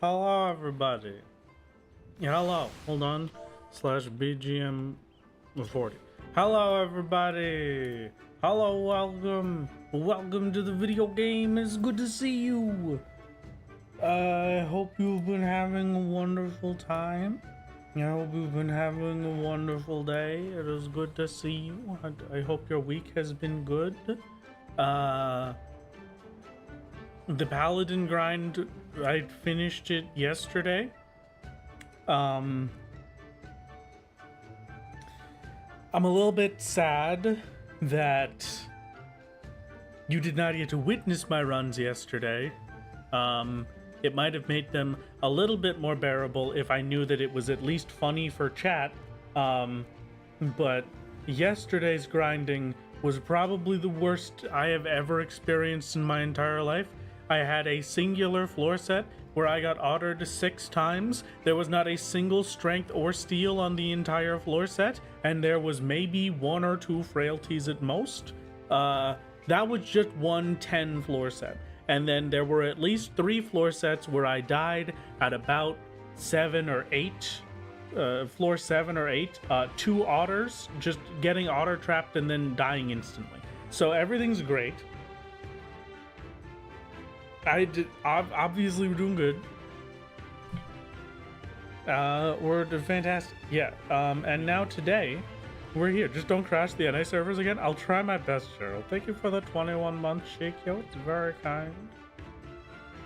Hello, everybody. Hello. Hold on. /BGM 40. Hello, everybody. Hello, welcome. Welcome to the video game. It's good to see you. I hope you've been having a wonderful time. I hope you've been having a wonderful day. It is good to see you. I hope your week has been good. The Paladin grind, I finished it yesterday. I'm a little bit sad that you did not get to witness my runs yesterday. It might have made them a little bit more bearable if I knew that it was at least funny for chat. But yesterday's grinding was probably the worst I have ever experienced in my entire life. I had a singular floor set where I got autoed 6 times. There was not a single strength or steel on the entire floor set, and there was maybe 1 or 2 frailties at most. That was just one 10 floor set. And then there were at least 3 floor sets where I died at about 7 or 8. Floor 7 or 8. 2 otters, just getting otter trapped and then dying instantly. So everything's great. Obviously we're doing good. We're fantastic. Yeah. And now today we're here. Just don't crash the NA servers again. I'll try my best, Cheryl. Thank you for the 21-month shake, yo. It's very kind.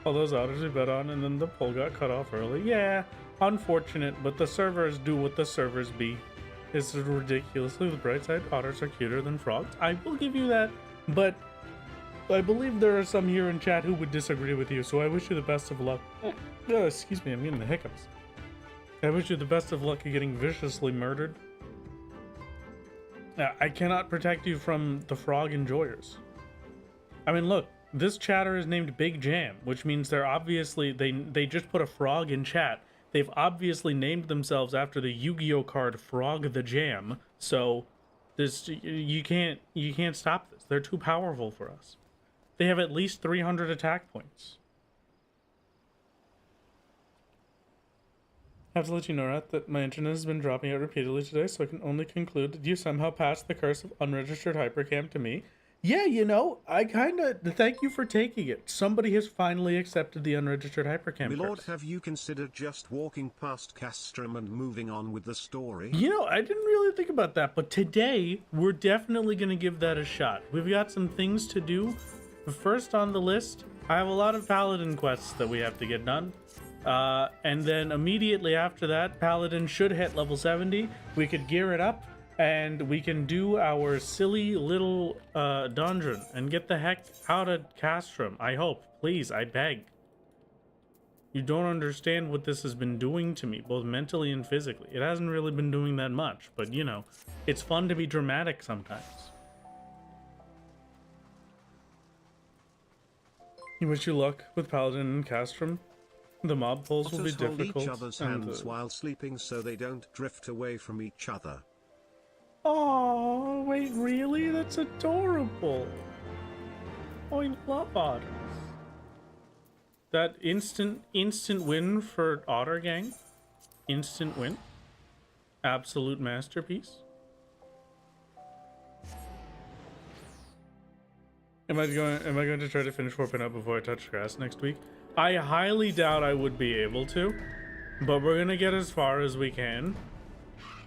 All those otters we bet on, and then the poll got cut off early. Yeah, unfortunate, but the servers do what the servers be. It's ridiculously the bright side. Otters are cuter than frogs. I will give you that, but I believe there are some here in chat who would disagree with you, so I wish you the best of luck. Excuse me, I'm getting the hiccups. I wish you the best of luck in getting viciously murdered. I cannot protect you from the frog enjoyers. I mean, look, this chatter is named Big Jam, which means they're obviously, they just put a frog in chat. They've obviously named themselves after the Yu-Gi-Oh card Frog the Jam, so this, you can't stop this. They're too powerful for us. They have at least 300 attack points. I have to let you know, Rat, that my internet has been dropping out repeatedly today, so I can only conclude that you somehow passed the curse of unregistered hypercam to me. Yeah, you know, I kinda thank you for taking it. Somebody has finally accepted the unregistered hypercam My lord, curse. have you considered just walking past Castrum and moving on with the story? You know, I didn't really think about that, but today we're definitely gonna give that a shot. We've got some things to do. First on the list, I have a lot of Paladin quests that we have to get done. And then immediately after that, Paladin should hit level 70. We could gear it up, and we can do our silly little dungeon and get the heck out of Castrum. I hope. Please, I beg. You don't understand what this has been doing to me, both mentally and physically. It hasn't really been doing that much, but you know, it's fun to be dramatic sometimes. I wish you luck with Paladin and Castrum. The mob pulls will be Otters difficult. hold each other's hands while sleeping so they don't drift away from each other. Oh, wait, really? That's adorable. Oh, I love otters. That instant win for Otter Gang. Instant win. Absolute masterpiece. Am I going to try to finish 4.0 before I touch grass next week? I highly doubt I would be able to, but we're gonna get as far as we can.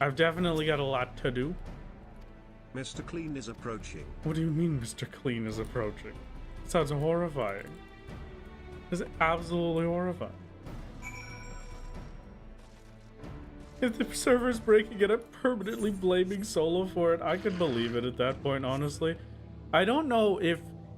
I've definitely got a lot to do. Mr. Clean is approaching. What do you mean Mr. Clean is approaching? It sounds horrifying. It's absolutely horrifying. If the server's breaking and I'm permanently blaming Solo for it, I could believe it at that point, honestly. I don't know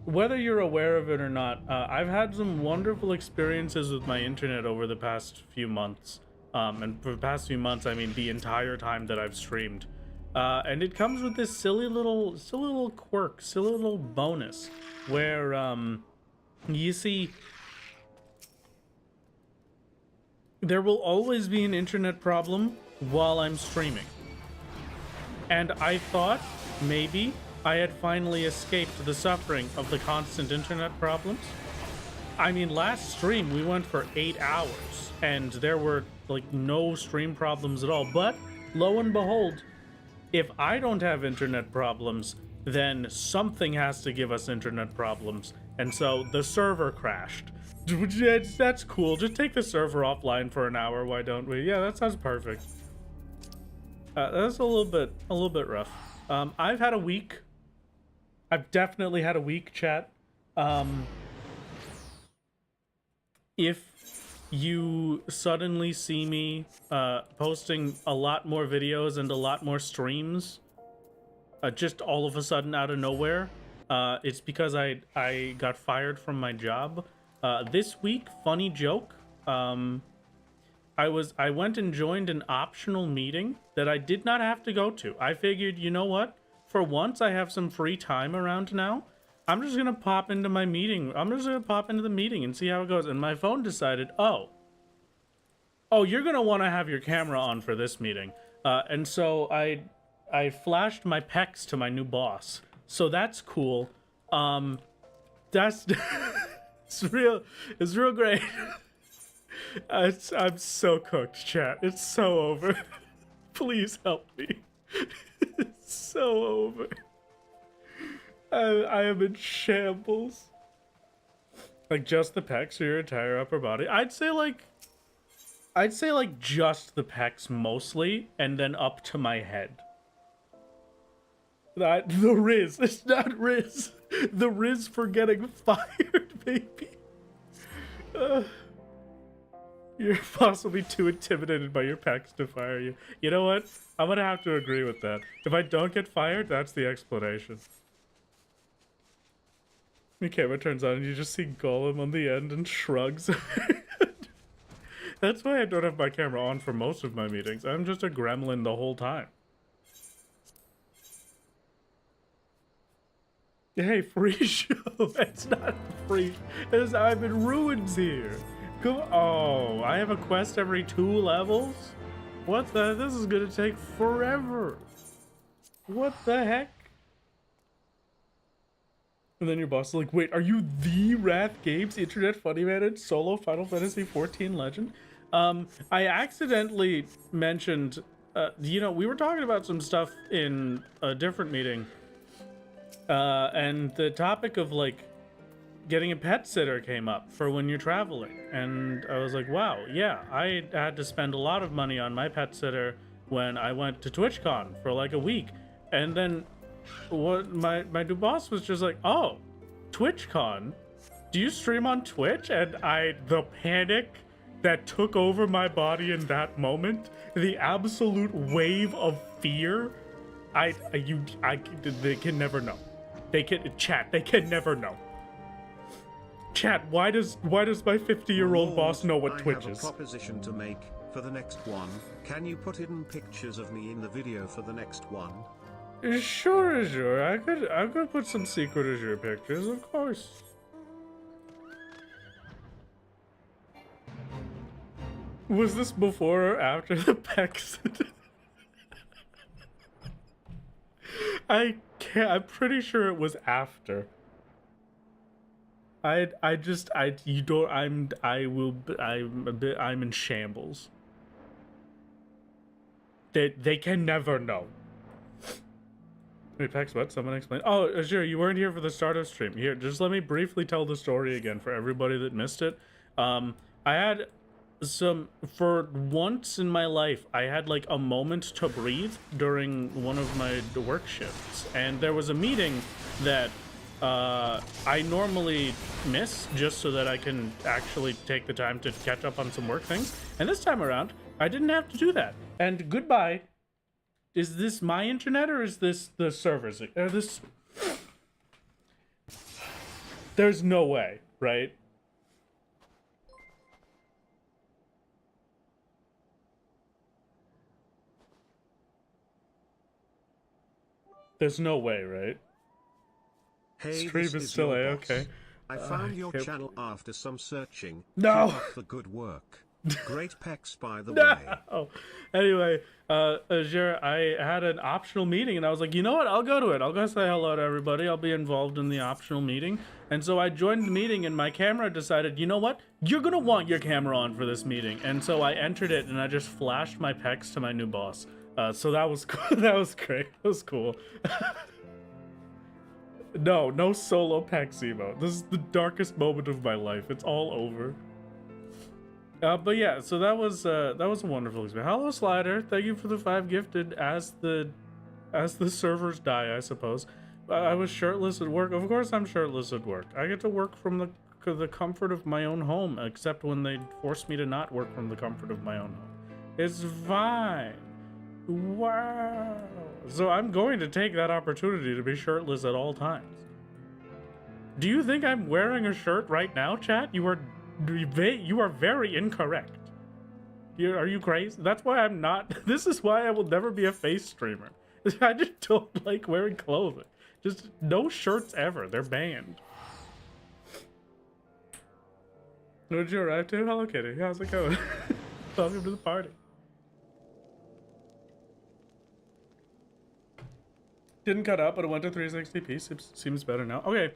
whether you're aware of it or not. I've had some wonderful experiences with my internet over the past few months. And for the past few months, I mean the entire time that I've streamed. And it comes with this silly little quirk, silly little bonus, where you see, there will always be an internet problem while I'm streaming. And I thought maybe I had finally escaped the suffering of the constant internet problems. I mean, last stream we went for 8 hours, and there were like no stream problems at all. But lo and behold, if I don't have internet problems, then something has to give us internet problems, and so the server crashed. That's cool. Just take the server offline for an hour. Why don't we? Yeah, that sounds perfect. That's a little bit rough. I've had a week. I've definitely had a week, chat. If you suddenly see me posting a lot more videos and a lot more streams, just all of a sudden out of nowhere, it's because I got fired from my job. This week, funny joke, I went and joined an optional meeting that I did not have to go to. I figured, you know what? For once I have some free time around now, I'm just gonna pop into my meeting. I'm just gonna pop into the meeting and see how it goes. And my phone decided, oh, you're gonna want to have your camera on for this meeting. And so I flashed my pecs to my new boss. So that's cool. That's it's real great. I'm so cooked, chat. It's so over. Please help me. It's so over. I am in shambles. Like, just the pecs or your entire upper body? I'd say like just the pecs mostly, and then up to my head. The Riz. It's not Riz. The Riz for getting fired, baby. You're possibly too intimidated by your pecs to fire you. You know what? I'm gonna have to agree with that. If I don't get fired, that's the explanation. The camera turns on and you just see Golem on the end and shrugs. That's why I don't have my camera on for most of my meetings. I'm just a gremlin the whole time. Hey, free show. It's not free. I'm in ruins here. Come. Oh, I have a quest every 2 levels? What the? This is gonna take forever. What the heck? And then your boss is like, wait, are you the Wrath Games Internet Funny Man and solo Final Fantasy 14 legend? I accidentally mentioned, you know, we were talking about some stuff in a different meeting. And the topic of, like, getting a pet sitter came up for when you're traveling. And I was like, wow, yeah, I had to spend a lot of money on my pet sitter when I went to TwitchCon for, like, a week. And then what my new boss was just like, oh, TwitchCon? Do you stream on Twitch? And the panic that took over my body in that moment, the absolute wave of fear, they can never know. They can never know. Chat, why does my 50-year-old boss know what Twitch is? I have a proposition to make for the next one. Can you put hidden pictures of me in the video for the next one? Sure. I could put some secret Azure pictures, of course. Was this before or after the pecs? I'm pretty sure it was after. I'm in shambles. They can never know. Wait, Pex, what? Someone explain. Oh, Azure, you weren't here for the start of stream. Here, just let me briefly tell the story again for everybody that missed it. I had for once in my life, I had like a moment to breathe during one of my work shifts. And there was a meeting that I normally miss just so that I can actually take the time to catch up on some work things. And this time around, I didn't have to do that. And goodbye. Is this my internet or is this the servers? There's no way, right? There's no way, right? Hey, Stream is still A-okay. okay. I found your channel after some searching. No! Keep up the good work. Great pecs, by the way. No. Anyway, Azure, I had an optional meeting and I was like, you know what? I'll go to it. I'll go say hello to everybody. I'll be involved in the optional meeting. And so I joined the meeting and my camera decided, you know what? You're going to want your camera on for this meeting. And so I entered it and I just flashed my pecs to my new boss. So that was cool. That was great. That was cool. No solo pecs emote. This is the darkest moment of my life. It's all over. But yeah, so that was a wonderful experience. Hello, Slider. Thank you for the 5 gifted. As the servers die, I suppose. I was shirtless at work. Of course, I'm shirtless at work. I get to work from the comfort of my own home, except when they force me to not work from the comfort of my own home. It's fine. Wow. So I'm going to take that opportunity to be shirtless at all times. Do you think I'm wearing a shirt right now, chat? You are very incorrect. Are you crazy? That's why I'm not. This is why I will never be a face streamer. I just don't like wearing clothing. Just no shirts ever. They're banned. What did you arrive to? Hello Kitty. How's it going? Welcome to the party. Didn't cut out, but it went to 360p. Seems better now. Okay.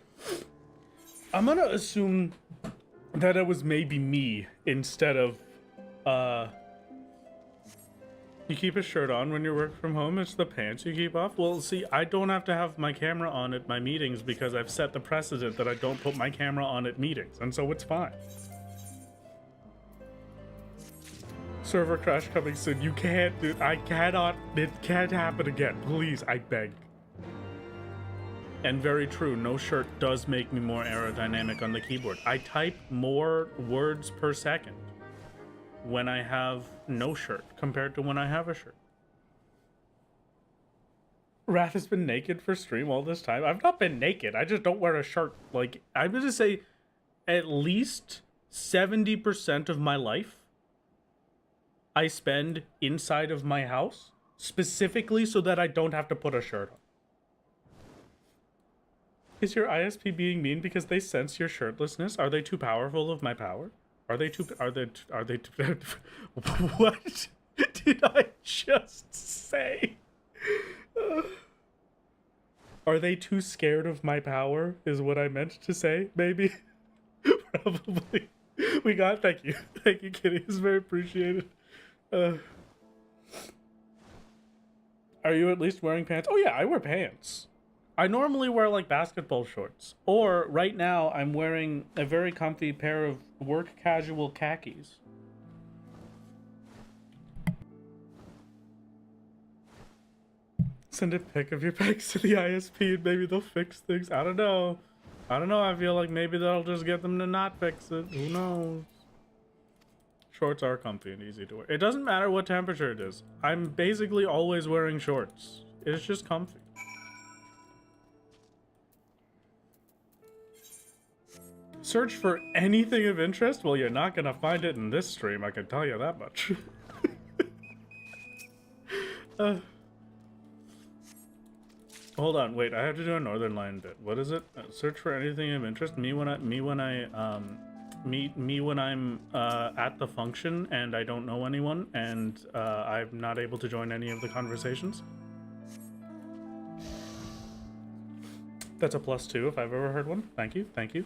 I'm gonna assume that it was maybe me instead of, you keep a shirt on when you work from home. It's the pants you keep off. Well, see, I don't have to have my camera on at my meetings because I've set the precedent that I don't put my camera on at meetings, and so it's fine. Server crash coming soon. You can't, dude. I cannot. It can't happen again. Please, I beg. And very true, no shirt does make me more aerodynamic on the keyboard. I type more words per second when I have no shirt compared to when I have a shirt. Wrath has been naked for stream all this time. I've not been naked. I just don't wear a shirt. Like, I'm gonna say at least 70% of my life I spend inside of my house, specifically so that I don't have to put a shirt on. Is your ISP being mean because they sense your shirtlessness? Are they too powerful of my power? Are they too what did I just say? Are they too scared of my power is what I meant to say, maybe? Probably. Thank you, Kitty, it's very appreciated. Are you at least wearing pants? Oh yeah, I wear pants. I normally wear like basketball shorts, or right now I'm wearing a very comfy pair of work casual khakis. Send a pic of your pecs to the ISP and maybe they'll fix things. I don't know. I feel like maybe that'll just get them to not fix it. Who knows? Shorts are comfy and easy to wear. It doesn't matter what temperature it is. I'm basically always wearing shorts. It's just comfy. Search for anything of interest? Well, you're not gonna find it in this stream, I can tell you that much. Hold on, wait, I have to do a Northern Line bit. What is it? Search for anything of interest? Me when I'm at the function and I don't know anyone and I'm not able to join any of the conversations. That's a +2 if I've ever heard one. Thank you. Thank you.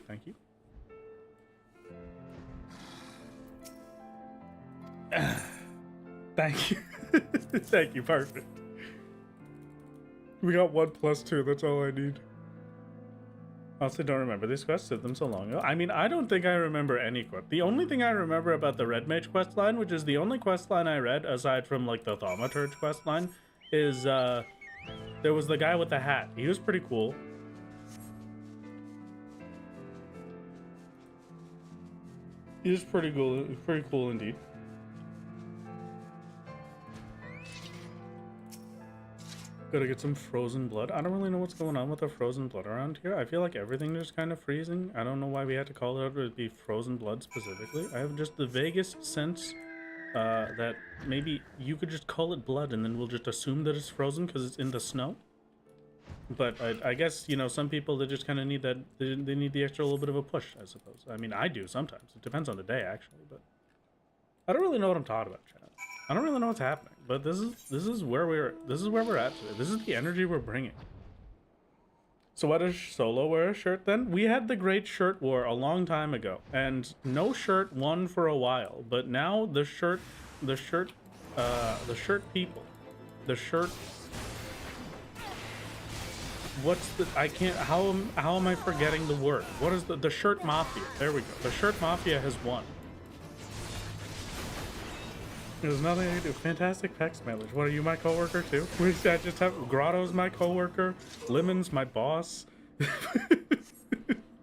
Thank you, perfect. We got 1 +2, that's all I need. Also don't remember these quests, did them so long ago. I mean, I don't think I remember any quest. The only thing I remember about the Red Mage quest line, which is the only quest line I read, aside from like the Thaumaturge quest line, is there was the guy with the hat. He was pretty cool. He was pretty cool indeed. Gotta get some frozen blood. I don't really know what's going on with the frozen blood around here. I feel like everything is kind of freezing. I don't know why we had to call it out to be frozen blood specifically. I have just the vaguest sense that maybe you could just call it blood and then we'll just assume that it's frozen because it's in the snow. But I guess, you know, some people, they just kind of need that, they need the extra little bit of a push, I suppose. I mean, I do sometimes. It depends on the day, actually, but... I don't really know what I'm talking about, chat. I don't really know what's happening, but this is where we're at today. This is the energy we're bringing. So why does Solo wear a shirt then? We had the Great Shirt War a long time ago, and no shirt won for a while. But now the shirt people, the shirt. What's the? I can't. How am I forgetting the word? What is the shirt mafia? There we go. The shirt mafia has won. There's nothing I can do. Fantastic text mailers. What, are you my coworker too? I just have Grotto's my coworker. Lemon's my boss.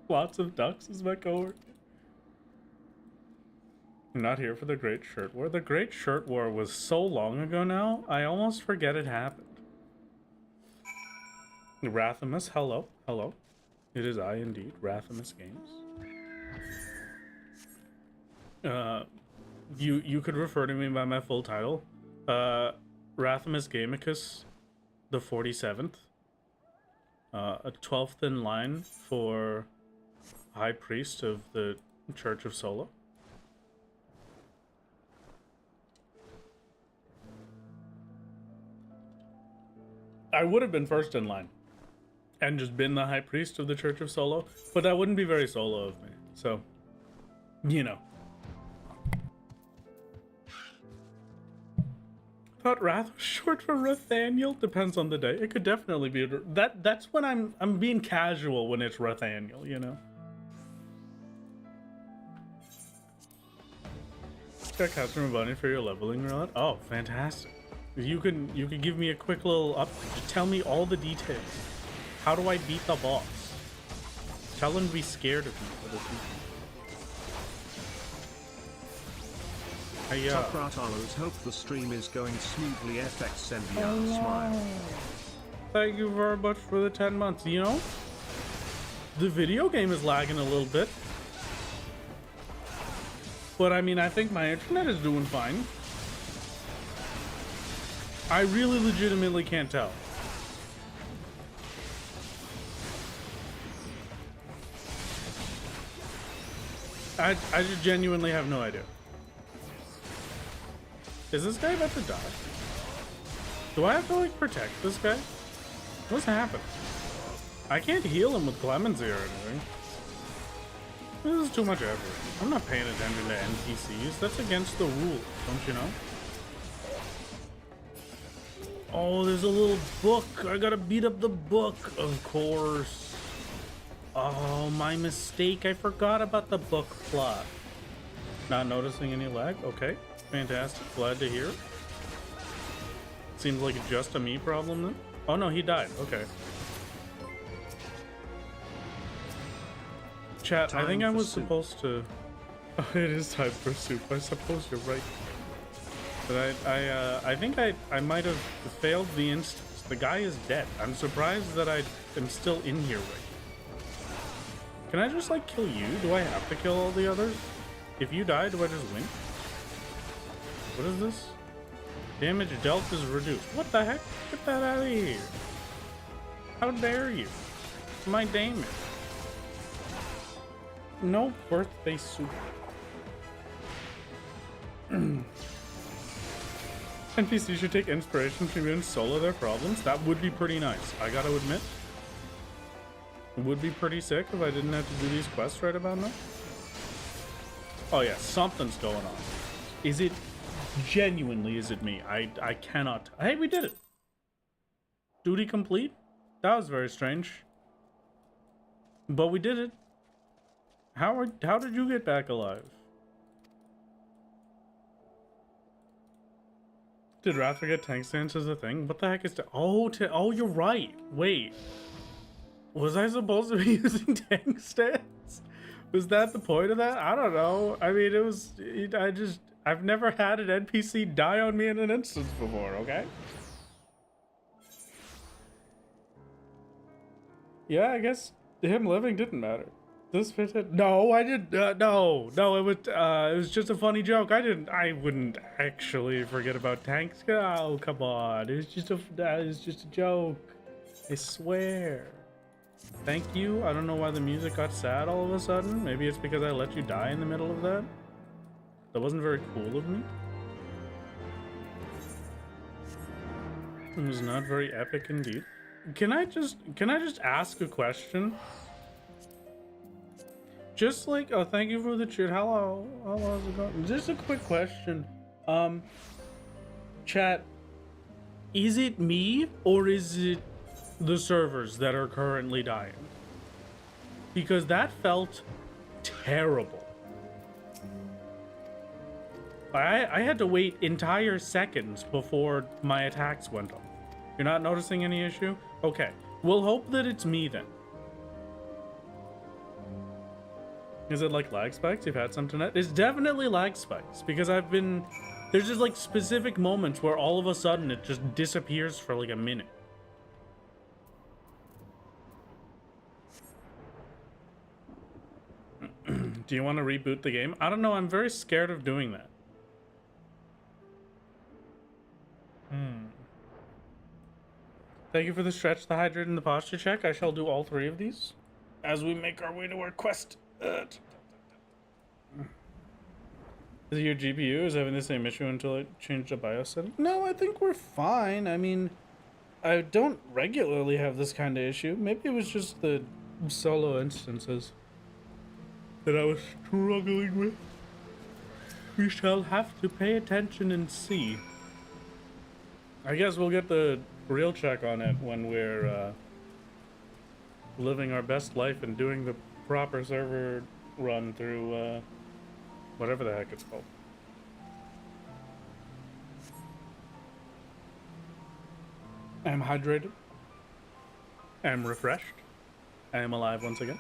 Lots of Ducks is my coworker. I'm not here for the Great Shirt War. The Great Shirt War was so long ago now, I almost forget it happened. Rathamus, hello. Hello. It is I indeed, Rathamus Games. You could refer to me by my full title, Rathamus Gamicus, the 47th, a 12th in line for High Priest of the Church of Solo. I would have been first in line and just been the High Priest of the Church of Solo, but that wouldn't be very Solo of me, so, you know. Thought Wrath was short for Rathaniel. Depends on the day. It could definitely be that's when I'm being casual when it's Rathaniel, you know. Check out from a bunny for your leveling rod. Oh, fantastic! You can give me a quick little just tell me all the details. How do I beat the boss? Tell him to be scared of me. Tuckratalos, hope the stream is going smoothly. FX14 smile. Thank you very much for the 10 months. You know, the video game is lagging a little bit, but I mean, I think my internet is doing fine. I really legitimately can't tell. I just genuinely have no idea. Is this guy about to die? Do I have to, like, protect this guy? What's happening? I can't heal him with clemency or anything. This is too much effort. I'm not paying attention to NPCs. That's against the rules, don't you know? Oh, there's a little book. I gotta beat up the book, of course. Oh, my mistake. I forgot about the book plot. Not noticing any lag? Okay. Fantastic. Glad to hear. Seems like just a me problem then. Oh no, he died. Okay. Chat, I think I was supposed to... Oh, it is time for soup. I suppose you're right. But I think I might have failed the instance. The guy is dead. I'm surprised that I am still in here right now. Can I just, like, kill you? Do I have to kill all the others? If you die, do I just win? What is this? Damage dealt is reduced. What the heck? Get that out of here. How dare you? My damage. No birthday soup. NPCs should take inspiration from you and solo their problems. That would be pretty nice, I gotta admit. It would be pretty sick if I didn't have to do these quests right about now. Oh yeah, something's going on. Is it... Genuinely, is it me? I cannot... Hey, we did it! Duty complete? That was very strange. But we did it. How did you get back alive? Did Wrath forget tank stance as a thing? What the heck is... Oh, you're right. Wait. Was I supposed to be using tank stance? Was that the point of that? I don't know. I mean, it was... I've never had an NPC die on me in an instance before, okay? Yeah, I guess him living didn't matter. This fitted. No, I didn't. No, it was just a funny joke. I wouldn't actually forget about tanks. Oh, come on. It was just a joke. I swear. Thank you. I don't know why the music got sad all of a sudden. Maybe it's because I let you die in the middle of that. That wasn't very cool of me. It was not very epic indeed. Can I just ask a question? Just like, oh, thank you for the chat. How's it going? Just a quick question. Chat, is it me or is it the servers that are currently dying? Because that felt terrible. I had to wait entire seconds before my attacks went off. You're not noticing any issue? Okay, we'll hope that it's me then. Is it like lag spikes? You've had some tonight? It's definitely lag spikes because there's just like specific moments where all of a sudden it just disappears for like a minute. Do you want to reboot the game? I don't know. I'm very scared of doing that. Thank you for the stretch, the hydrate, and the posture check. I shall do all three of these as we make our way to our quest. Is it your GPU is having the same issue until I changed the BIOS setting? No, I think we're fine. I mean, I don't regularly have this kind of issue. Maybe it was just the solo instances that I was struggling with. We shall have to pay attention and see. I guess we'll get the real check on it when we're living our best life and doing the proper server run through whatever the heck it's called. I am hydrated. I am refreshed. I am alive once again.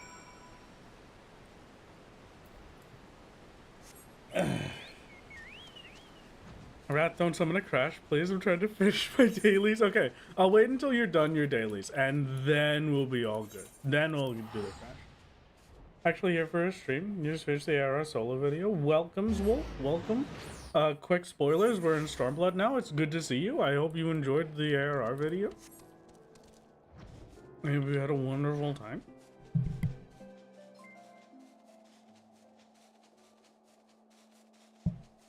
Rat, don't summon a crash, please. I'm trying to finish my dailies. Okay, I'll wait until you're done your dailies, and then we'll be all good. Then we'll do the crash. Actually, here for a stream. You just finished the ARR solo video. Welcomes, Wolf. Welcome. Quick spoilers. We're in Stormblood now. It's good to see you. I hope you enjoyed the ARR video. Maybe we had a wonderful time.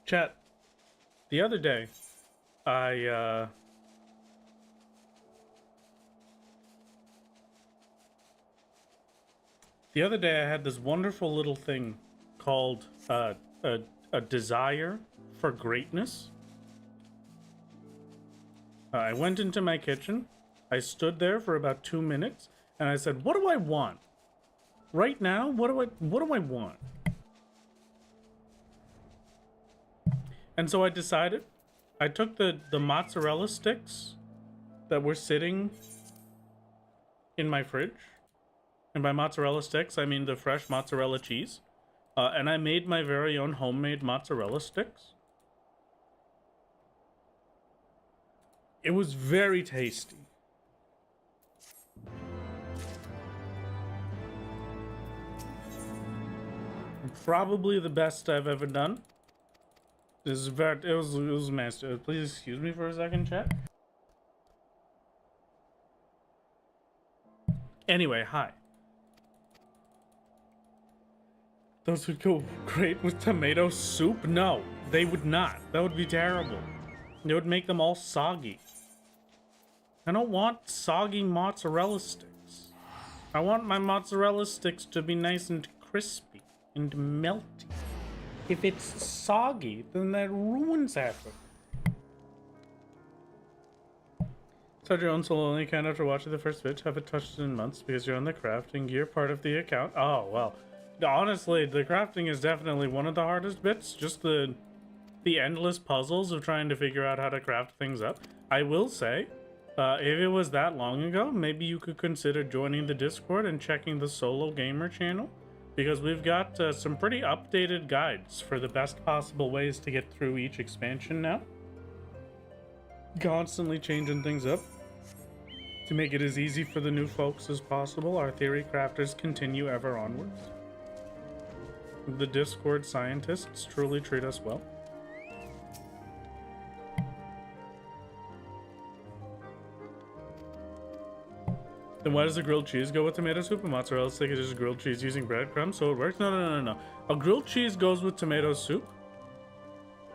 Chat. The other day, I had this wonderful little thing called a desire for greatness. I went into my kitchen. I stood there for about 2 minutes, and I said, "What do I want? Right now, what do I want?" And so I decided, I took the mozzarella sticks that were sitting in my fridge. And by mozzarella sticks, I mean the fresh mozzarella cheese. And I made my very own homemade mozzarella sticks. It was very tasty. Probably the best I've ever done. This is very, it was master. Please excuse me for a second, chat. Anyway, hi. Those would go great with tomato soup? No, they would not. That would be terrible. It would make them all soggy. I don't want soggy mozzarella sticks. I want my mozzarella sticks to be nice and crispy and melty. If it's soggy, then that ruins everything. So your own solo only account after watching the first vid. Haven't touched it in months because you're on the crafting gear part of the account. Oh, well. Honestly, the crafting is definitely one of the hardest bits. Just the endless puzzles of trying to figure out how to craft things up. I will say, if it was that long ago, maybe you could consider joining the Discord and checking the Solo Gamer channel. Because we've got some pretty updated guides for the best possible ways to get through each expansion now. Constantly changing things up to make it as easy for the new folks as possible. Our theory crafters continue ever onwards. The Discord scientists truly treat us well. Then why does the grilled cheese go with tomato soup and mozzarella stick is just grilled cheese using breadcrumbs so it works? No. A grilled cheese goes with tomato soup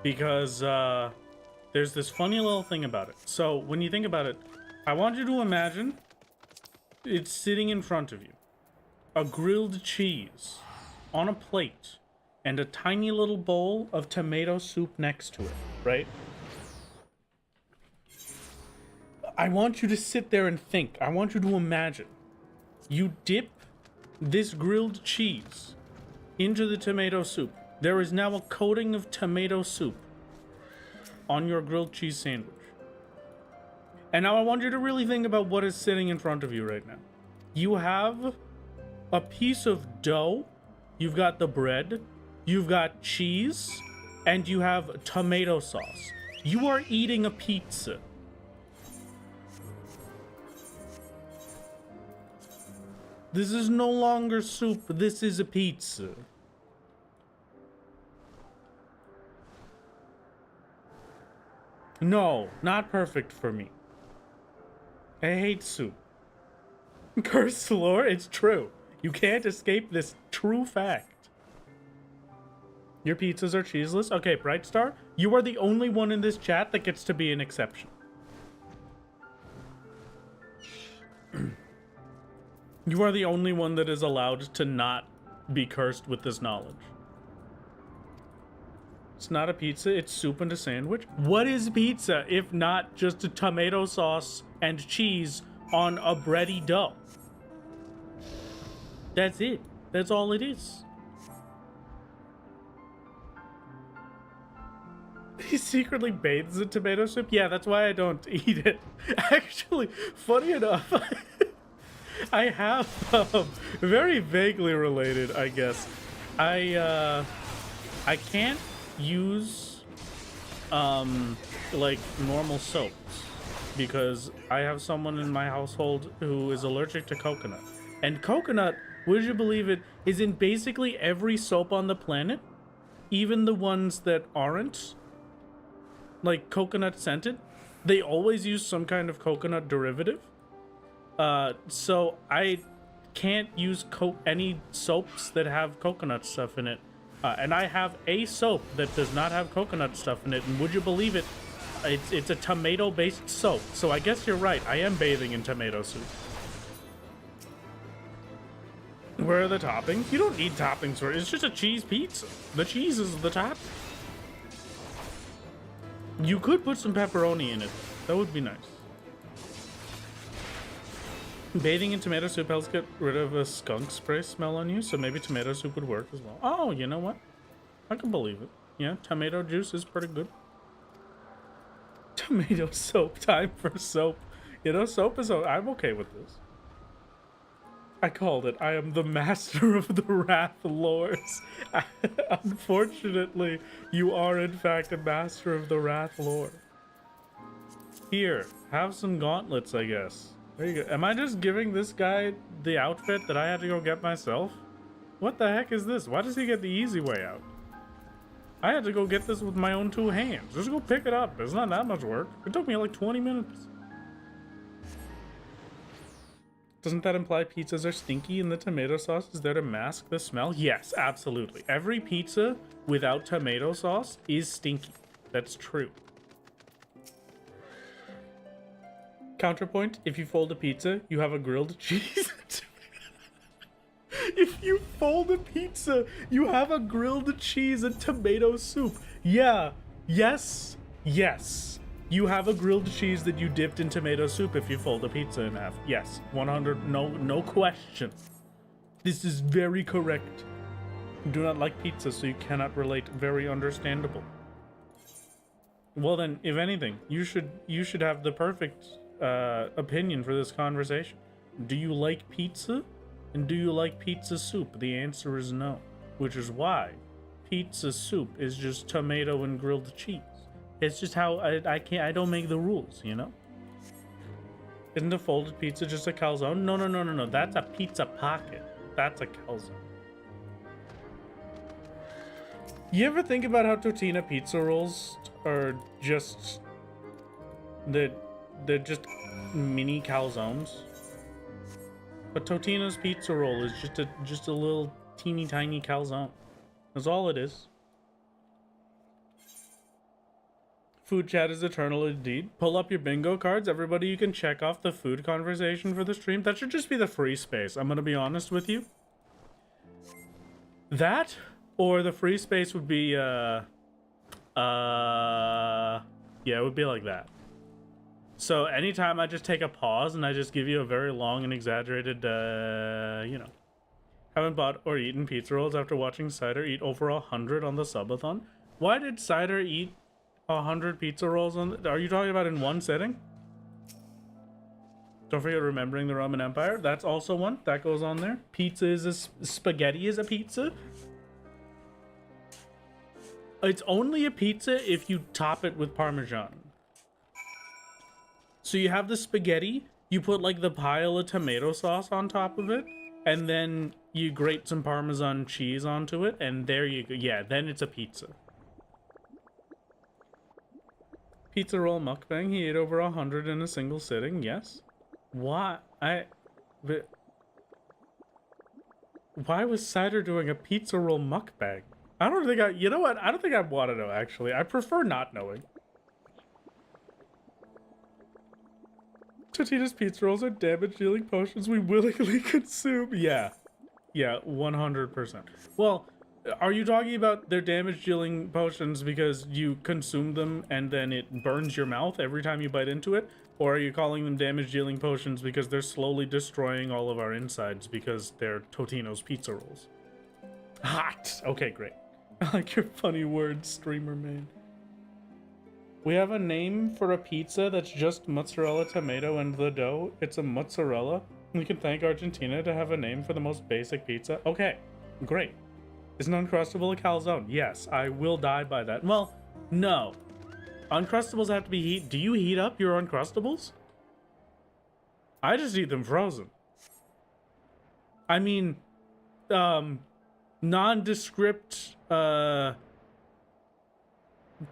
because there's this funny little thing about it. So when you think about it, I want you to imagine it's sitting in front of you. A grilled cheese on a plate and a tiny little bowl of tomato soup next to it, right? I want you to sit there and think. I want you to imagine. You dip this grilled cheese into the tomato soup. There is now a coating of tomato soup on your grilled cheese sandwich. And now I want you to really think about what is sitting in front of you right now. You have a piece of dough, you've got the bread, you've got cheese, and you have tomato sauce. You are eating a pizza. This is no longer soup, this is a pizza. No, not perfect for me. I hate soup. Curse lore, it's true. You can't escape this true fact. Your pizzas are cheeseless? Okay, Bright Star, you are the only one in this chat that gets to be an exception. You are the only one that is allowed to not be cursed with this knowledge. It's not a pizza, it's soup and a sandwich. What is pizza if not just a tomato sauce and cheese on a bready dough? That's it. That's all it is. He secretly bathes in tomato soup? Yeah, that's why I don't eat it. Actually, funny enough, I have, very vaguely related, I guess. I can't use, like, normal soaps because I have someone in my household who is allergic to coconut. And coconut, would you believe it, is in basically every soap on the planet, even the ones that aren't, like, coconut scented. They always use some kind of coconut derivative. So I can't use any soaps that have coconut stuff in it. And I have a soap that does not have coconut stuff in it, and would you believe it, it's a tomato-based soap. So I guess you're right, I am bathing in tomato soup. Where are the toppings? You don't need toppings for it, it's just a cheese pizza. The cheese is the top. You could put some pepperoni in it, that would be nice. Bathing in tomato soup helps get rid of a skunk spray smell on you, so maybe tomato soup would work as well. Oh, you know what? I can believe it. Yeah, tomato juice is pretty good. Tomato soap, time for soap. You know, soap is... I'm okay with this. I called it. I am the master of the wrath lords. Unfortunately, you are in fact a master of the wrath lore. Here, have some gauntlets, I guess. There you go. Am I just giving this guy the outfit that I had to go get myself? What the heck is this? Why does he get the easy way out? I had to go get this with my own two hands. Just go pick it up. It's not that much work. It took me like 20 minutes. Doesn't that imply pizzas are stinky and the tomato sauce is there to mask the smell? Yes, absolutely. Every pizza without tomato sauce is stinky. That's true. Counterpoint, if you fold a pizza, you have a grilled cheese. If you fold a pizza, you have a grilled cheese and tomato soup. Yeah, yes, yes. You have a grilled cheese that you dipped in tomato soup if you fold a pizza in half. Yes, 100, no question. This is very correct. You do not like pizza, so you cannot relate. Very understandable. Well then, if anything, you should have the perfect opinion for this conversation. Do you like pizza? And do you like pizza soup? The answer is no, which is why pizza soup is just tomato and grilled cheese. It's just how I don't make the rules, you know? Isn't a folded pizza just a calzone? No. That's a pizza pocket. That's a calzone. You ever think about how Tottina pizza rolls are just they're just mini calzones? But Totina's pizza roll is just a little teeny tiny calzone. That's all it is. Food chat is eternal indeed. Pull up your bingo cards. Everybody, you can check off the food conversation for the stream. That should just be the free space. I'm going to be honest with you. That or the free space would be, yeah, it would be like that. So anytime I just take a pause and I just give you a very long and exaggerated, you know. Haven't bought or eaten pizza rolls after watching Cider eat over 100 on the subathon. Why did Cider eat 100 pizza rolls on? Are you talking about in one sitting? Don't forget remembering the Roman Empire. That's also one that goes on there. Pizza is a spaghetti is a pizza. It's only a pizza if you top it with Parmesan. So you have the spaghetti, you put like the pile of tomato sauce on top of it, and then you grate some Parmesan cheese onto it, and there you go. Yeah, then it's a pizza. Pizza roll mukbang. He ate over 100 in a single sitting. Yes. Why? Why was Cider doing a pizza roll mukbang? I don't think you know what? I don't think I want to know, actually. I prefer not knowing. Totino's pizza rolls are damage-dealing potions we willingly consume. Yeah. Yeah, 100%. Well, are you talking about their damage-dealing potions because you consume them and then it burns your mouth every time you bite into it? Or are you calling them damage-dealing potions because they're slowly destroying all of our insides because they're Totino's pizza rolls? Hot! Okay, great. I like your funny words, streamer man. We have a name for a pizza that's just mozzarella, tomato, and the dough. It's a mozzarella. We can thank Argentina to have a name for the most basic pizza. Okay, great. Is an Uncrustable a calzone? Yes, I will die by that. Well, no. Uncrustables have to be heat. Do you heat up your Uncrustables? I just eat them frozen. I mean, nondescript,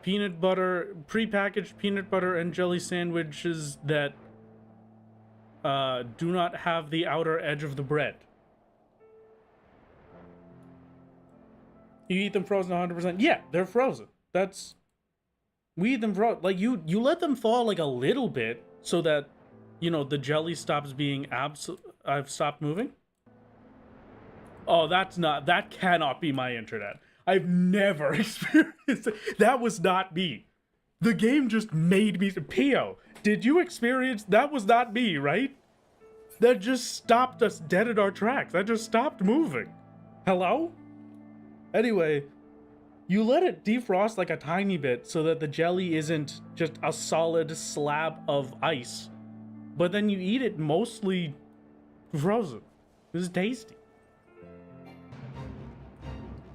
peanut butter, prepackaged peanut butter and jelly sandwiches that do not have the outer edge of the bread. You eat them frozen 100%? Yeah, they're frozen. We eat them frozen. Like, you let them thaw like a little bit so that, you know, the jelly stops being I've stopped moving? Oh, that cannot be my internet. I've never experienced it. That was not me. The game just made me. Pio, did you experience? That was not me, right? That just stopped us dead in our tracks. That just stopped moving. Hello? Anyway, you let it defrost like a tiny bit so that the jelly isn't just a solid slab of ice. But then you eat it mostly frozen. It was tasty.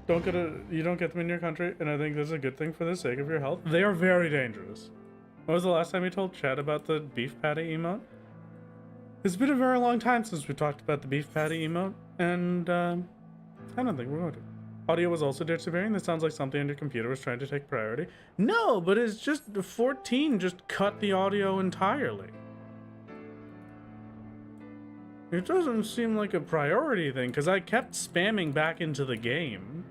You don't get them in your country, and I think this is a good thing for the sake of your health. They are very dangerous. When was the last time you told Chad about the beef patty emote? It's been a very long time since we talked about the beef patty emote, and I don't think we're going to. Audio was also disappearing. This sounds like something on your computer was trying to take priority. No, but it's just 14 just cut the audio entirely. It doesn't seem like a priority thing, because I kept spamming back into the game.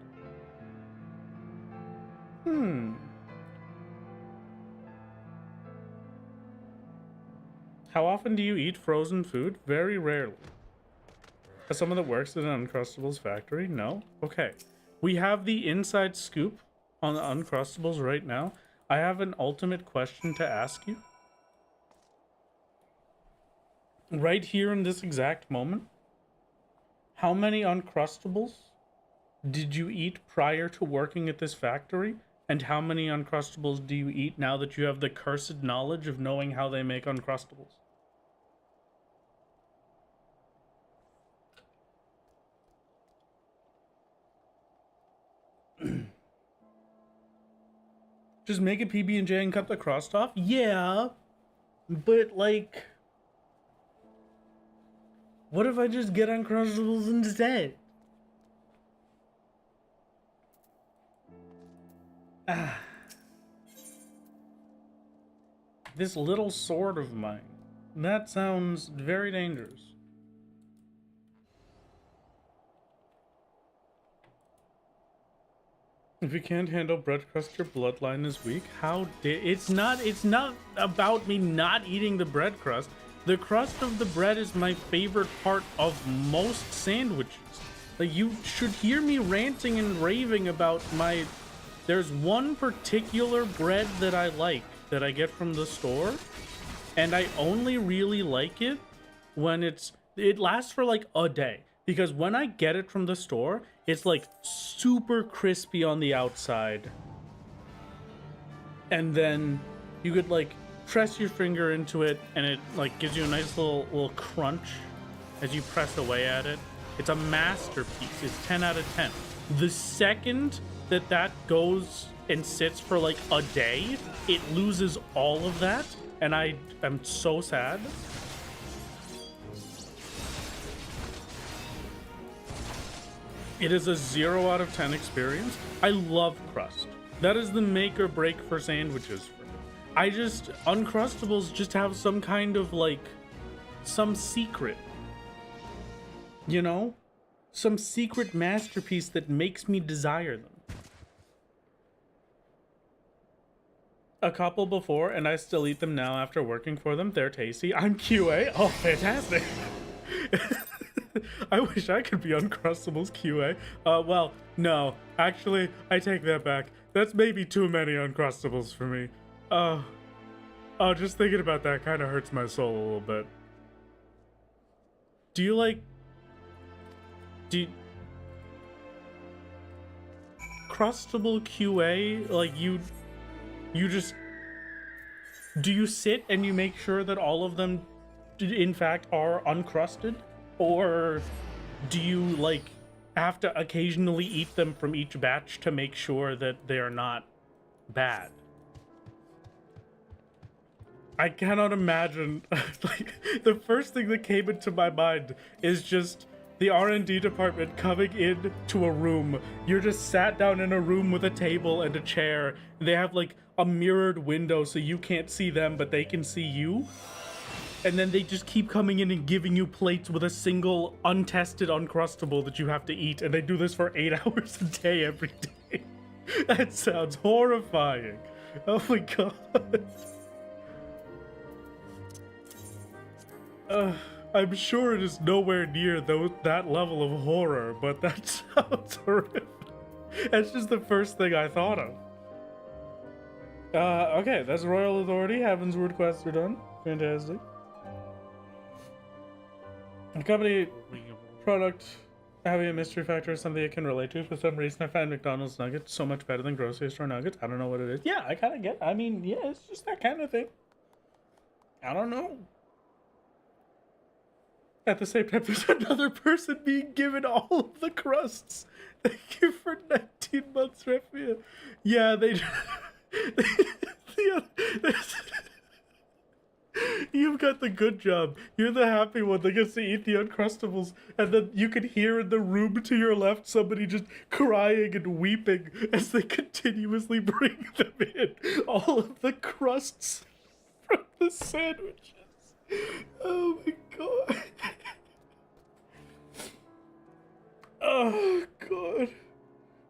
How often do you eat frozen food? Very rarely. As someone that works at an Uncrustables factory? No? Okay. We have the inside scoop on the Uncrustables right now. I have an ultimate question to ask you. Right here in this exact moment. How many Uncrustables did you eat prior to working at this factory? And how many Uncrustables do you eat now that you have the cursed knowledge of knowing how they make Uncrustables? Just make a PB&J and cut the crust off? Yeah, but like, what if I just get Uncrustables instead? This little sword of mine. That sounds very dangerous. If you can't handle bread crust, your bloodline is weak. How dare... It's not about me not eating the bread crust. The crust of the bread is my favorite part of most sandwiches. Like, you should hear me ranting and raving about my... There's one particular bread that I like that I get from the store, and I only really like it when it lasts for like a day. Because when I get it from the store, it's like super crispy on the outside. And then you could like press your finger into it and it like gives you a nice little crunch as you press away at it. It's a masterpiece. It's 10 out of 10. The second that goes and sits for like a day, it loses all of that. And I am so sad. It is a 0 out of 10 experience. I love crust. That is the make or break for sandwiches for me. Uncrustables just have some kind of like, some secret. You know? Some secret masterpiece that makes me desire them. A couple before, and I still eat them now after working for them. They're tasty. I'm QA. Oh, fantastic. I wish I could be Uncrustables QA. Well, no. Actually, I take that back. That's maybe too many Uncrustables for me. Oh, just thinking about that kind of hurts my soul a little bit. Do you like... Crustable QA, like you just... Do you sit and you make sure that all of them, in fact, are uncrusted? Or do you, like, have to occasionally eat them from each batch to make sure that they are not bad? I cannot imagine, like, the first thing that came into my mind is just the R&D department coming in to a room. You're just sat down in a room with a table and a chair. They have, like, a mirrored window so you can't see them, but they can see you. And then they just keep coming in and giving you plates with a single untested Uncrustable that you have to eat. And they do this for 8 hours a day every day. That sounds horrifying. Oh my god. I'm sure it is nowhere near that level of horror, but that sounds horrific. That's just the first thing I thought of. Okay, that's Royal Authority. Heavensward quests are done. Fantastic. A company product having a mystery factor is something I can relate to. For some reason, I find McDonald's nuggets so much better than grocery store nuggets. I don't know what it is. Yeah, I kind of get. I mean, yeah, it's just that kind of thing. I don't know. At the same time, there's another person being given all of the crusts. Thank you for 19 months, Refia. Yeah, you've got the good job. You're the happy one that gets to eat the Uncrustables, and then you can hear in the room to your left somebody just crying and weeping as they continuously bring them in. All of the crusts from the sandwiches. Oh my god. Oh god.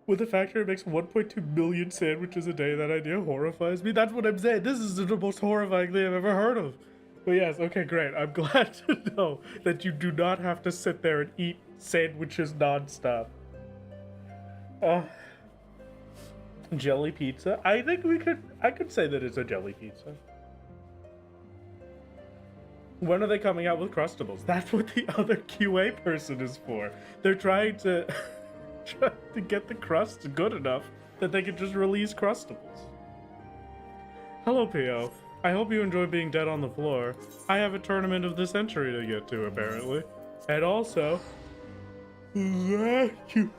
With the factor it makes 1.2 million sandwiches a day, that idea horrifies me. That's what I'm saying. This is the most horrifying thing I've ever heard of. But yes, okay, great. I'm glad to know that you do not have to sit there and eat sandwiches nonstop. Jelly pizza? I think I could say that it's a jelly pizza. When are they coming out with Crustables? That's what the other QA person is for. They're trying to get the crust good enough that they can just release Crustables. Hello, P.O. I hope you enjoy being dead on the floor. I have a tournament of the century to get to, apparently. And also... Thank you.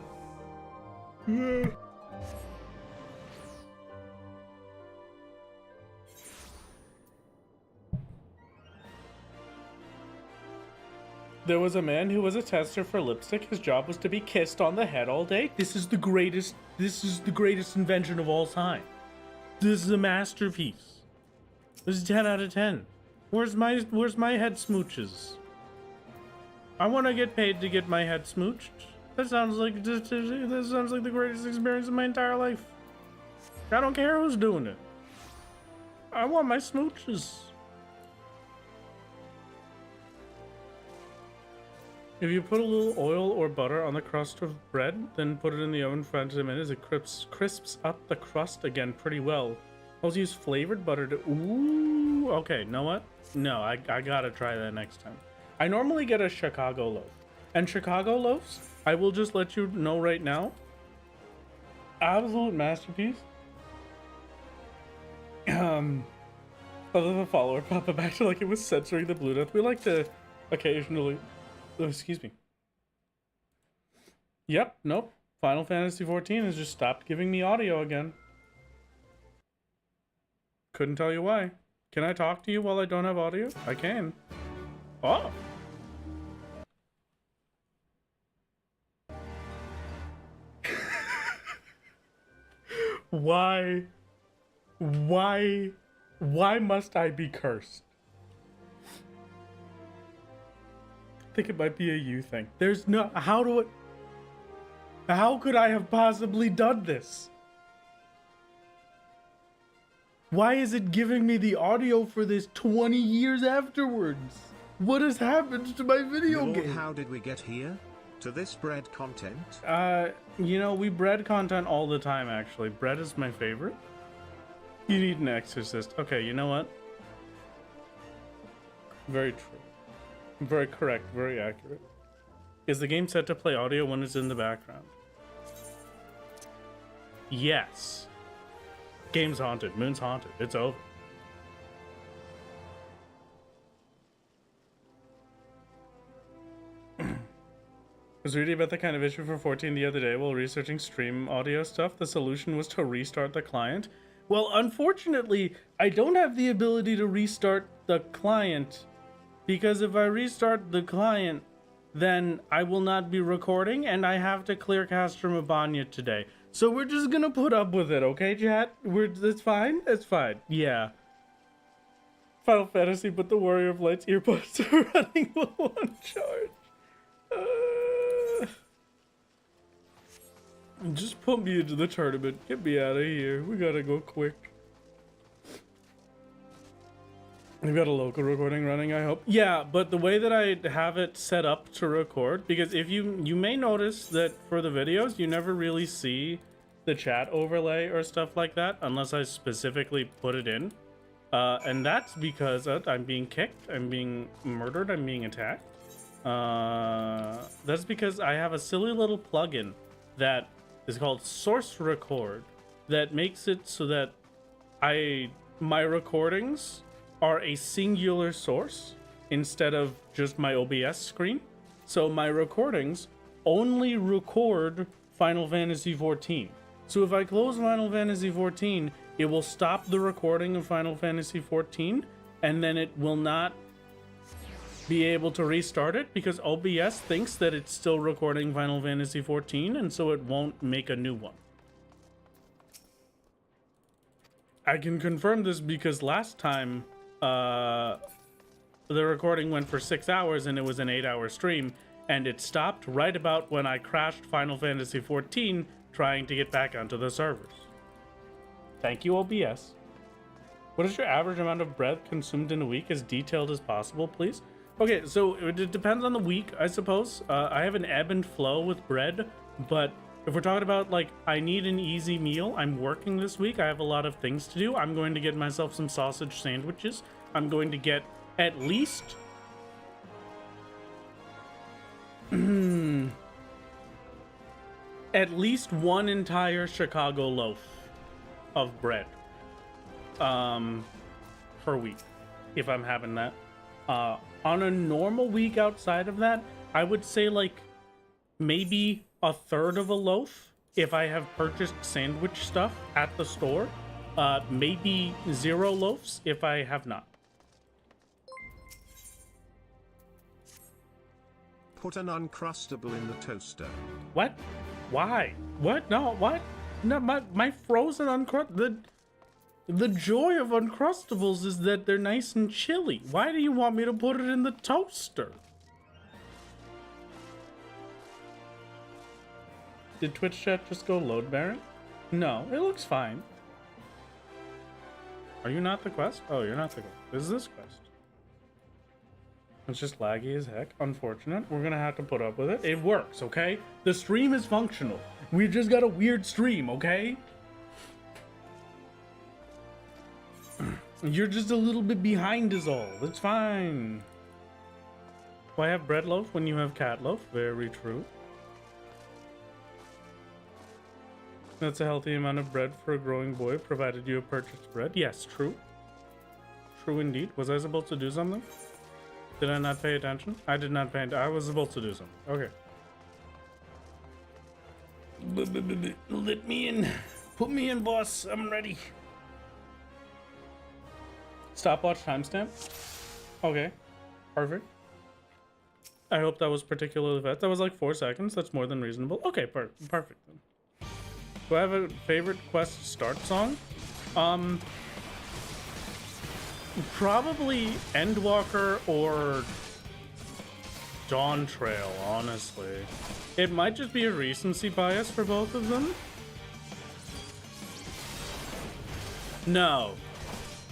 There was a man who was a tester for lipstick. His job was to be kissed on the head all day. This is the greatest invention of all time. This is a masterpiece. This is 10 out of 10. Where's my head smooches? I want to get paid to get my head smooched. That sounds like the greatest experience of my entire life. I don't care who's doing it. I want my smooches. If you put a little oil or butter on the crust of bread, then put it in the oven for 20 minutes, it crisps up the crust again pretty well. Also use flavored butter to... Ooh, okay, know what? No, I gotta try that next time. I normally get a Chicago loaf. And Chicago loaves, I will just let you know right now, absolute masterpiece. Other than follower pop up acted like it was censoring the Bluetooth. We like to occasionally... Oh, excuse me. Yep, nope. Final Fantasy 14 has just stopped giving me audio again. Couldn't tell you why. Can I talk to you while I don't have audio? I can. Oh. Why must I be cursed? I think it might be a you thing. There's no... How could I have possibly done this? Why is it giving me the audio for this 20 years afterwards? What has happened to my video game? How did we get here? To this bread content? You know, we bread content all the time, actually. Bread is my favorite. You need an exorcist. Okay, you know what? Very true. Very correct, very accurate. Is the game set to play audio when it's in the background? Yes. Game's haunted. Moon's haunted. It's over. I was reading about the kind of issue for 14 the other day while researching stream audio stuff. The solution was to restart the client. Well, unfortunately, I don't have the ability to restart the client, because if I restart the client, then I will not be recording, and I have to clear Castor Mabanya today. So we're just gonna put up with it, okay, chat? It's fine? It's fine. Yeah. Final Fantasy, but the Warrior of Light's earbuds are running low on charge. Just put me into the tournament. Get me out of here. We gotta go quick. We've got a local recording running, I hope. Yeah, but the way that I have it set up to record, because if you may notice that for the videos, you never really see the chat overlay or stuff like that, unless I specifically put it in. And that's because I'm being kicked, I'm being murdered, I'm being attacked. That's because I have a silly little plugin that is called Source Record that makes it so that my recordings are a singular source instead of just my OBS screen. So my recordings only record Final Fantasy 14. So if I close Final Fantasy 14, it will stop the recording of Final Fantasy 14, and then it will not be able to restart it because OBS thinks that it's still recording Final Fantasy 14, and so it won't make a new one. I can confirm this because last time the recording went for 6 hours and it was an 8-hour stream, and it stopped right about when I crashed Final Fantasy 14 trying to get back onto the servers. Thank you, OBS. What is your average amount of bread consumed in a week, as detailed as possible, please? Okay, so it depends on the week, I suppose. I have an ebb and flow with bread, but if we're talking about, like, I need an easy meal, I'm working this week, I have a lot of things to do, I'm going to get myself some sausage sandwiches. I'm going to get at least... at least one entire Chicago loaf of bread per week, if I'm having that. On a normal week outside of that, I would say like maybe a third of a loaf if I have purchased sandwich stuff at the store. Maybe 0 loaves if I have not. Put an Uncrustable in the toaster. What? Why? What? No, what? No, my frozen Uncrustable... The joy of Uncrustables is that they're nice and chilly. Why do you want me to put it in the toaster? Did Twitch chat just go load bearing? No, it looks fine. Are you not the quest? Oh, you're not the quest. This is this quest. It's just laggy as heck. Unfortunate. We're gonna have to put up with it. It works, okay? The stream is functional. We just got a weird stream, okay? You're just a little bit behind is all. It's fine. Why have bread loaf when you have cat loaf? Very true. That's a healthy amount of bread for a growing boy, provided you have purchased bread. Yes, true. True indeed. Was I supposed to do something? Did I not pay attention? I did not pay attention. I was supposed to do something. Okay. Let me in. Put me in, boss. I'm ready. Stopwatch timestamp. Okay. Perfect. I hope that was particularly fast. That was like 4 seconds. That's more than reasonable. Okay, perfect. Do I have a favorite quest start song? Probably Endwalker or Dawn Trail, honestly. It might just be a recency bias for both of them. No.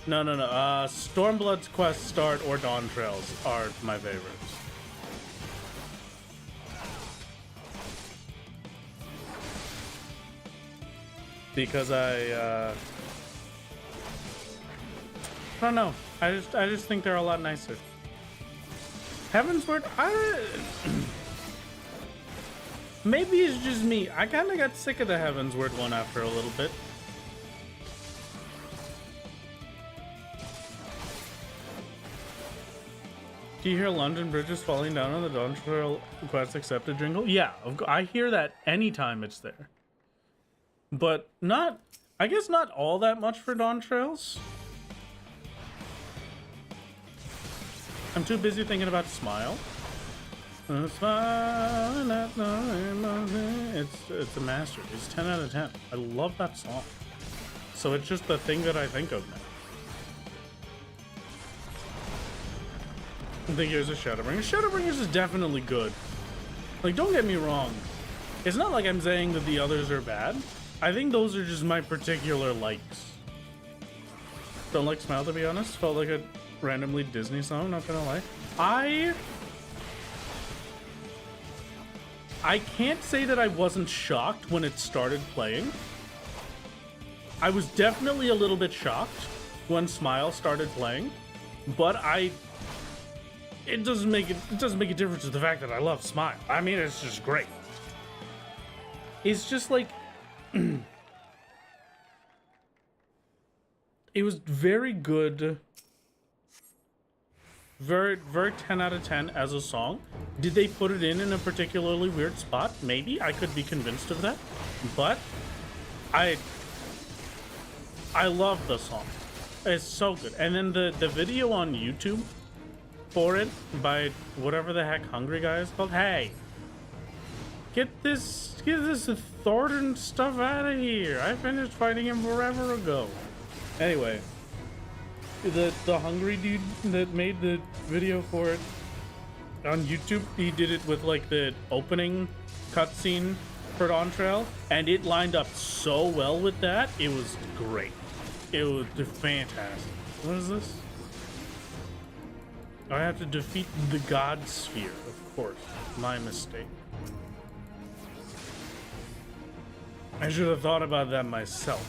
Stormblood's quest start or Dawn Trails are my favorites. Because I don't know. I just think they're a lot nicer. Heavensward, maybe it's just me. I kind of got sick of the Heavensward one after a little bit. Do you hear London bridges falling down on the Dawn Trail quest accepted jingle? Yeah, I hear that anytime it's there. But not, I guess not all that much for Dawn Trails. I'm too busy thinking about Smile. It's a masterpiece. 10 out of 10. I love that song. So it's just the thing that I think of now. I think here's a Shadowbringers. Shadowbringers is definitely good. Like, don't get me wrong. It's not like I'm saying that the others are bad. I think those are just my particular likes. Don't like Smile, to be honest. Felt like a randomly Disney song, not gonna lie. I can't say that I wasn't shocked when it started playing. I was definitely a little bit shocked when Smile started playing, but it doesn't make a difference with the fact that I love Smile. I mean, it's just great. It's just like it was very good. Very 10 out of 10 as a song. Did they put it in a particularly weird spot? Maybe. I could be convinced of that. But I love the song. It's so good. And then the video on YouTube for it by whatever the heck Hungry Guy is called. Hey, get this Thornton stuff out of here. I finished fighting him forever ago. Anyway, the Hungry dude that made the video for it on YouTube, he did it with like the opening cutscene for Dawn Trail, and it lined up so well with that. It was great. It was fantastic. What is this? I have to defeat the God Sphere, of course. My mistake. I should have thought about that myself.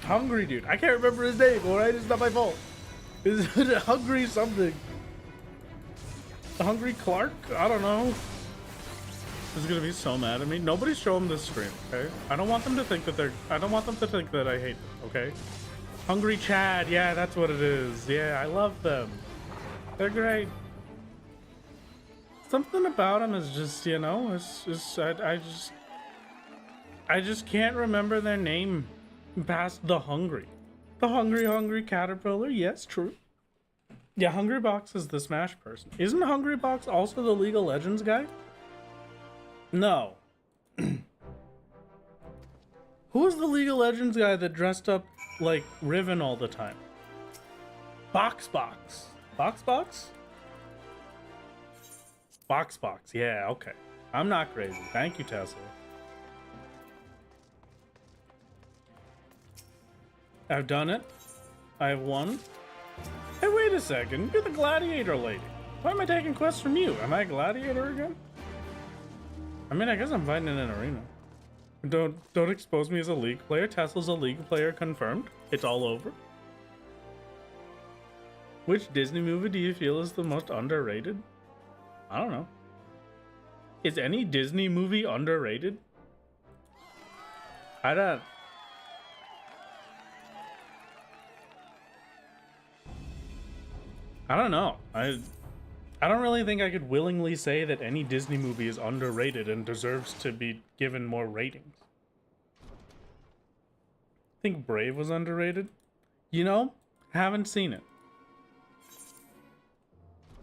Hungry dude. I can't remember his name, alright? It's not my fault. Is it Hungry something? Hungry Clark? I don't know. He's gonna be so mad at me. Nobody show him this stream, okay? I don't want them to think that I don't want them to think that I hate them, okay? Hungry Chad, yeah, that's what it is. Yeah, I love them. They're great. Something about them is just, you know, it's just, I just can't remember their name past the Hungry. The Hungry Caterpillar, yes, true. Yeah, Hungry Box is the Smash person. Isn't Hungry Box also the League of Legends guy? No. Who is the League of Legends guy that dressed up like Riven all the time? Box. Box? Yeah, okay. I'm not crazy. Thank you, Tesla. I've done it. I've won. Hey, wait a second. You're the gladiator lady. Why am I taking quests from you? Am I a gladiator again? I mean, I guess I'm fighting in an arena. Don't expose me as a League player. Tesla's a League player confirmed. It's all over. Which Disney movie do you feel is the most underrated? I don't know. Is any Disney movie underrated? I don't know. I don't really think I could willingly say that any Disney movie is underrated and deserves to be given more ratings. I think Brave was underrated. You know, haven't seen it.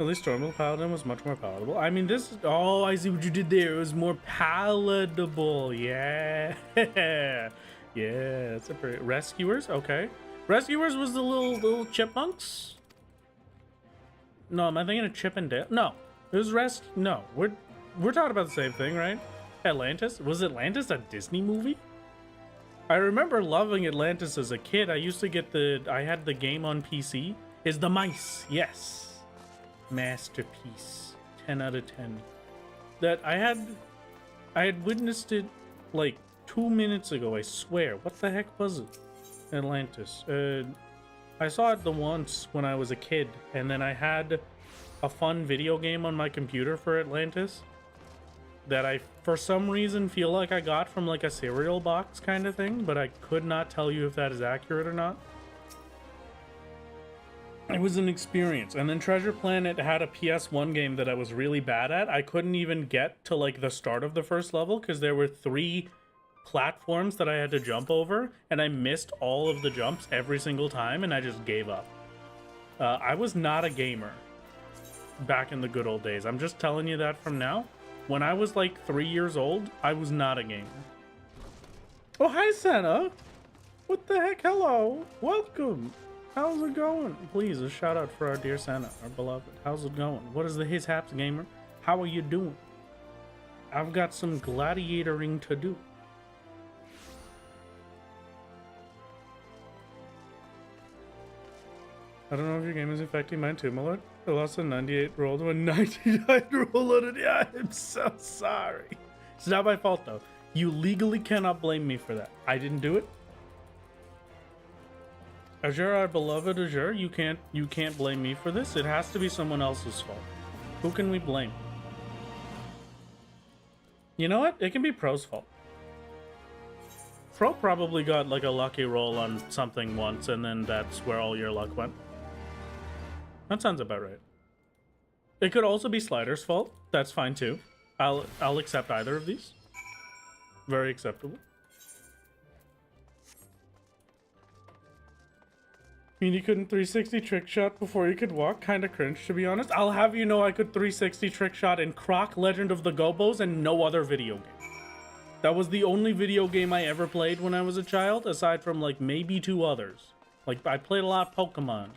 At least Stormville Paladin was much more palatable. I mean, this... Oh, I see what you did there. It was more palatable. Yeah. Yeah, that's a pretty... Rescuers? Okay. Rescuers was the little chipmunks? No, am I thinking of Chip and Dale? No. It was No. We're talking about the same thing, right? Atlantis? Was Atlantis a Disney movie? I remember loving Atlantis as a kid. I used to get I had the game on PC. Is the Mice. Yes. Masterpiece. 10 out of 10. That I had witnessed it like 2 minutes ago, I swear. What the heck was it? Atlantis. I saw it the once when I was a kid, and then I had a fun video game on my computer for Atlantis that I, for some reason, feel like I got from like a cereal box kind of thing, but I could not tell you if that is accurate or not. It was an experience. And then Treasure Planet had a PS1 game that I was really bad at. I couldn't even get to like the start of the first level because there were 3 platforms that I had to jump over, and I missed all of the jumps every single time, and I just gave up. I was not a gamer back in the good old days. I'm just telling you that from now. When I was like 3 years old, I was not a gamer. Oh, hi, Santa. What the heck? Hello. Welcome. How's it going? Please, a shout out for our dear Santa, our beloved. How's it going? What is the His Haps Gamer? How are you doing? I've got some gladiatoring to do. I don't know if your game is affecting mine too, my lord. I lost a 98 roll to a 99 roll on it. Yeah, I'm so sorry. It's not my fault, though. You legally cannot blame me for that. I didn't do it. Azure, our beloved Azure, you can't blame me for this. It has to be someone else's fault. Who can we blame? You know what? It can be Pro's fault. Pro probably got like a lucky roll on something once, and then that's where all your luck went. That sounds about right. It could also be Slider's fault. That's fine too. I'll accept either of these. Very acceptable. I mean, you couldn't 360 trick shot before you could walk? Kinda cringe, to be honest. I'll have you know I could 360 trick shot in Croc Legend of the Gobos and no other video game. That was the only video game I ever played when I was a child, aside from like maybe 2 others. Like, I played a lot of Pokemon.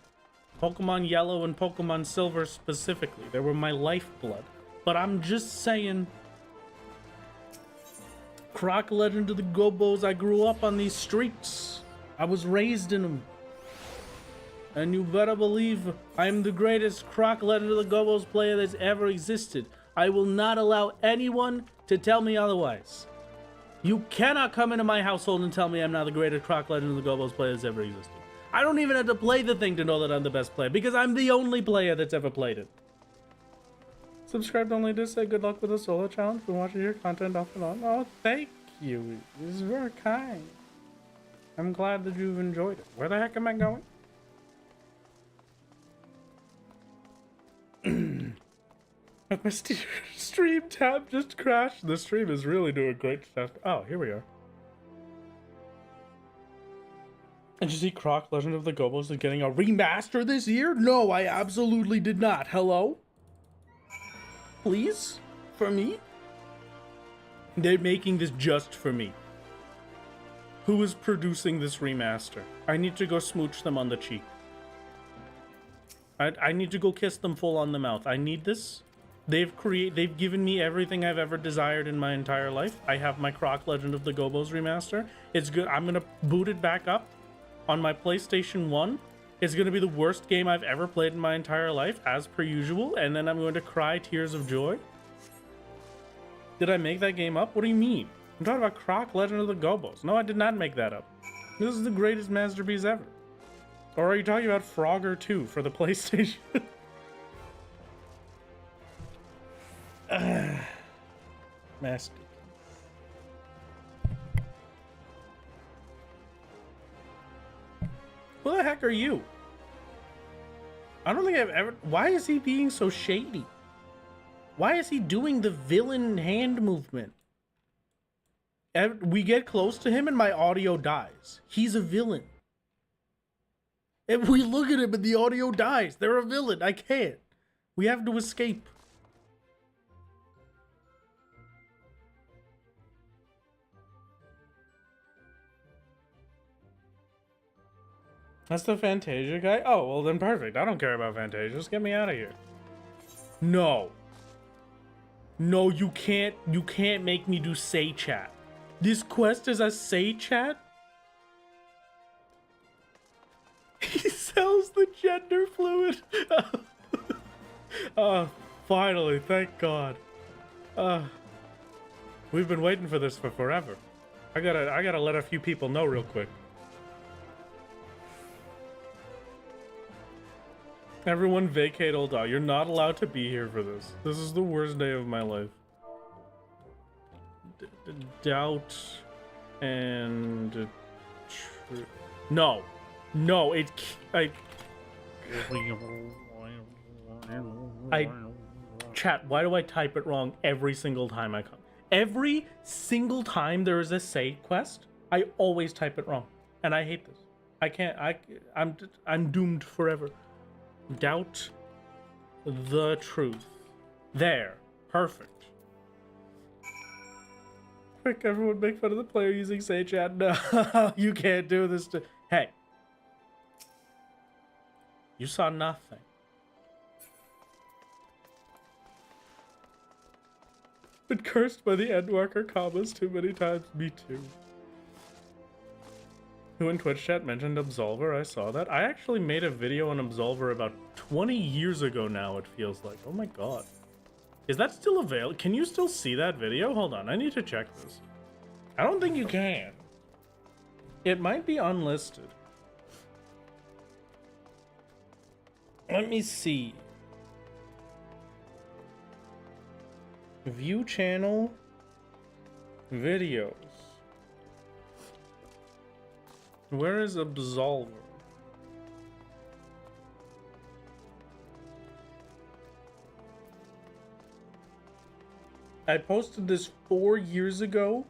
Pokemon Yellow and Pokemon Silver specifically. They were my lifeblood. But I'm just saying, Croc Legend of the Gobos, I grew up on these streets. I was raised in them. And you better believe I'm the greatest Croc Legend of the Gobos player that's ever existed. I will not allow anyone to tell me otherwise. You cannot come into my household and tell me I'm not the greatest Croc Legend of the Gobos player that's ever existed. I don't even have to play the thing to know that I'm the best player, because I'm the only player that's ever played it. Subscribed only to say good luck with the solo challenge. Been watching your content off and on. Oh, thank you. This is very kind. I'm glad that you've enjoyed it. Where the heck am I going? My stream tab just crashed. The stream is really doing great stuff. Oh, here we are. Did you see Croc Legend of the Gobos is getting a remaster this year? No, I absolutely did not. Hello? Please? For me? They're making this just for me. Who is producing this remaster? I need to go smooch them on the cheek. I need to go kiss them full on the mouth. I need this. They've given me everything I've ever desired in my entire life. I have my Croc Legend of the Gobos remaster. It's good. I'm gonna boot it back up on my PlayStation 1. It's gonna be the worst game I've ever played in my entire life, as per usual, and then I'm going to cry tears of joy. Did I make that game up? What do you mean? I'm talking about Croc Legend of the Gobos. No, I did not make that up. This is the greatest masterpiece ever. Or are you talking about Frogger 2 for the PlayStation? Master. Who the heck are you? I don't think I've ever... Why is he being so shady? Why is he doing the villain hand movement? We get close to him and my audio dies. He's a villain. If we look at him and the audio dies, they're a villain. I can't. We have to escape. That's the Fantasia guy? Oh, well then perfect. I don't care about Fantasia. Just get me out of here. No. No, you can't make me do say chat. This quest is a say chat? He sells the gender fluid. Finally, thank God. We've been waiting for this for forever. I gotta let a few people know real quick. Everyone vacate old dog. You're not allowed to be here for this. This is the worst day of my life. Doubt and no, chat. Why do I type it wrong every single time I come? Every single time there is a say quest, I always type it wrong, and I hate this. I can't. I'm doomed forever. Doubt the truth. There. Perfect. Quick, everyone make fun of the player using say chat. No, you can't do this to... Hey. You saw nothing. Been cursed by the end marker commas too many times. Me too. Who in Twitch chat mentioned Absolver? I saw that. I actually made a video on Absolver about 20 years ago now, it feels like. Oh my god. Is that still available? Can you still see that video? Hold on, I need to check this. I don't think you can. It might be unlisted. Let me see. View channel. Videos. Where is Absolver? I posted this 4 years ago,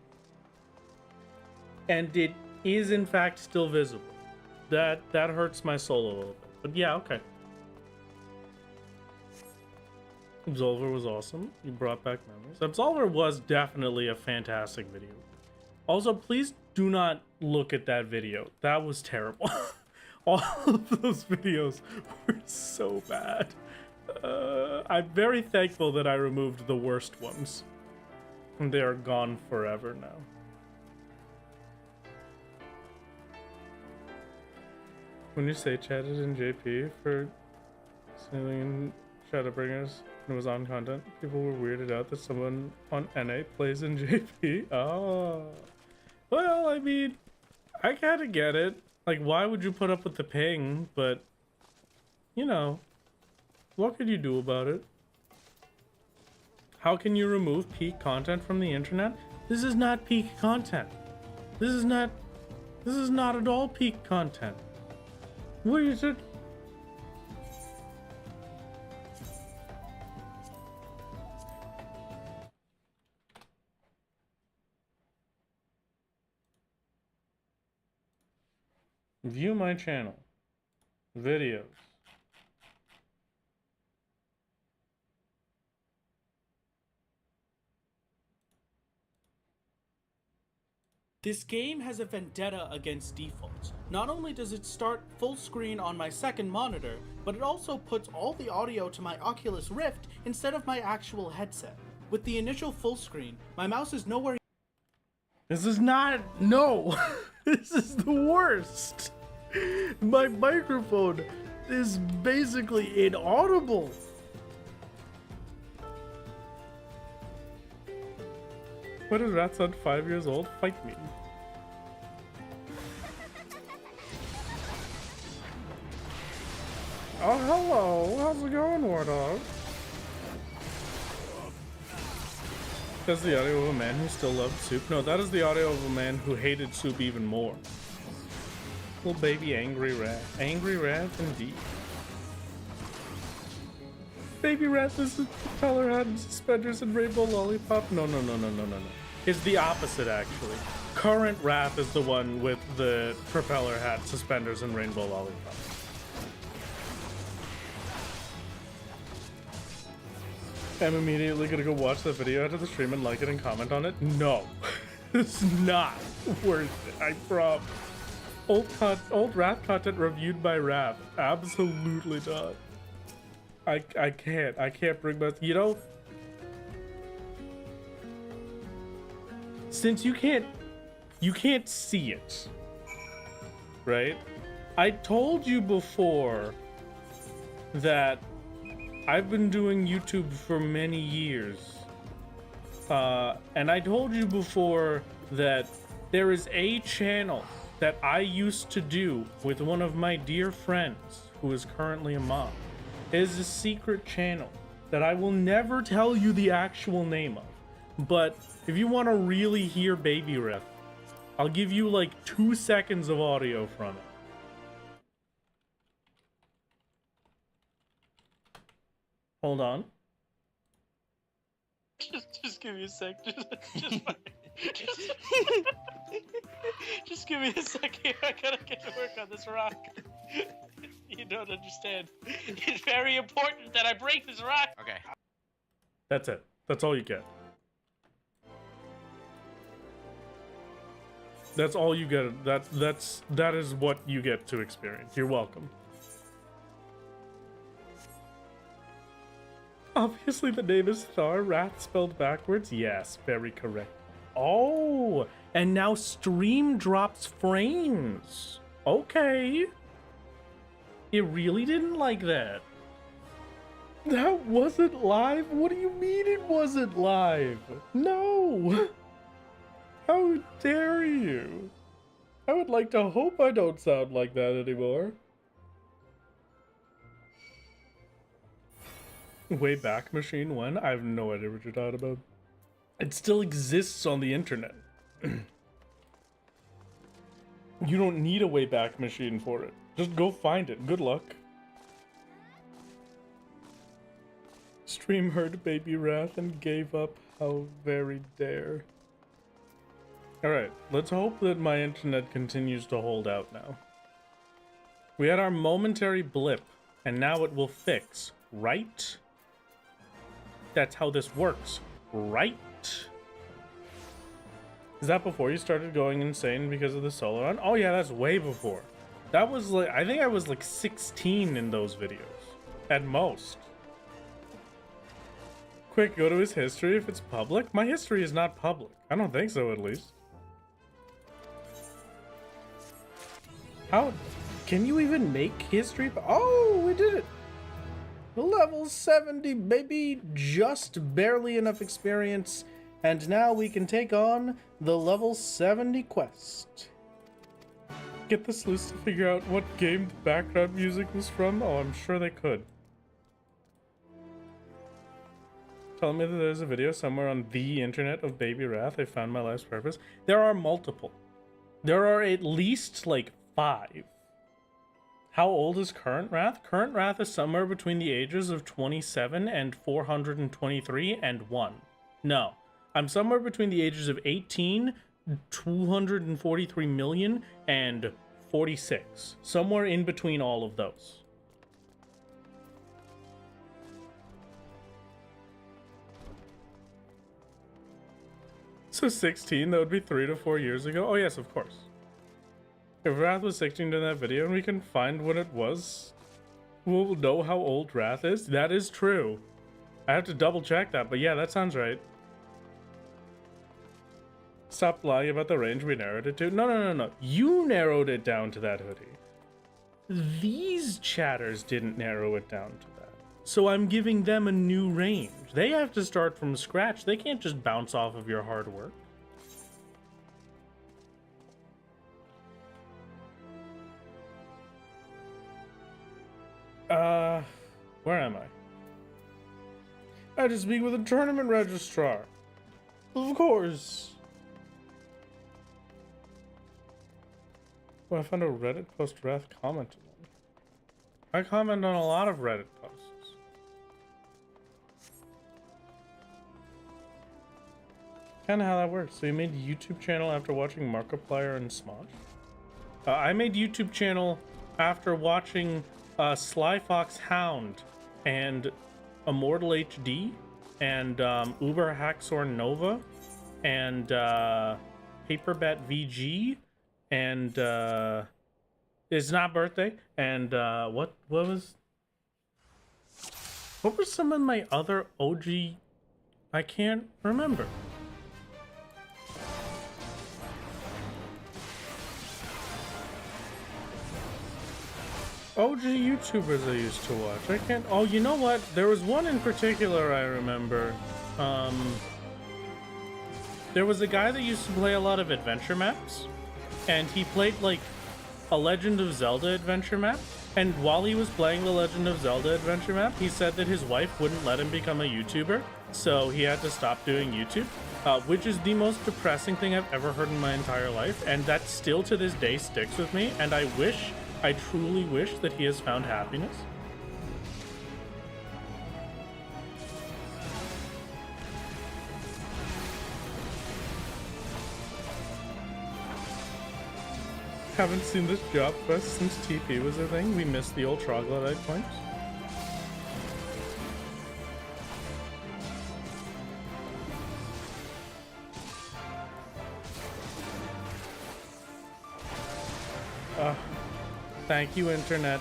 and it is in fact still visible. That hurts my soul a little bit. But yeah, okay. Absolver was awesome. You brought back memories. Absolver was definitely a fantastic video. Also, please do not look at that video. That was terrible. All of those videos were so bad. I'm very thankful that I removed the worst ones. They are gone forever now. When you say chatted in JP for stealing Shadowbringers and was on content, people were weirded out that someone on NA plays in JP. Oh. Well, I mean, I kind of get it. Like, why would you put up with the ping? But, you know, what could you do about it? How can you remove peak content from the internet? This is not peak content. This is not at all peak content. What is it? View my channel. Videos. This game has a vendetta against defaults. Not only does it start full screen on my second monitor, but it also puts all the audio to my Oculus Rift instead of my actual headset. With the initial full screen, my mouse is nowhere. This is not, no, this is the worst. My microphone is basically inaudible. What is Ratson 5 years old? Fight me. Oh, hello. How's it going, War Dog? That's the audio of a man who still loved soup. No, that is the audio of a man who hated soup even more. Little baby angry rat. Angry rat indeed. Baby rat, this is propeller hat and suspenders and rainbow lollipop. No. It's the opposite, actually. Current Wrath is the one with the propeller hat, suspenders, and rainbow lollipop. I'm immediately gonna go watch the video after the stream and like it and comment on it. No, it's not worth it, I promise. Old Wrath content reviewed by Wrath. Absolutely not. I can't bring myself, you know, since you can't see it, right? I told you before that I've been doing YouTube for many years, and I told you before that there is a channel that I used to do with one of my dear friends who is currently a mom. It is a secret channel that I will never tell you the actual name of, but if you want to really hear Baby Riff, I'll give you like 2 seconds of audio from it. Hold on. Just give me a sec. Just give me a sec here. I gotta get to work on this rock. You don't understand. It's very important that I break this rock. Okay. That's it. That's all you get. That's all you get. That is what you get to experience. You're welcome. Obviously the name is Thar, Wrath spelled backwards. Yes, very correct. Oh, and now stream drops frames. Okay. It really didn't like that. That wasn't live? What do you mean it wasn't live? No. How dare you? I would like to hope I don't sound like that anymore. Wayback Machine when? I have no idea what you're talking about. It still exists on the internet. You don't need a Wayback Machine for it. Just go find it. Good luck. Stream heard Baby Wrath and gave up. How very dare. Alright, let's hope that my internet continues to hold out now. We had our momentary blip, and now it will fix, right? That's how this works, right? Is that before you started going insane because of the solo run? Oh yeah, that's way before. That was like, I think I was like 16 in those videos, at most. Quick, go to his history if it's public. My history is not public. I don't think so, at least. How, can you even make history? Oh, we did it. Level 70, baby. Just barely enough experience. And now we can take on the level 70 quest. Get the sleuths to figure out what game the background music was from? Oh, I'm sure they could. Tell me that there's a video somewhere on the internet of Baby Wrath. I found my life's purpose. There are multiple. There are at least like 5. How old is Current Wrath? Current Wrath is somewhere between the ages of 27 and 423 and 1. No, I'm somewhere between the ages of 18, 243 million, and 46. Somewhere in between all of those. So 16, that would be 3 to 4 years ago? Oh yes, of course. If Wrath was 16 in that video and we can find when it was, we'll know how old Wrath is. That is true. I have to double check that, but yeah, that sounds right. Stop lying about the range we narrowed it to. No. You narrowed it down to that hoodie. These chatters didn't narrow it down to that. So I'm giving them a new range. They have to start from scratch. They can't just bounce off of your hard work. Where am I? I had to speak with a tournament registrar. Of course. Well, I found a Reddit post Wrath commented on. I comment on a lot of Reddit posts. Kinda how that works. So you made a YouTube channel after watching Markiplier and Smosh? I made YouTube channel after watching Sly Fox Hound and Immortal HD and Uber Haxor Nova and Paperbat VG and It's Not Birthday and what were some of my other OG? I can't remember. OG YouTubers I used to watch. I can't. Oh, you know what? There was one in particular I remember. There was a guy that used to play a lot of adventure maps, and he played like a Legend of Zelda adventure map. And while he was playing the Legend of Zelda adventure map, he said that his wife wouldn't let him become a YouTuber, so he had to stop doing YouTube, which is the most depressing thing I've ever heard in my entire life, and that still to this day sticks with me, and I truly wish that he has found happiness. Haven't seen this job quest since TP was a thing. We missed the old troglodyte points. Thank you, Internet.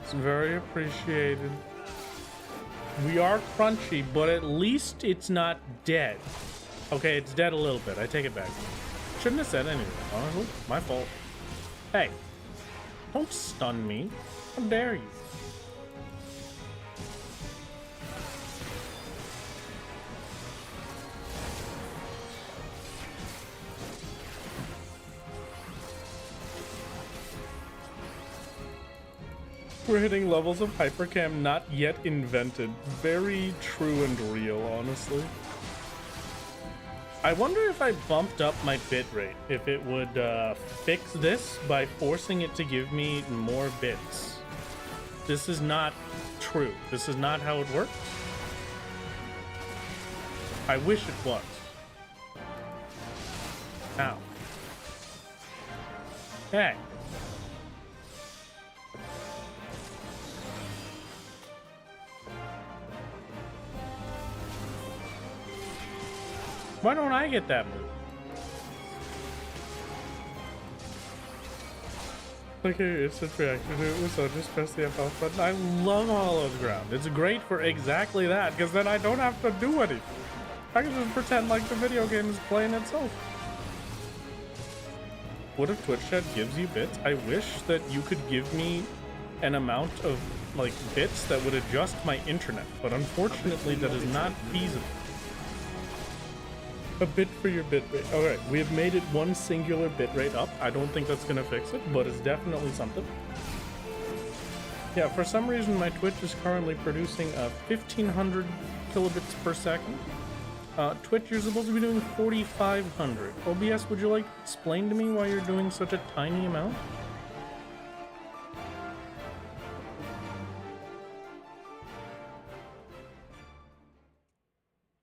It's very appreciated. We are crunchy, but at least it's not dead. Okay, it's dead a little bit. I take it back. Shouldn't have said anything, honestly. My fault. Hey, don't stun me. How dare you? We're hitting levels of hypercam not yet invented. Very true and real, honestly. I wonder if I bumped up my bitrate, if it would fix this by forcing it to give me more bits. This is not true. This is not how it works. I wish it was. Ow. Hey. Why don't I get that move? Okay, it's a reaction to it, so just press the FF button. I love Hollow's Ground. It's great for exactly that, because then I don't have to do anything. I can just pretend like the video game is playing itself. What if Twitch chat gives you bits? I wish that you could give me an amount of like bits that would adjust my internet, but unfortunately that is not feasible. A bit for your bitrate. Alright, we have made it one singular bitrate up. I don't think that's gonna fix it, but it's definitely something. Yeah, for some reason my Twitch is currently producing 1500 kilobits per second. Twitch, you're supposed to be doing 4500. OBS, would you like to explain to me why you're doing such a tiny amount?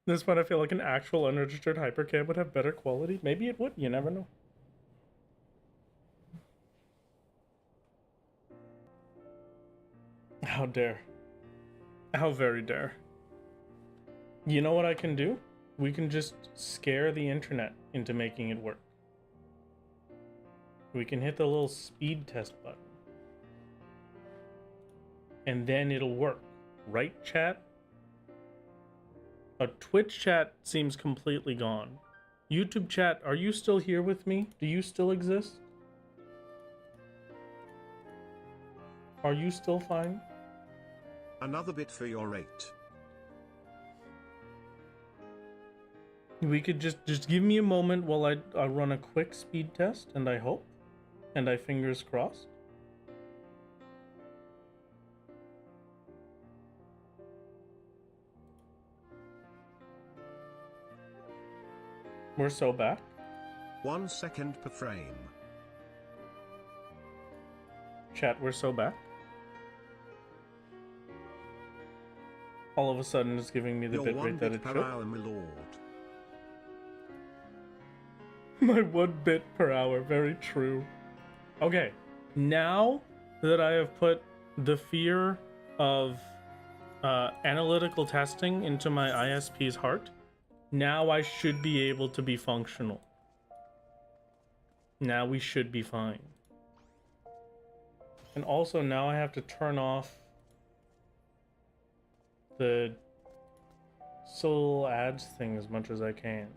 At this point, I feel like an actual unregistered hypercam would have better quality. Maybe it would, you never know. How dare. How very dare. You know what I can do? we can just scare the internet into making it work. We can hit the little speed test button. And then it'll work. Right, chat? A Twitch chat seems completely gone. YouTube chat, are you still here with me? Do you still exist? Are you still fine? Another bit for your rate. We could just give me a moment while I run a quick speed test, and I hope, and I fingers crossed. We're so back. 1 second per frame. Chat, we're so back. All of a sudden, it's giving me the Your bitrate 1 that bit it per should. hour, my lord. My 1 bit per hour, very true. Okay, now that I have put the fear of analytical testing into my ISP's heart, now I should be able to be functional. Now we should be fine. And also now I have to turn off the soul ads thing as much as I can.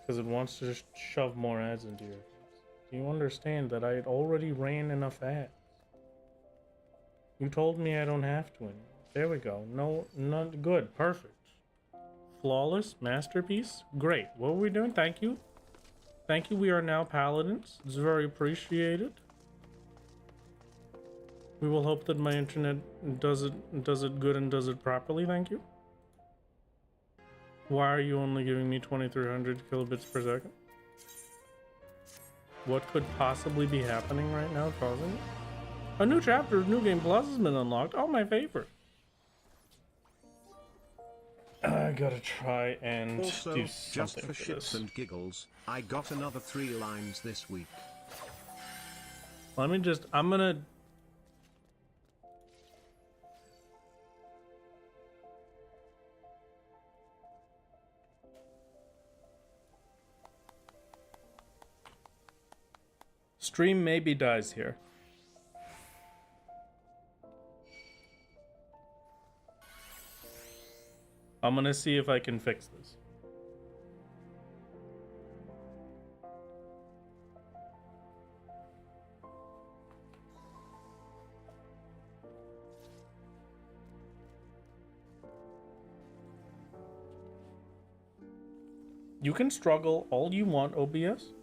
Because it wants to just shove more ads into your face. Do you understand that I had already ran enough ads? You told me I don't have to anymore. There we go. No, not good. Perfect. Flawless. Masterpiece. Great. What were we doing? Thank you. Thank you. We are now paladins. It's very appreciated. We will hope that my internet does it good and does it properly. Thank you. Why are you only giving me 2300 kilobits per second? What could possibly be happening right now causing it? A new chapter of New Game Plus has been unlocked. Oh, my favorite. I gotta try and Also, do just something for for shits this. and giggles, I got another 3 lines this week. Let me just, I'm gonna... Stream maybe dies here. I'm gonna see if I can fix this. You can struggle all you want, OBS.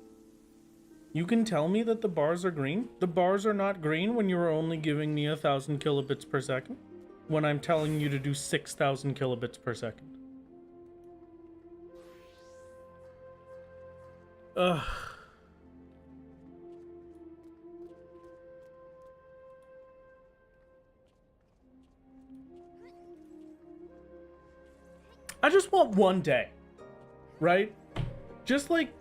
You can tell me that the bars are green. The bars are not green when you are only giving me 1000 kilobits per second. When I'm telling you to do 6000 kilobits per second. Ugh. I just want one day, right? Just like,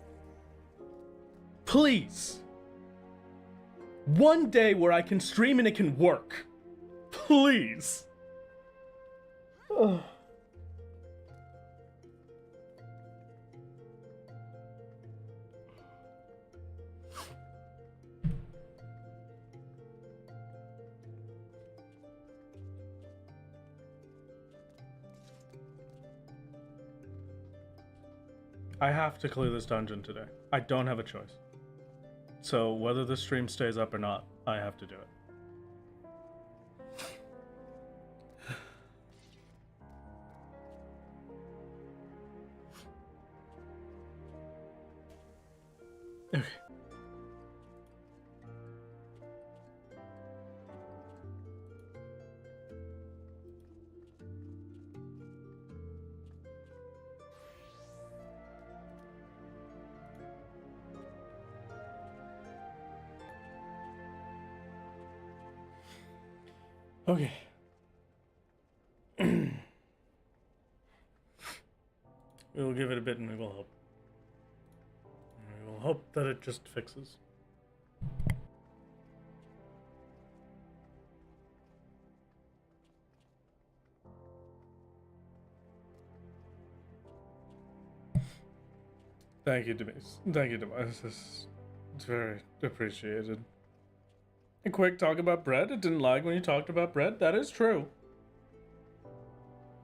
please. One day where I can stream and it can work. Please. Ugh. I have to clear this dungeon today. I don't have a choice. So whether the stream stays up or not, I have to do it. Okay. Okay. We will give it a bit and we will hope. We will hope that it just fixes. Thank you, Demise. Thank you, Demise. It's very appreciated. A quick talk about bread. It didn't lag when you talked about bread. That is true.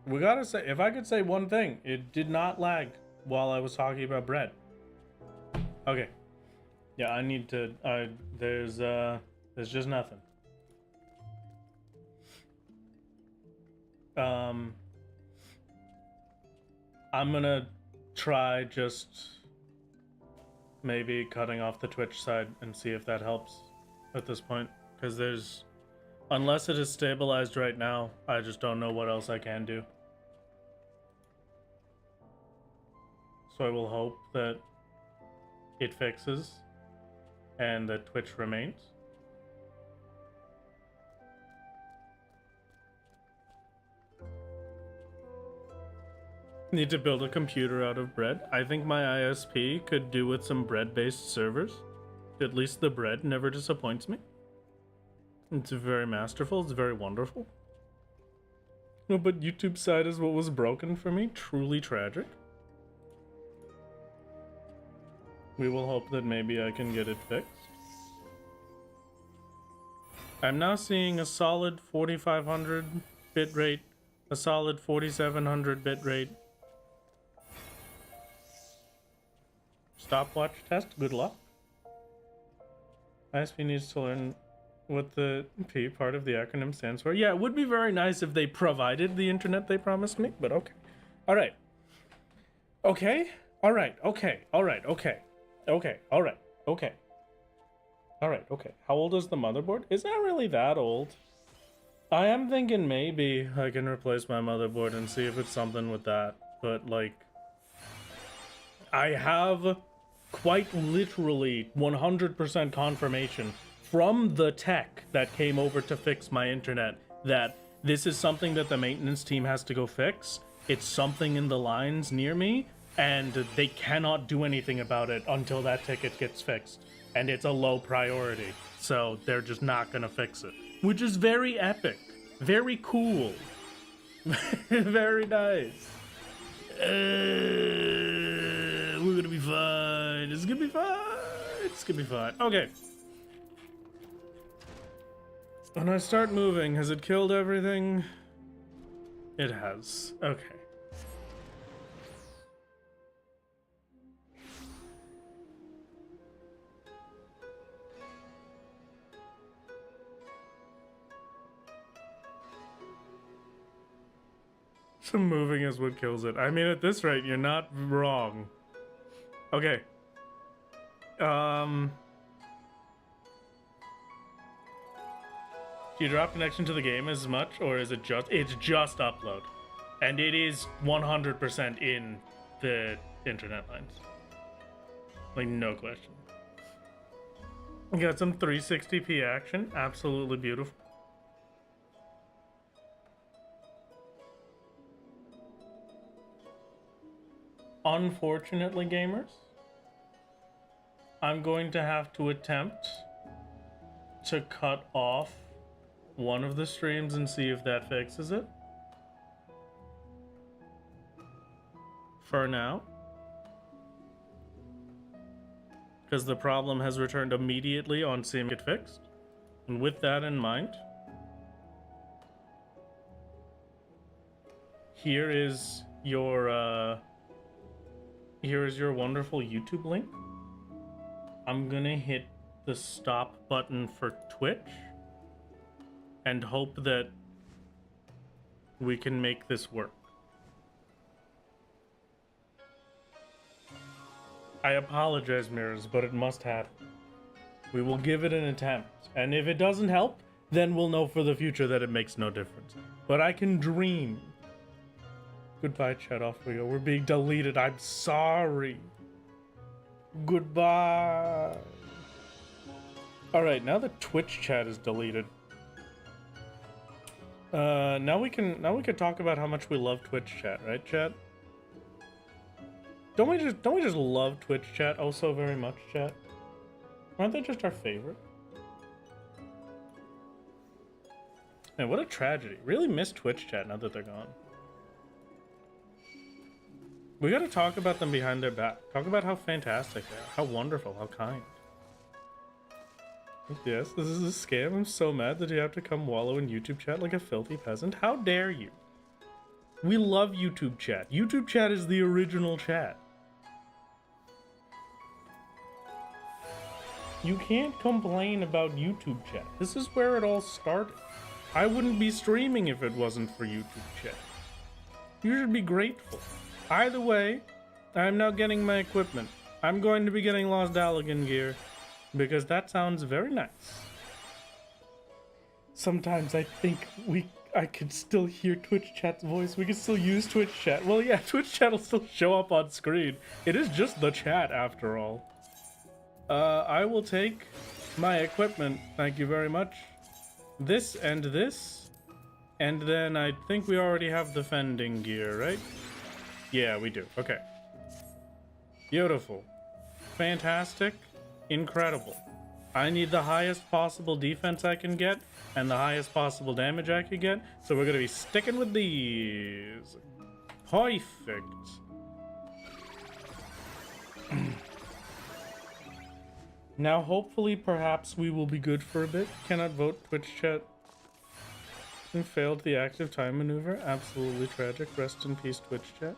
We gotta say, if I could say one thing, it did not lag while I was talking about bread. Okay. Yeah, I need to, there's just nothing. I'm gonna try just maybe cutting off the Twitch side and see if that helps at this point, because there's, unless it is stabilized right now, I just don't know what else I can do. So I will hope that it fixes and that Twitch remains. Need to build a computer out of bread. I think my ISP could do with some bread-based servers. At least the bread never disappoints me. It's very masterful. It's very wonderful. No, but YouTube side is what was broken for me. Truly tragic. We will hope that maybe I can get it fixed. I'm now seeing a solid 4500 bitrate, a solid 4700 bitrate. Stopwatch test, good luck. ISP needs to learn what the P part of the acronym stands for. Yeah, it would be very nice if they provided the internet they promised me, but okay. Alright. Okay? Alright, okay, alright, okay. Okay, alright, okay. Alright, okay. How old is the motherboard? It's not really that old. I am thinking maybe I can replace my motherboard and see if it's something with that. But, like, I have quite literally 100% confirmation from the tech that came over to fix my internet that this is something that the maintenance team has to go fix. It's something in the lines near me, and they cannot do anything about it until that ticket gets fixed. And it's a low priority, so they're just not gonna fix it. Which is very epic. Very cool. Very nice. We're gonna be fine. It's gonna be fine. It's gonna be fine. Okay. When I start moving, has it killed everything? It has. Okay. So moving is what kills it. I mean, at this rate, you're not wrong. Okay. Do you drop connection to the game as much, or is it just... It's just upload. And it is 100% in the internet lines. Like, no question. We got some 360p action. Absolutely beautiful. Unfortunately, gamers, I'm going to have to attempt to cut off one of the streams and see if that fixes it. For now. Because the problem has returned immediately on seeing it fixed. And with that in mind, here is your wonderful YouTube link. I'm gonna hit the stop button for Twitch and hope that we can make this work. I apologize, Mirrors, but it must happen. We will give it an attempt, and if it doesn't help, then we'll know for the future that it makes no difference. But I can dream. Goodbye, chat. Off we go. We're being deleted. I'm sorry. Goodbye. Alright, now the Twitch chat is deleted. Now we can talk about how much we love Twitch chat, right, chat? Don't we just love Twitch chat oh so very much, chat? Aren't they just our favorite? Man, what a tragedy. Really miss Twitch chat now that they're gone. We gotta talk about them behind their back. Talk about how fantastic they are, how wonderful, how kind. Yes, this is a scam. I'm so mad that you have to come wallow in YouTube chat like a filthy peasant. How dare you? We love YouTube chat. YouTube chat is the original chat. You can't complain about YouTube chat. This is where it all started. I wouldn't be streaming if it wasn't for YouTube chat. You should be grateful. Either way, I'm now getting my equipment. I'm going to be getting Lost Allegan gear because that sounds very nice. Sometimes I think I could still hear Twitch chat's voice. We can still use Twitch chat. Well, yeah, Twitch chat will still show up on screen. It is just the chat after all. I will take my equipment. Thank you very much. This and this. And then I think we already have the fending gear, right? Yeah, we do. Okay. Beautiful. Fantastic. Incredible. I need the highest possible defense I can get and the highest possible damage I can get. So we're going to be sticking with these. Perfect. Now, hopefully, perhaps we will be good for a bit. Cannot vote Twitch chat. And failed the active time maneuver. Absolutely tragic. Rest in peace, Twitch chat.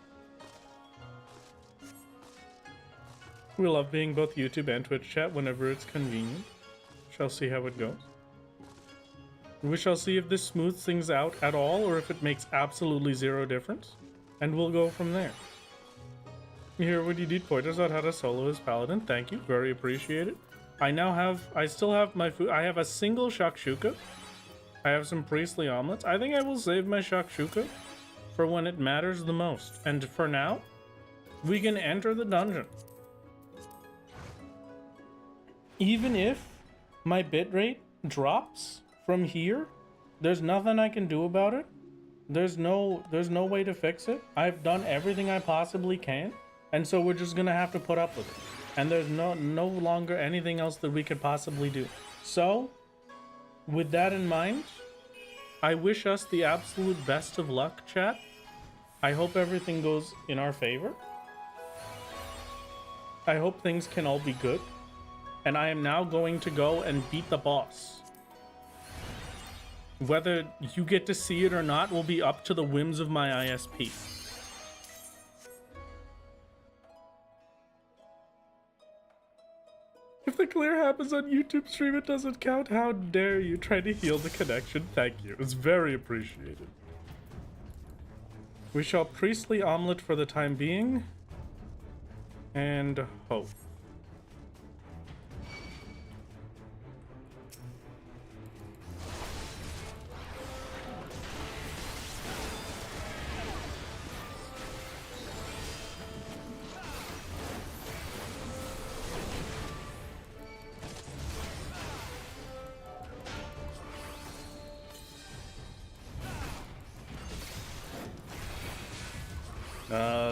We love being both YouTube and Twitch chat whenever it's convenient. Shall see how it goes. We shall see if this smooths things out at all or if it makes absolutely zero difference. And we'll go from there. Here would you need pointers on how to solo his paladin. Thank you. Very appreciated. I still have my food. I have a single shakshuka. I have some priestly omelets. I think I will save my shakshuka for when it matters the most. And for now, we can enter the dungeon. Even if my bitrate drops from here, there's nothing I can do about it. There's no way to fix it. I've done everything I possibly can, and so we're just gonna have to put up with it. And there's no longer anything else that we could possibly do. So, with that in mind, I wish us the absolute best of luck, chat. I hope everything goes in our favor. I hope things can all be good. And I am now going to go and beat the boss. Whether you get to see it or not will be up to the whims of my ISP. If the clear happens on YouTube stream, it doesn't count. How dare you try to heal the connection? Thank you. It's very appreciated. We shall priestly omelet for the time being. And hope.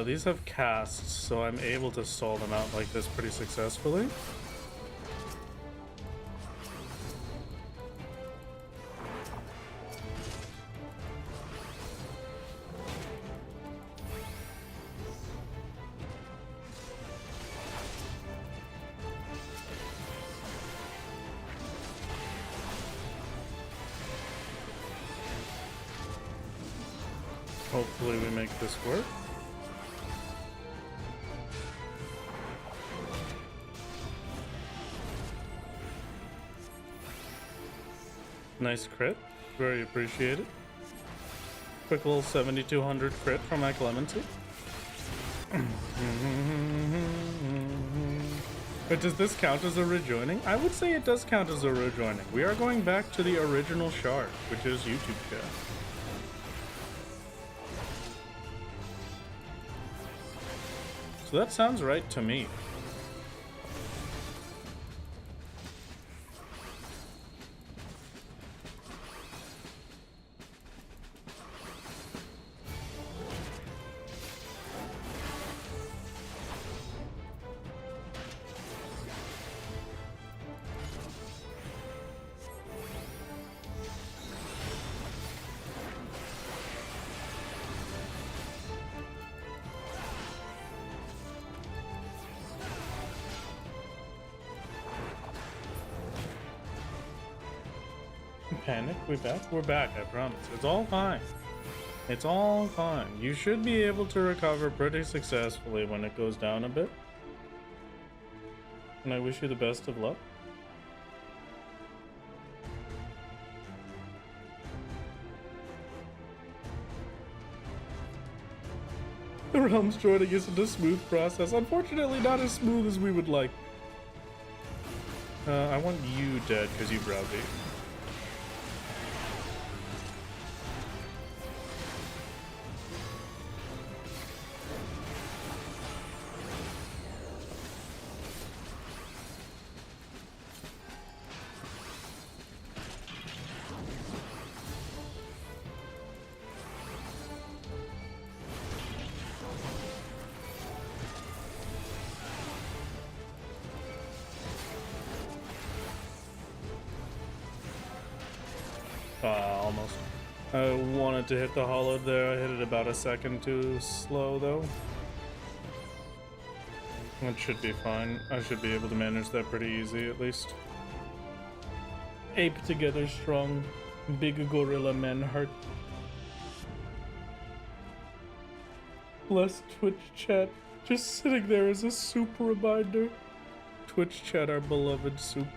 These have casts, so I'm able to stall them out like this pretty successfully. Hopefully we make this work. Nice crit. Very appreciated. Quick little 7200 crit from my Clemency. But does this count as a rejoining? I would say it does count as a rejoining. We are going back to the original shard, which is YouTube chat. So that sounds right to me. panic. We're back. We're back, I promise. It's all fine. It's all fine. You should be able to recover pretty successfully when it goes down a bit. And I wish you the best of luck. The realm's joining isn't a smooth process. Unfortunately, not as smooth as we would like. I want you dead because you browbeat. Almost. I wanted to hit the hollow there. I hit it about a second too slow though. It should be fine. I should be able to manage that pretty easy at least. Ape together strong. Big gorilla men hurt. Bless Twitch chat. Just sitting there as a soup reminder. Twitch chat, our beloved soup.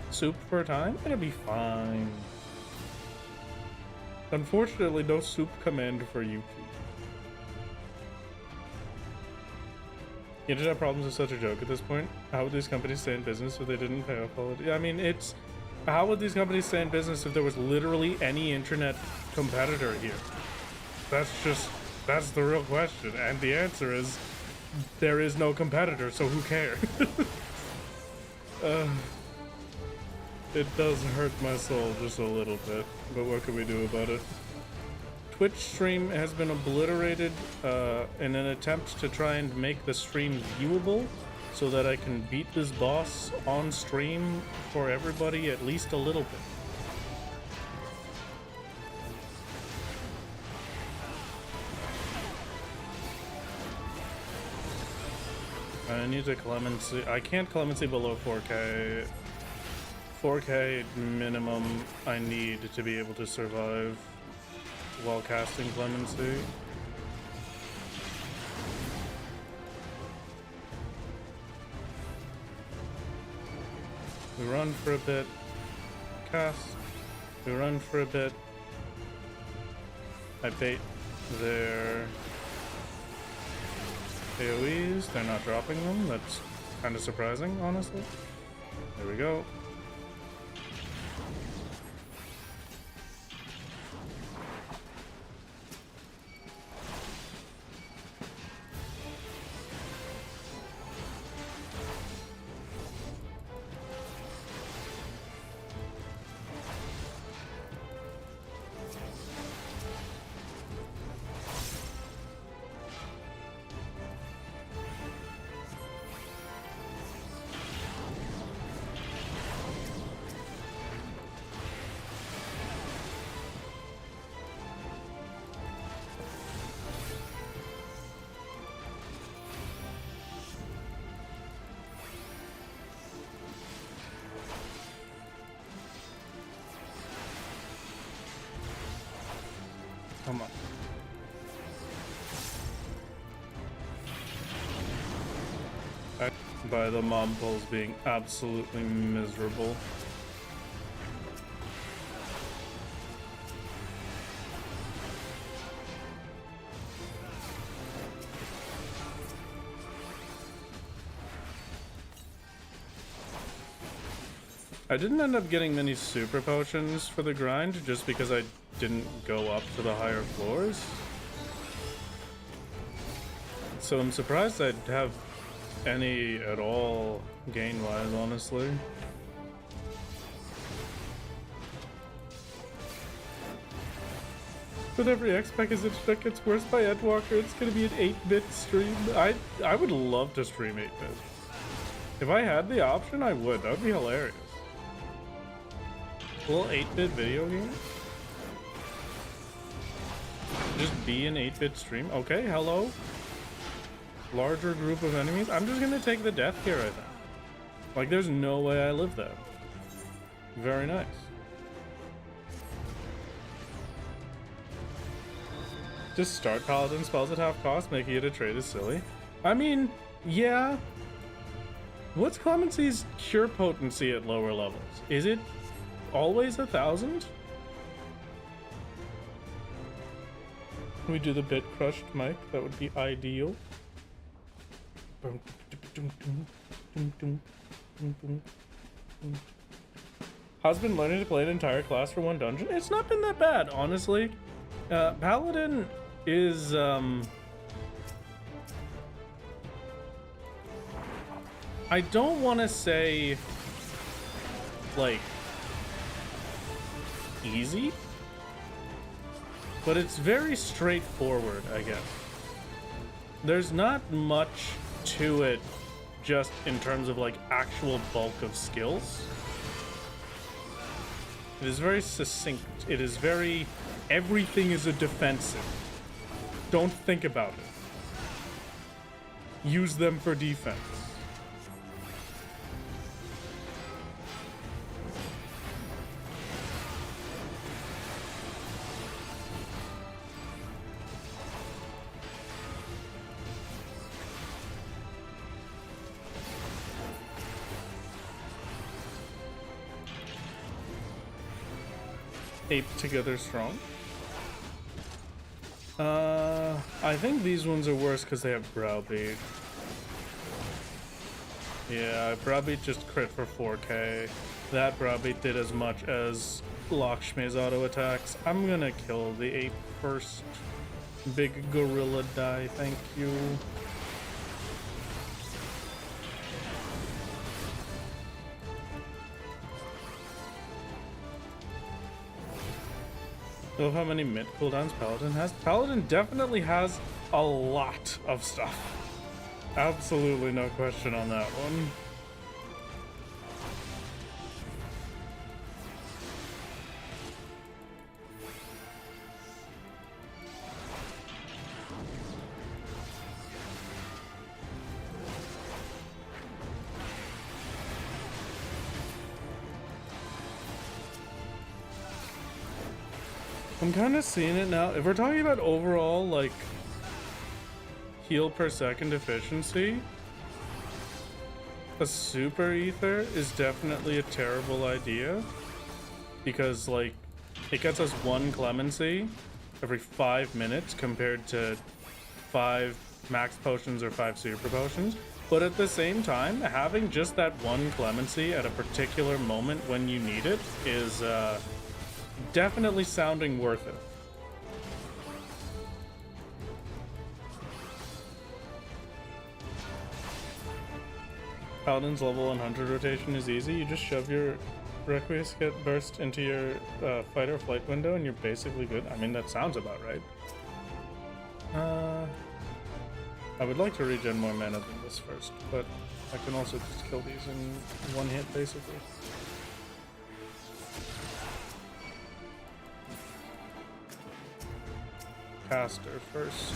Soup for a time? It'll be fine. Unfortunately, no soup command for YouTube. Internet problems are such a joke at this point. How would these companies stay in business if they didn't pay off all of it? I mean, it's... How would these companies stay in business if there was literally any internet competitor here? That's the real question. And the answer is, there is no competitor, so who cares? It does hurt my soul just a little bit, but what can we do about it? Twitch stream has been obliterated in an attempt to try and make the stream viewable so that I can beat this boss on stream for everybody at least a little bit. I need a clemency. I can't clemency below 4K. 4K minimum I need to be able to survive while casting clemency. We run for a bit, cast, we run for a bit. I bait their AoEs, they're not dropping them, that's kind of surprising, honestly. There we go. Come on. By the mob pulls being absolutely miserable. I didn't end up getting many super potions for the grind just because I didn't go up to the higher floors. So I'm surprised I'd have any at all gain-wise, honestly. With every X-Pack as it gets worse by Endwalker, it's gonna be an 8-bit stream. I would love to stream 8-bit. If I had the option, I would. That would be hilarious. A little 8-bit video game? Just be an 8-bit stream? Okay, hello. Larger group of enemies. I'm just gonna take the death here, I think. Like, there's no way I live there. Very nice. Just start paladin spells at half cost, making it a trade is silly. I mean, yeah. What's Clemency's cure potency at lower levels? Is it always 1,000? Can we do the bit crushed mic? That would be ideal. How's been learning to play an entire class for one dungeon? It's not been that bad, honestly. Paladin is I don't want to say like easy, but it's very straightforward, I guess. There's not much to it just in terms of like actual bulk of skills. It is very succinct. It is very, everything is a defensive. Don't think about it. Use them for defense. Ape together strong. I think these ones are worse because they have browbeat. Yeah, browbeat just crit for 4k. That browbeat did as much as Lakshmi's auto attacks. I'm gonna kill the ape first. Big gorilla die, thank you. I love how many mid cooldowns Paladin has. Paladin definitely has a lot of stuff. Absolutely no question on that one. I'm kind of seeing it now. If we're talking about overall, like, heal per second efficiency, a super ether is definitely a terrible idea. Because, like, it gets us 1 clemency every 5 minutes compared to 5 max potions or 5 super potions. But at the same time, having just that 1 clemency at a particular moment when you need it is, definitely sounding worth it. Paladin's level 100 rotation is easy. You just shove your Requiescat burst into your fight or flight window and you're basically good. I mean, that sounds about right. I would like to regen more mana than this first, but I can also just kill these in 1 hit, basically. Caster first.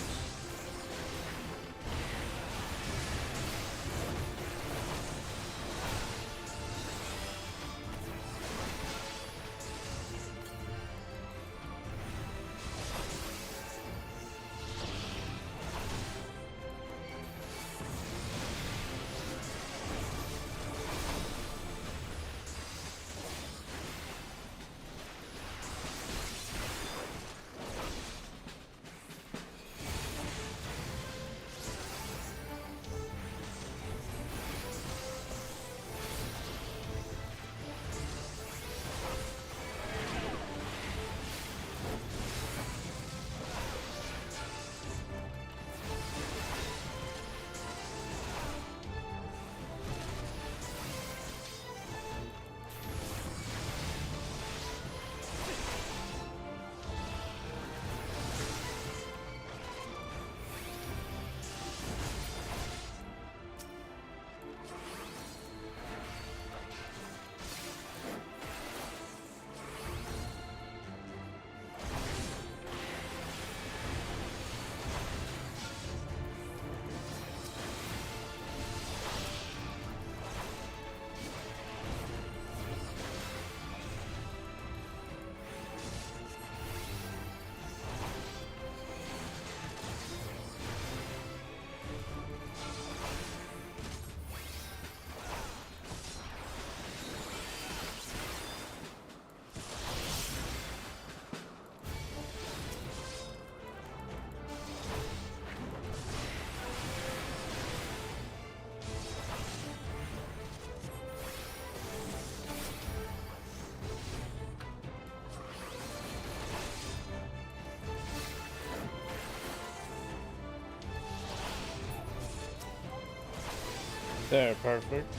There, perfect.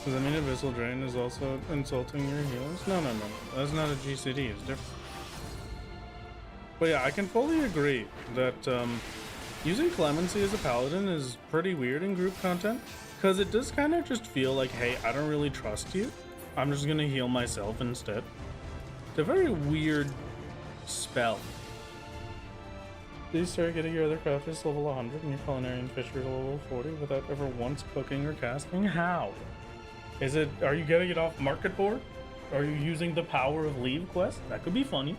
Does that mean Abyssal Drain is also insulting your healers? No. That's not a GCD, it's different. But yeah, I can fully agree that using Clemency as a paladin is pretty weird in group content, because it does kind of just feel like, hey, I don't really trust you. I'm just gonna heal myself instead. It's a very weird spell. Please start getting your other crafters level 100 and your culinary and fishery level 40 without ever once cooking or casting. How? Are you getting it off market board? Are you using the power of leave quest? That could be funny.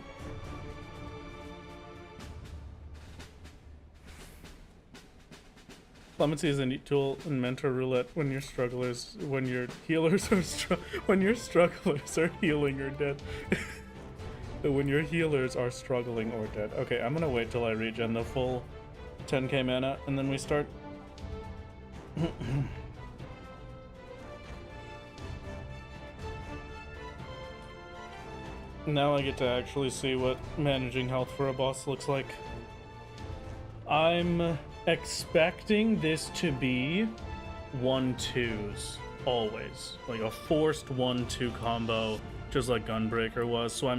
Clemency is a neat tool in mentor roulette when your strugglers are when your strugglers are healing or dead. When your healers are struggling or dead. Okay, I'm gonna wait till I regen the full 10k mana and then we start. Now I get to actually see what managing health for a boss looks like. I'm expecting this to be 1-2s always, like a forced 1-2 combo, just like Gunbreaker was. So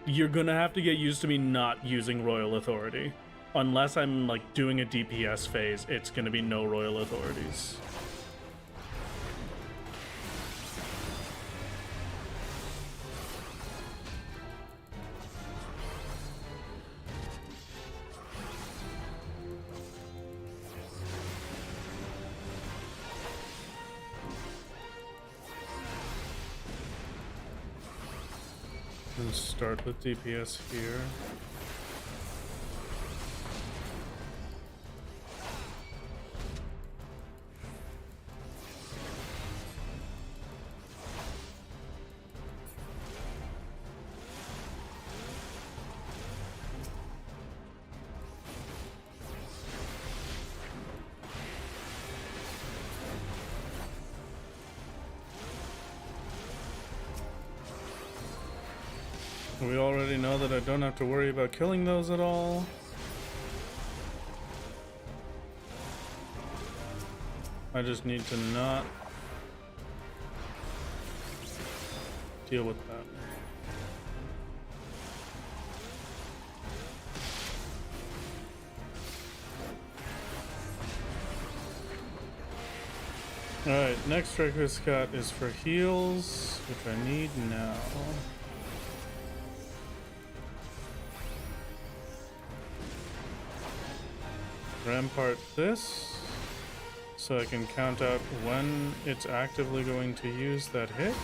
you're gonna have to get used to me not using Royal Authority. Unless I'm like doing a DPS phase, it's gonna be no Royal Authorities. And start with DPS here. We already know that I don't have to worry about killing those at all. I just need to not deal with that. Alright, next Striker Scott is for heals, which I need now. Rampart this, so I can count out when it's actively going to use that hit.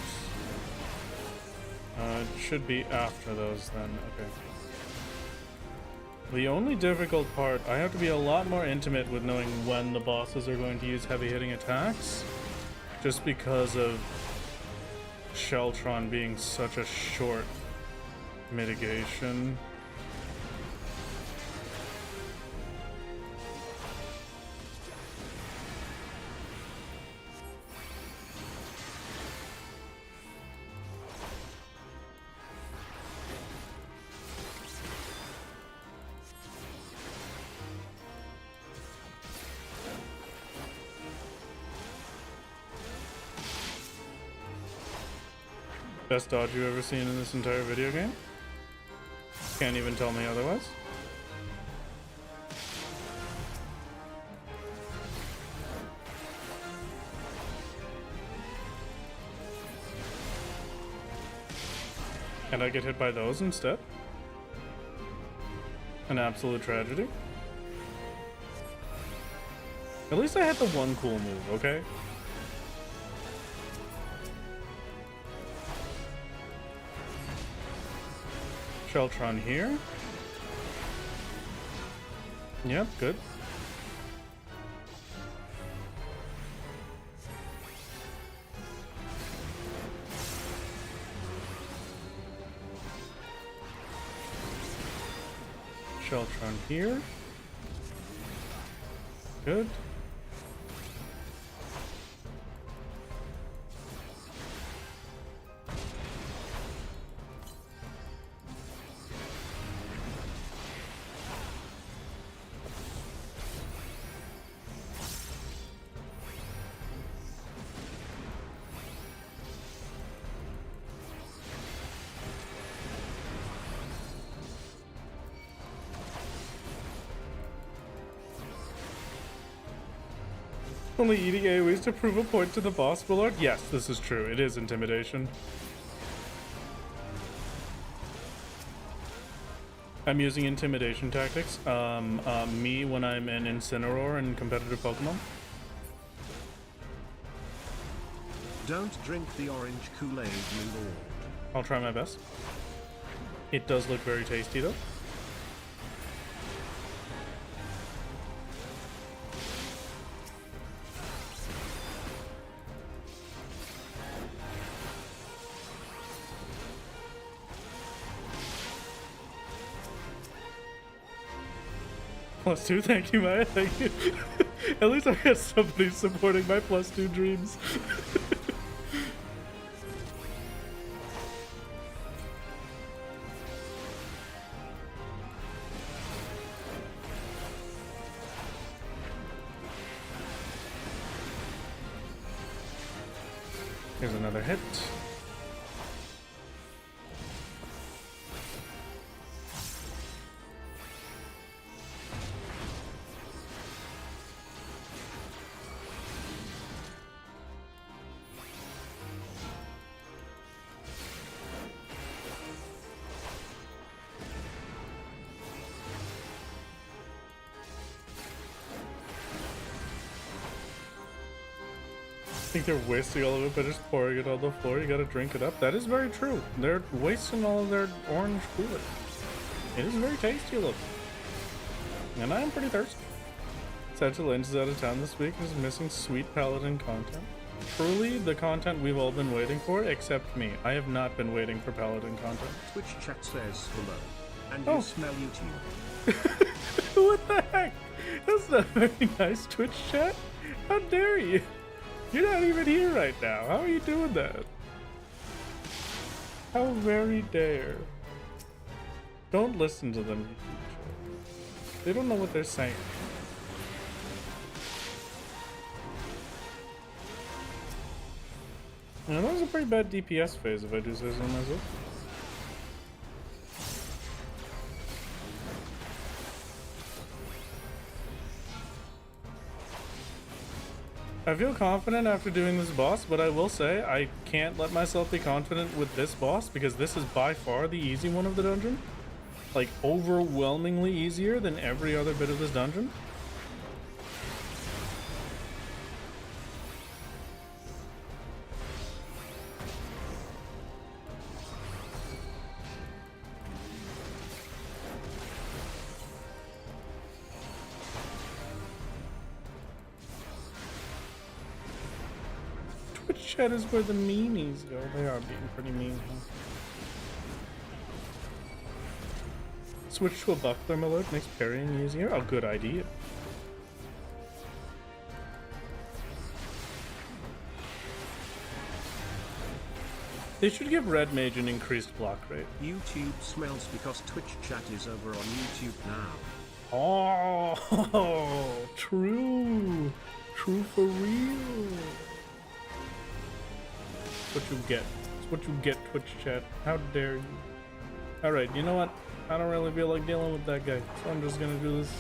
It should be after those then, okay. The only difficult part, I have to be a lot more intimate with knowing when the bosses are going to use heavy hitting attacks, just because of Sheltron being such a short mitigation. Best dodge you've ever seen in this entire video game? Can't even tell me otherwise. And I get hit by those instead? An absolute tragedy. At least I had the one cool move, okay? Sheltron here. Yep, good. Sheltron here. Good. Only eating AoEs to prove a point to the boss, my lord? Yes, this is true. It is intimidation. I'm using intimidation tactics. Me when I'm an Incineroar in competitive Pokemon. Don't drink the orange Kool-Aid, my lord. I'll try my best. It does look very tasty though. +2, thank you, Maya, thank you. At least I got somebody supporting my +2 dreams. Here's another hit. I think they're wasting all of it by just pouring it on the floor. You gotta drink it up. That is very true. They're wasting all of their orange Kool-Aid. It is very tasty looking. And I am pretty thirsty. Satchel Lynch is out of town this week and is missing sweet Paladin content. Truly, the content we've all been waiting for, except me. I have not been waiting for Paladin content. Twitch chat says hello. And Oh. you smell YouTube. What the heck? That's not very nice, Twitch chat. How dare you? You're not even here right now. How are you doing that? How very dare. Don't listen to them, YouTube chat. They don't know what they're saying. Now, that was a pretty bad DPS phase, if I do say so myself. I feel confident after doing this boss, but I will say I can't let myself be confident with this boss because this is by far the easy one of the dungeon. Like, overwhelmingly easier than every other bit of this dungeon. Chat is where the meanies go. They are being pretty mean, huh? Switch to a buckler, my lord. Makes parrying easier. Oh, good idea. They should give Red Mage an increased block rate. YouTube smells because Twitch chat is over on YouTube now. Oh, true. True for real. What you get. It's what you get, Twitch chat. How dare you. Alright, you know what? I don't really feel like dealing with that guy, so I'm just gonna do this.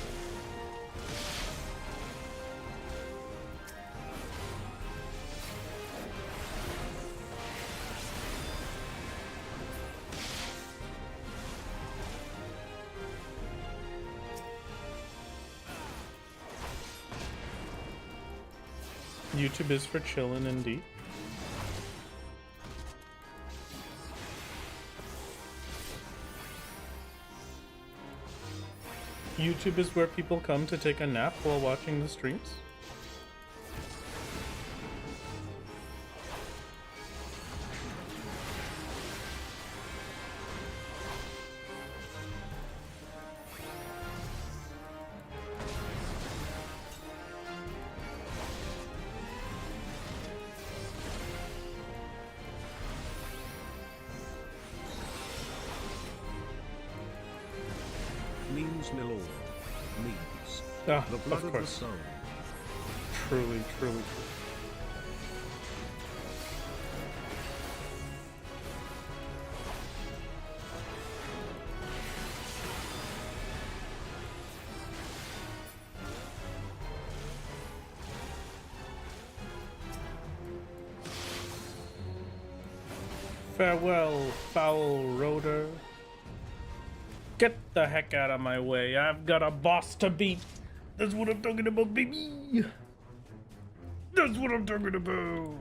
YouTube is for chillin' indeed. YouTube is where people come to take a nap while watching the streams. Memes, my lord. Memes. Ah, The blood of of the course. soul. Truly, truly true. Farewell, foul roader. Get the heck out of my way. I've got a boss to beat. That's what I'm talking about, baby. That's what I'm talking about.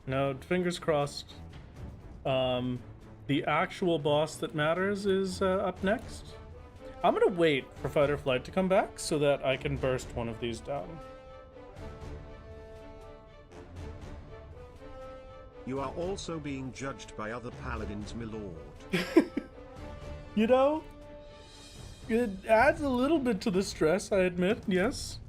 No, fingers crossed. The actual boss that matters is up next. I'm gonna wait for Fight or Flight to come back so that I can burst one of these down. You are also being judged by other paladins, my lord. You know, it adds a little bit to the stress, I admit, yes.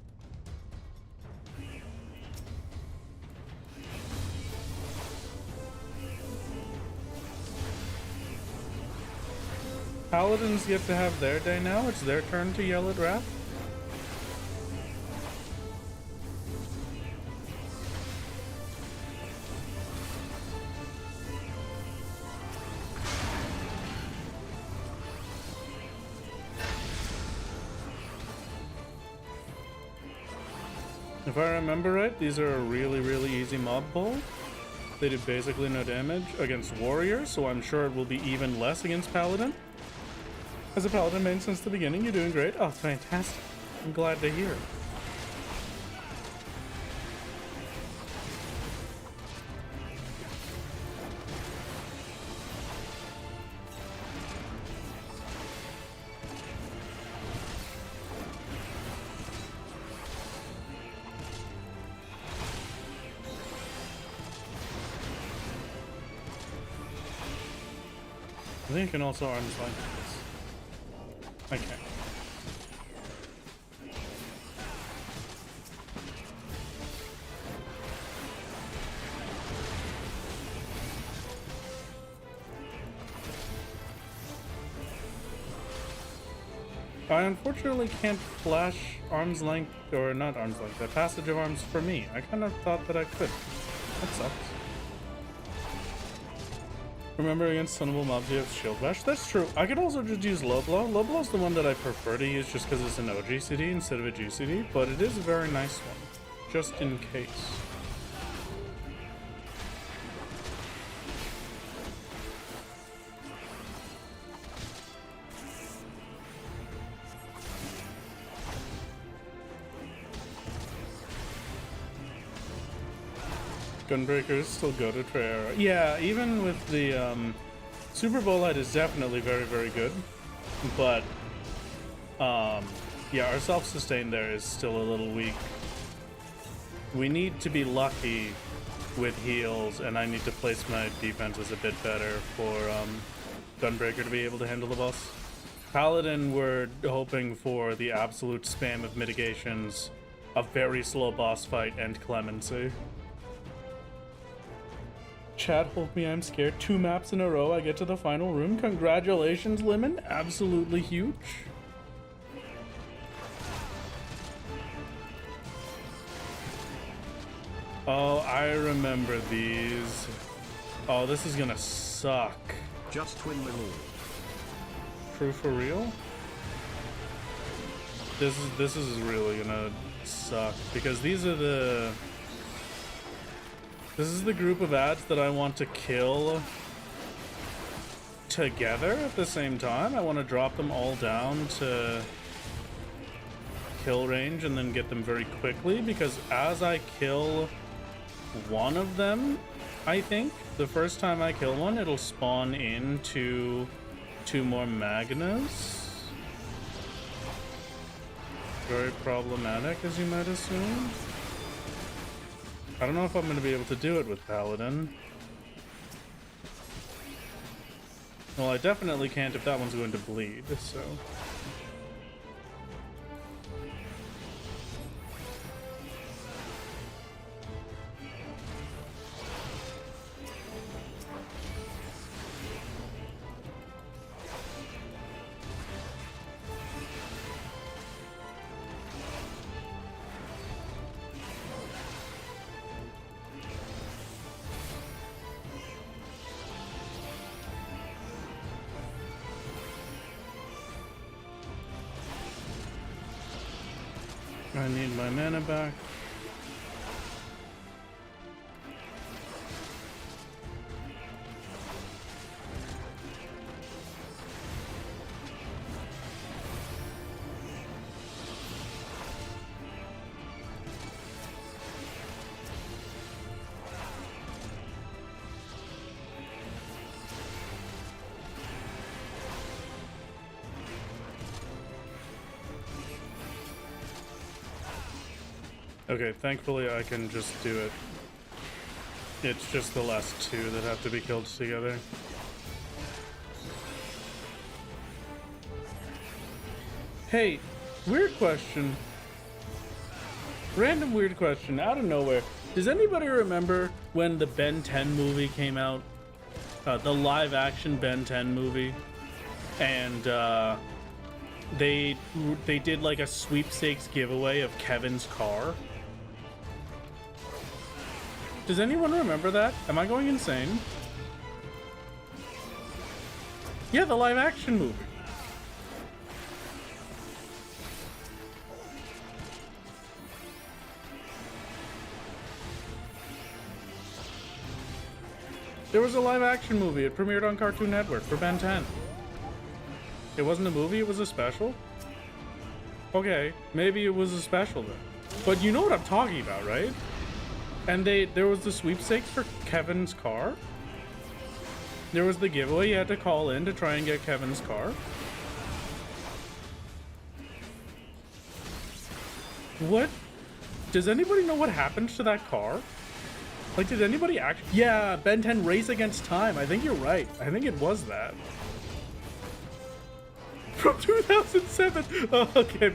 Paladins get to have their day now. It's their turn to yell at Wrath. If I remember right, these are a really, really easy mob pull. They do basically no damage against warriors, so I'm sure it will be even less against paladin. As a paladin main since the beginning, you're doing great. Oh, fantastic. I'm glad to hear. I think you can also arms like this. Okay. I unfortunately can't flash arm's length, or not arm's length, a passage of arms for me. I kind of thought that I could. That sucks. Remember, against stunnable mobs you have shield bash? That's true. I could also just use low blow. Low blow's the one that I prefer to use just because it's an OGCD instead of a GCD, but it is a very nice one, just in case. Gunbreakers still go to Treyarch. Yeah, even with the Super Bowl Light is definitely very, very good. But yeah, our self-sustain there is still a little weak. We need to be lucky with heals, and I need to place my defenses a bit better for Gunbreaker to be able to handle the boss. Paladin, we're hoping for the absolute spam of mitigations, a very slow boss fight, and clemency. Chat, hold me, I'm scared. 2 maps in a row, I get to the final room. Congratulations, Lemon. Absolutely huge. Oh, I remember these. Oh, this is gonna suck. Just win, my lord. True for real? This is really gonna suck because these are the... This is the group of ads that I want to kill together at the same time. I want to drop them all down to kill range and then get them very quickly, because as I kill one of them, I think, the first time I kill one, it'll spawn into 2 more Magnas. Very problematic, as you might assume. I don't know if I'm going to be able to do it with Paladin. Well, I definitely can't if that one's going to bleed, so... I need my mana back. Okay, thankfully I can just do it. It's just the last two that have to be killed together. Hey, weird question. Random weird question out of nowhere. Does anybody remember when the Ben 10 movie came out? The live action Ben 10 movie? And they did like a sweepstakes giveaway of Kevin's car. Does anyone remember that? Am I going insane? Yeah, the live action movie. There was a live action movie. It premiered on Cartoon Network for Ben 10. It wasn't a movie, it was a special? Okay, maybe it was a special then. But you know what I'm talking about, right? And there was the sweepstakes for Kevin's car. There was the giveaway, you had to call in to try and get Kevin's car. What? Does anybody know what happened to that car? Like, did anybody actually? Yeah, Ben 10 Race Against Time. I think you're right. I think it was that. From 2007. Oh, okay,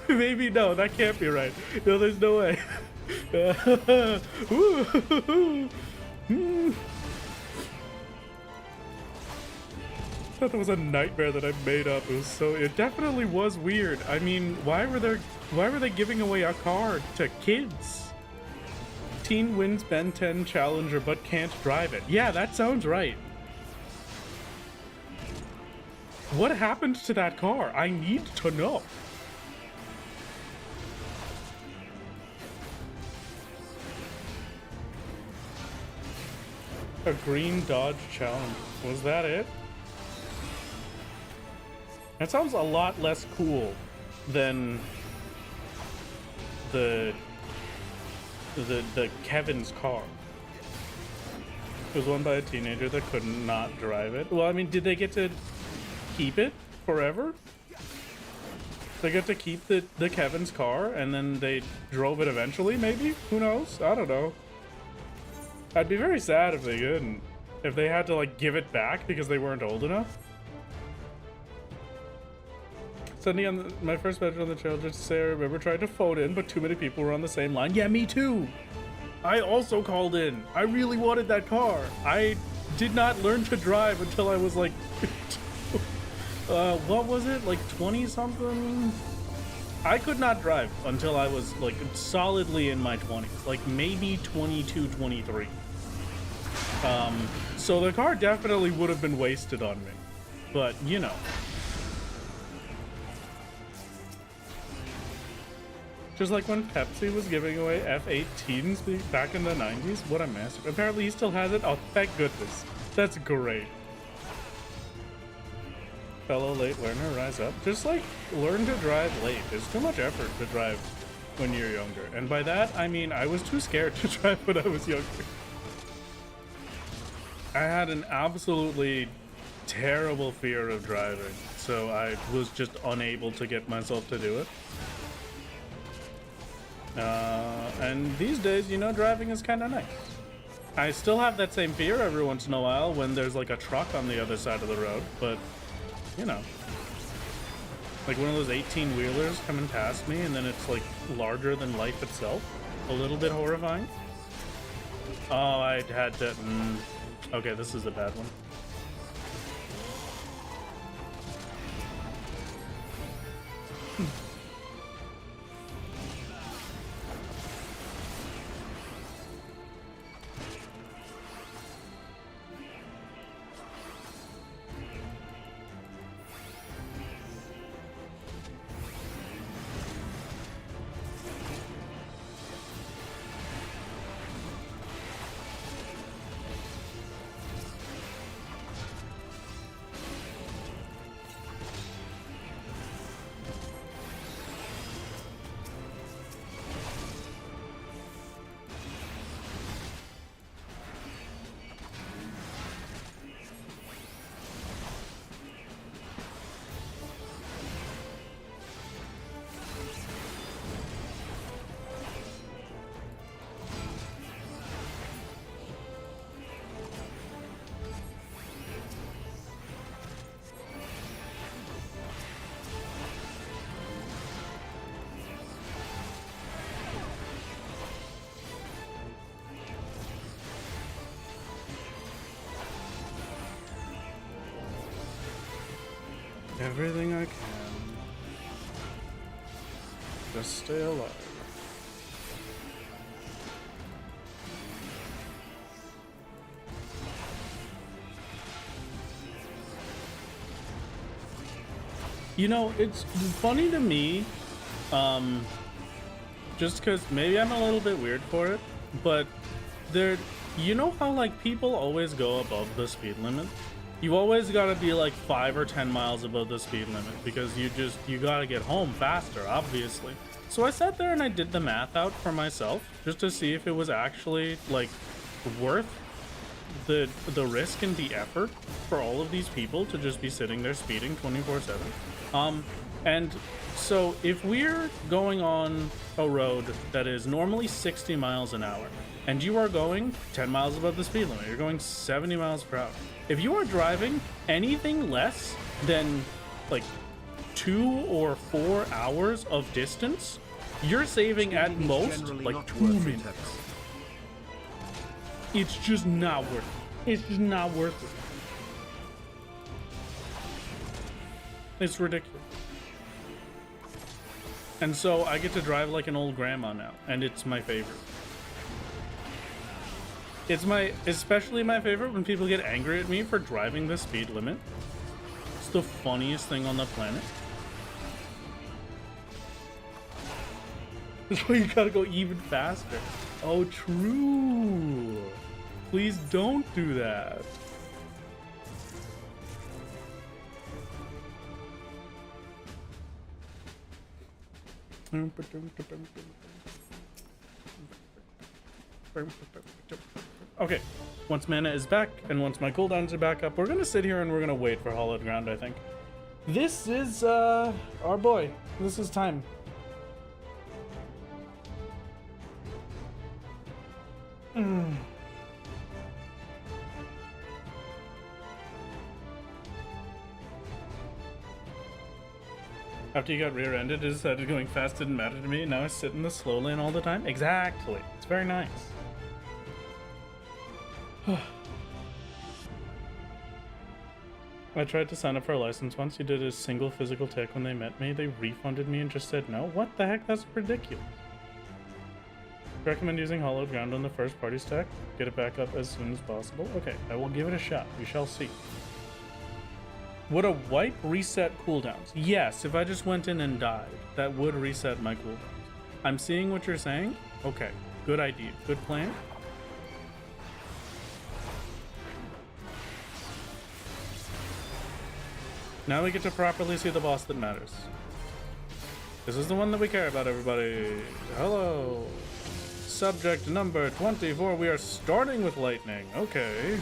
maybe no, that can't be right. No, there's no way. I thought that was a nightmare that I made up. It definitely was weird. I mean, why were they giving away a car to kids? Teen wins Ben 10 Challenger but can't drive it. Yeah, that sounds right. What happened to that car? I need to know. A green Dodge Challenger. Was that it? That sounds a lot less cool than the Kevin's car. It was won by a teenager that could not drive it. Well, I mean, did they get to keep it forever? They get to keep the Kevin's car and then they drove it eventually, maybe? Who knows? I don't know. I'd be very sad if they didn't. If they had to, like, give it back because they weren't old enough. Sending on my first message on the channel just to say I remember trying to phone in, but too many people were on the same line. Yeah, me too! I also called in. I really wanted that car. I did not learn to drive until I was like... what was it? Like 20-something? I could not drive until I was, like, solidly in my 20s. Like, maybe 22, 23. So the car definitely would have been wasted on me. But, you know. Just like when Pepsi was giving away F14s back in the 90s. What a mess. Apparently he still has it. Oh, thank goodness. That's great. Fellow late learner, rise up. Just like learn to drive late. It's too much effort to drive when you're younger. And by that, I mean I was too scared to drive when I was younger. I had an absolutely terrible fear of driving. So I was just unable to get myself to do it. And these days, you know, driving is kind of nice. I still have that same fear every once in a while when there's like a truck on the other side of the road, but you know, like one of those 18-wheelers coming past me and then it's like larger than life itself. A little bit horrifying. Oh, I had to... Okay, this is a bad one. everything I can. Just stay alive. You know, it's funny to me, just because maybe I'm a little bit weird for it, but you know how like people always go above the speed limit? You always gotta be like 5 or 10 miles above the speed limit because you gotta get home faster, obviously. So I sat there and I did the math out for myself just to see if it was actually like worth the risk and the effort for all of these people to just be sitting there speeding 24/7. And so if we're going on a road that is normally 60 miles an hour and you are going 10 miles above the speed limit, you're going 70 miles per hour. If you are driving anything less than like 2 or 4 hours of distance, you're saving at most like 2 minutes. It's just not worth it. It's just not worth it. It's ridiculous. And so I get to drive like an old grandma now, and it's my favorite. It's especially my favorite when people get angry at me for driving the speed limit. It's the funniest thing on the planet. That's why you gotta go even faster. Oh, true. Please don't do that. Okay, once mana is back and once my cooldowns are back up, we're gonna sit here and we're gonna wait for Hollowed Ground, I think. This is our boy. This is time. After you got rear-ended, it decided going fast didn't matter to me, and now I sit in the slow lane all the time? Exactly. It's very nice. I tried to sign up for a license once. You did a single physical tick when they met me. They refunded me and just said no. What the heck? That's ridiculous. Recommend using Hollowed Ground on the first party stack. Get it back up as soon as possible. Okay, I will give it a shot. We shall see. Would a wipe reset cooldowns? Yes, if I just went in and died, that would reset my cooldowns. I'm seeing what you're saying. Okay, good idea. Good plan. Now we get to properly see the boss that matters. This is the one that we care about, everybody. Hello. Subject number 24. We are starting with lightning. Okay.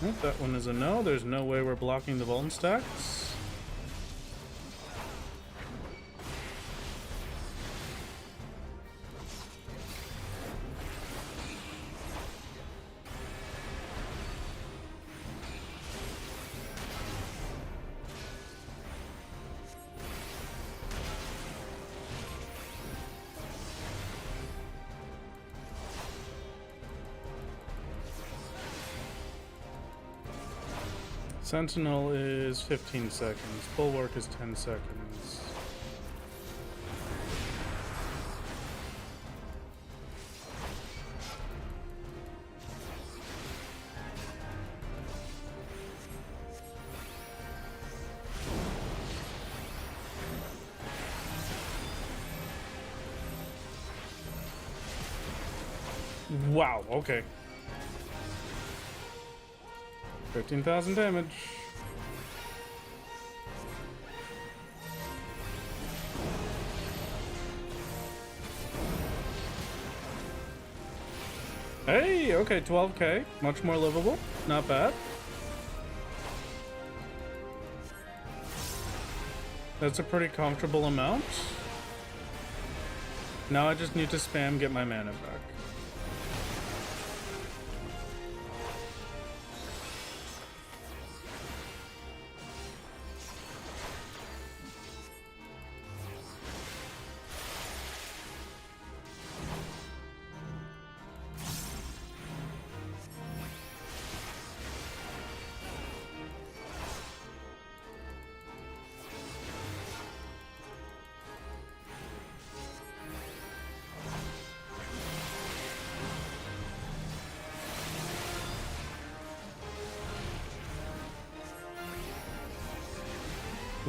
Nope, that one is a no. There's no way we're blocking the Vuln stacks. Sentinel is 15 seconds. Bulwark is 10 seconds. Wow, okay. 13,000 damage. Hey, okay, 12k. Much more livable. Not bad. That's a pretty comfortable amount. Now I just need to spam get my mana back.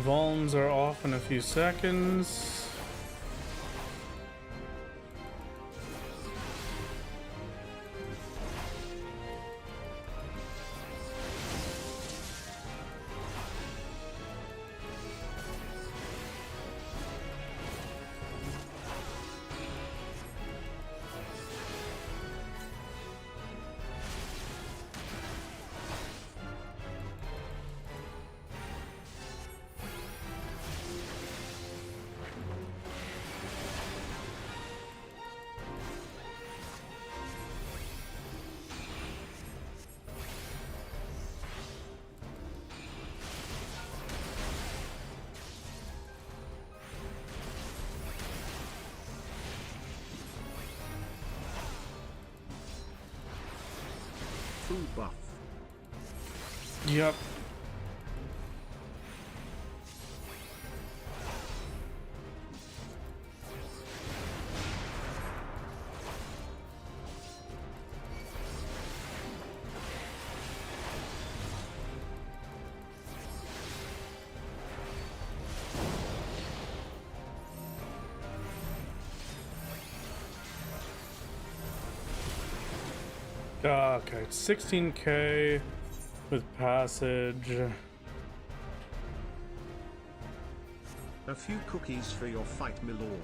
Vulns are off in a few seconds. Full buff. Yep. Okay, it's 16k with passage. A few cookies for your fight, my lord.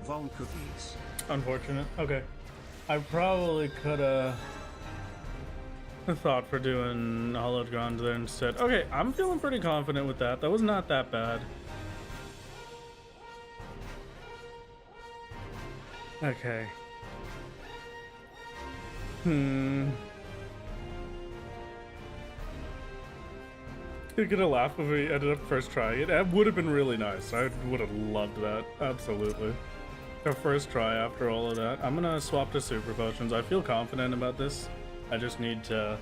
Von cookies. Unfortunate. Okay. I probably could have thought for doing hollowed ground there instead. Okay, I'm feeling pretty confident with that. That was not that bad. Okay. You're gonna laugh if we ended up first trying it. It would have been really nice. I would have loved that. Absolutely. Our first try after all of that. I'm gonna swap to super potions. I feel confident about this. I just need to...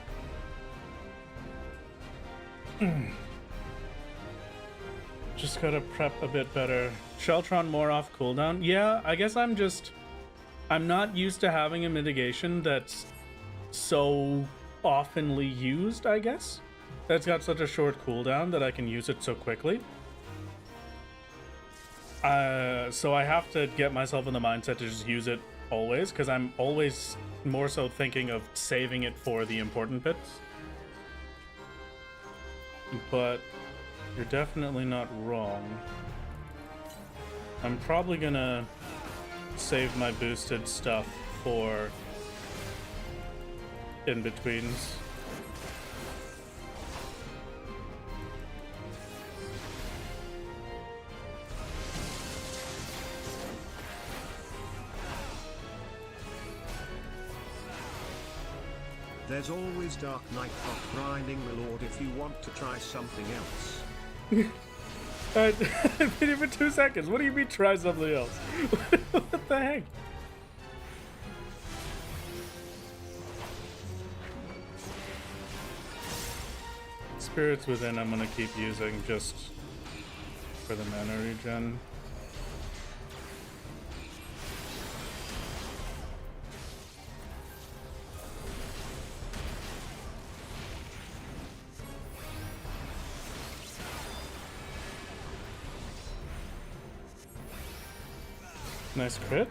just gotta prep a bit better. Sheltron more off cooldown. Yeah, I guess I'm not used to having a mitigation that's so oftenly used, I guess. That's got such a short cooldown that I can use it so quickly. So I have to get myself in the mindset to just use it always, because I'm always more so thinking of saving it for the important bits. But you're definitely not wrong. I'm probably gonna save my boosted stuff for in-betweens. There's always Dark Knight hot grinding, my lord, if you want to try something else. I've been here for 2 seconds. What do you mean try something else? What the heck? Spirits Within I'm gonna keep using just for the mana regen. Nice crit.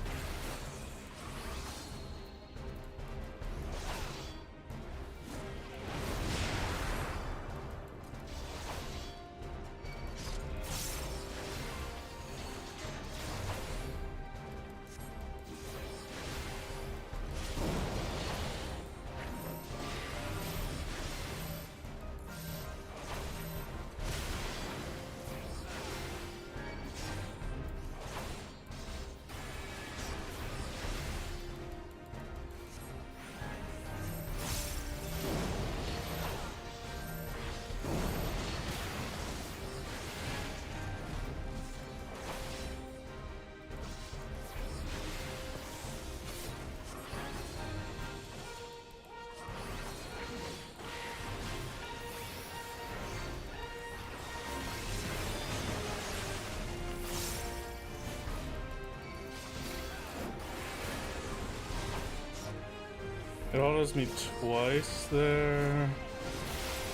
It autos me twice there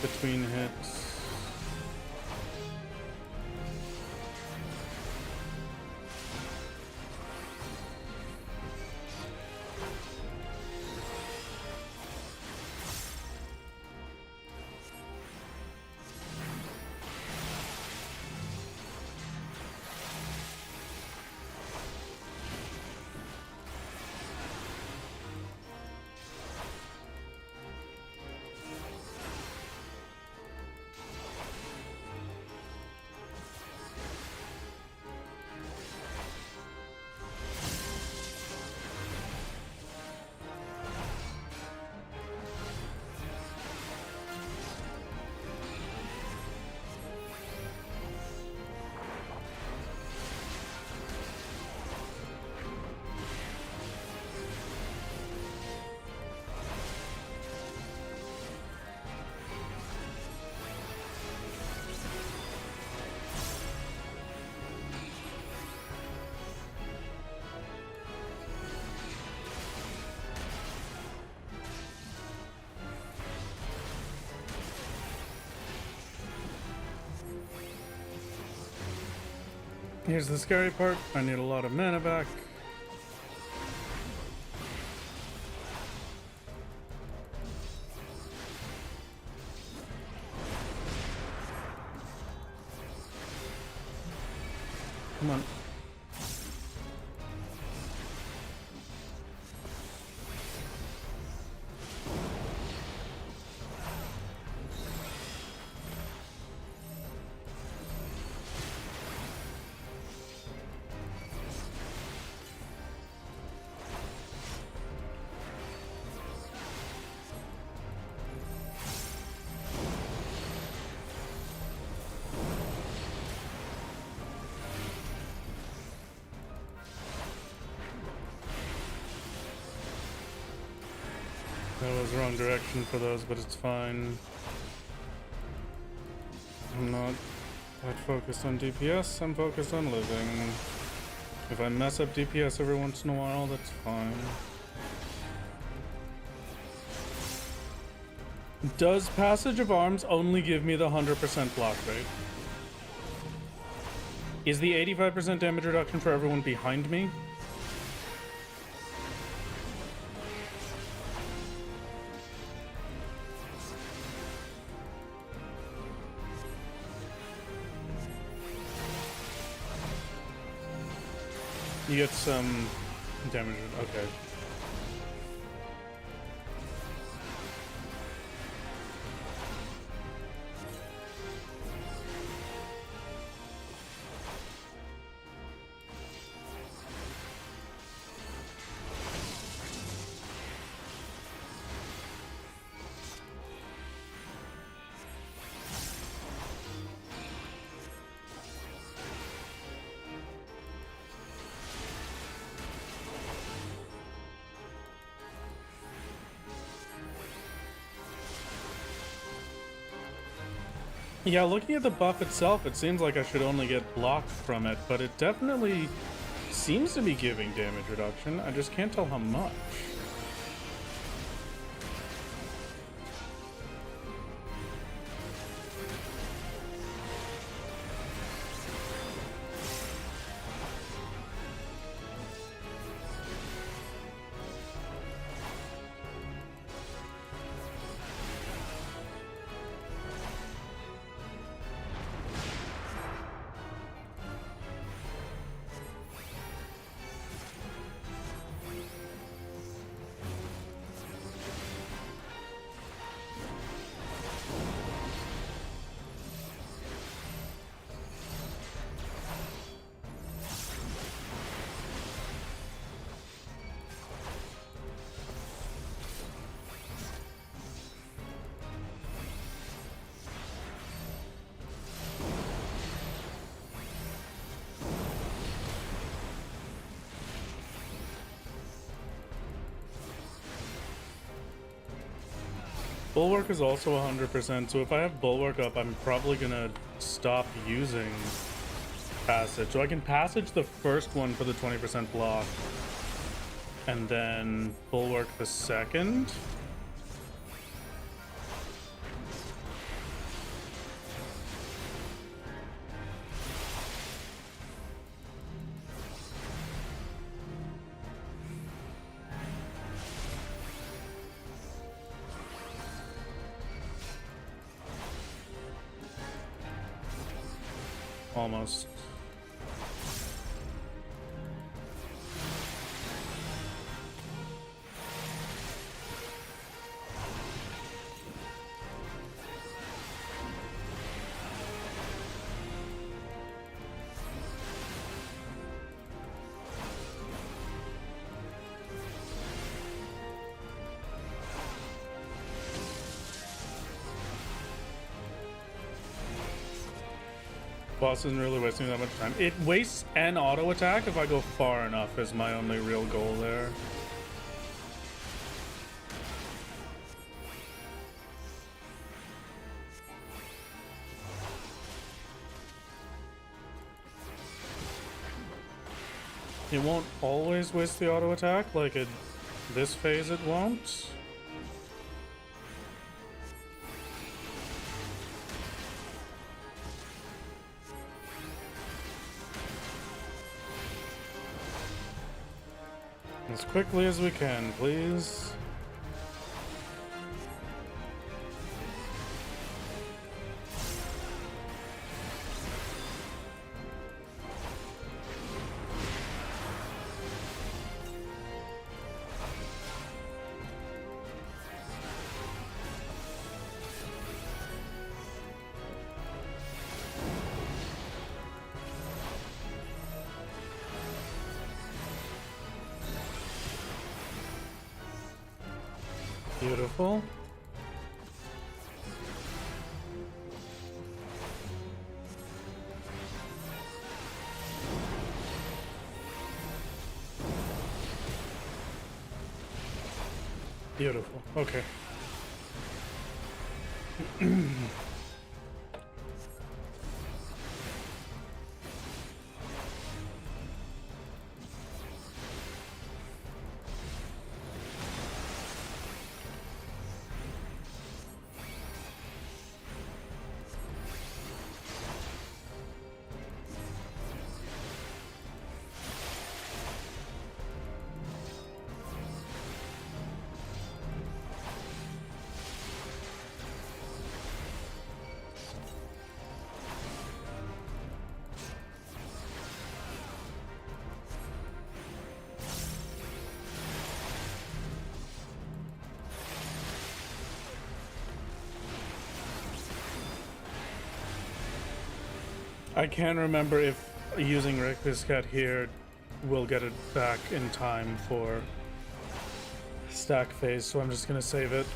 between hits. Here's the scary part. I need a lot of mana back. Come on. That was the wrong direction for those, but it's fine. I'm not that focused on DPS, I'm focused on living. If I mess up DPS every once in a while, that's fine. Does Passage of Arms only give me the 100% block rate? Is the 85% damage reduction for everyone behind me? You get some damage, okay. Yeah, looking at the buff itself, it seems like I should only get blocked from it, but it definitely seems to be giving damage reduction. I just can't tell how much. Bulwark is also 100%, so if I have Bulwark up, I'm probably gonna stop using Passage. So I can Passage the first one for the 20% block, and then Bulwark the second. Almost. Boss isn't really wasting that much time. It wastes an auto attack if I go far enough is my only real goal there. It won't always waste the auto attack, like this phase it won't. As quickly as we can, please. Beautiful. Beautiful. Okay. I can't remember if using Reckless Cat here will get it back in time for stack phase, so I'm just gonna save it.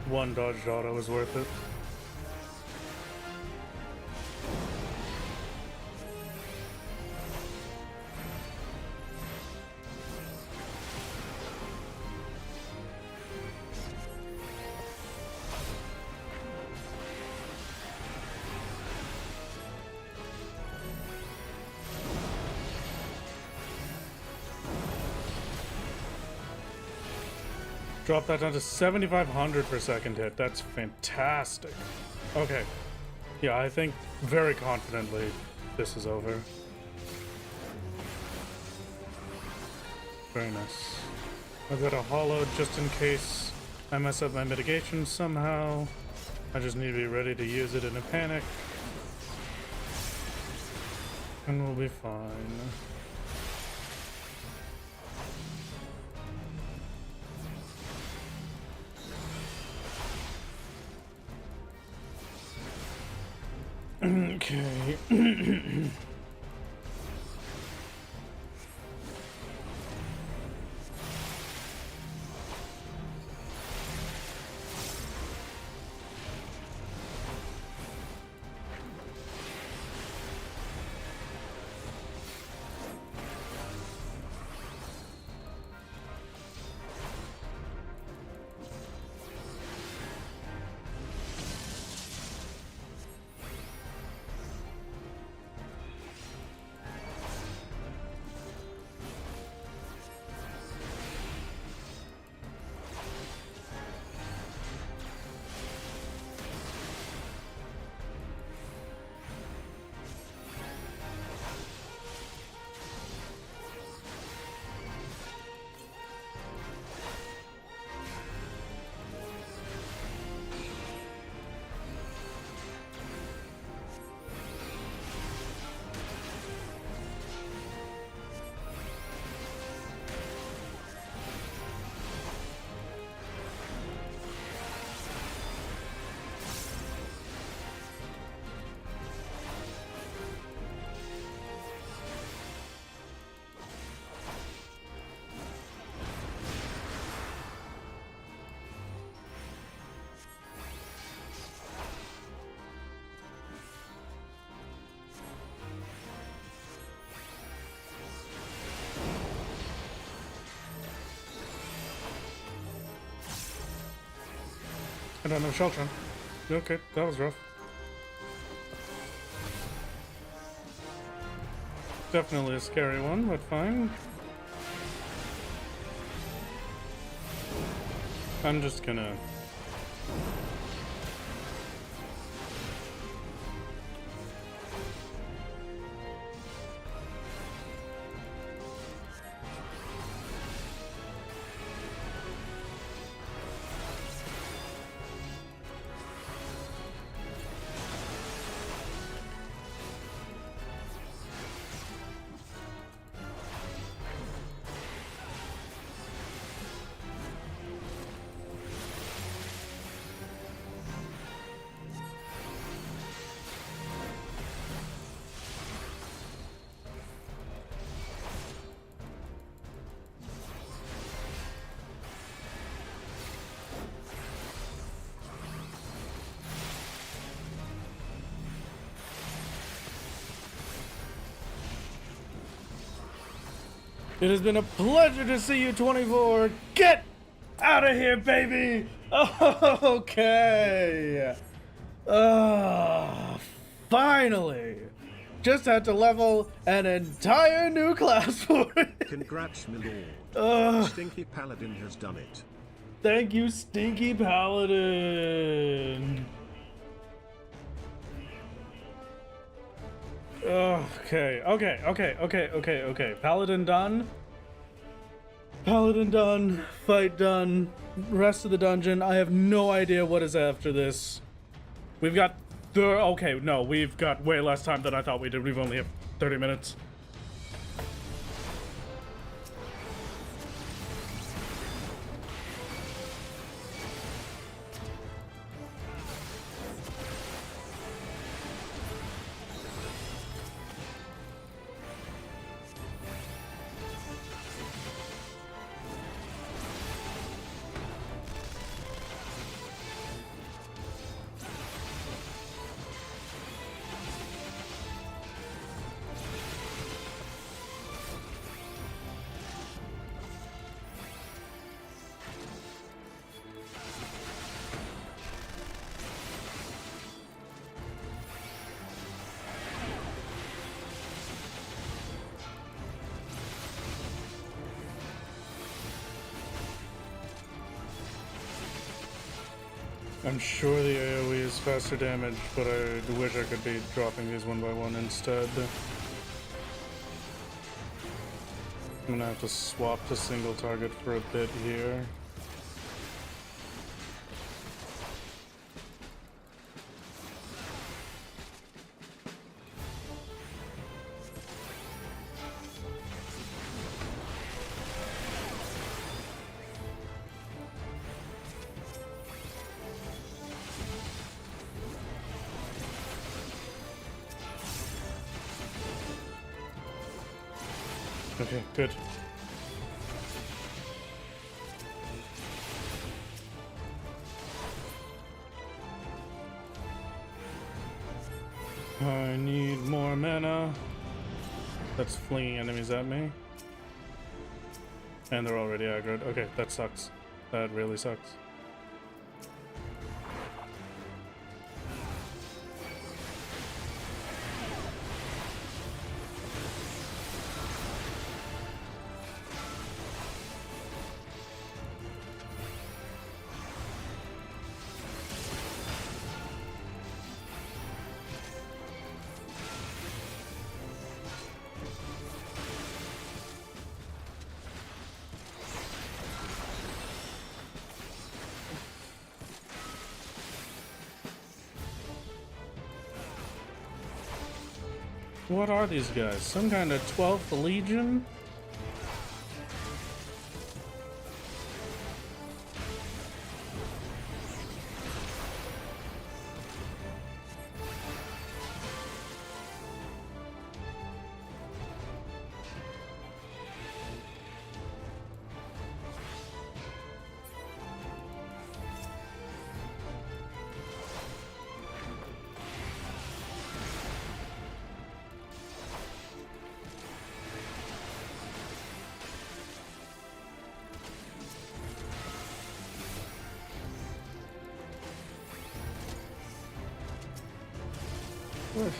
One dodged auto is worth it. Drop that down to 7,500 per second hit. That's fantastic. Okay. Yeah, I think very confidently this is over. Very nice. I've got a hollow just in case I mess up my mitigation somehow. I just need to be ready to use it in a panic. And we'll be fine. Okay. don't have shelter. Okay, that was rough. Definitely a scary one, but fine. I'm just gonna... It has been a pleasure to see you, 24. Get out of here, baby! Okay. Finally. Just had to level an entire new class for it. Congrats, my lord. Stinky Paladin has done it. Thank you, Stinky Paladin. Okay. Paladin done. Paladin done. Fight done. Rest of the dungeon. I have no idea what is after this. We've got... Okay, no, we've got way less time than I thought we did. We've only have 30 minutes. I'm sure the AoE is faster damage, but I wish I could be dropping these one by one instead. I'm gonna have to swap to single target for a bit here. Okay, good. I need more mana. That's flinging enemies at me. And they're already aggroed. Okay, that sucks. That really sucks. What are these guys? Some kind of 12th Legion? What?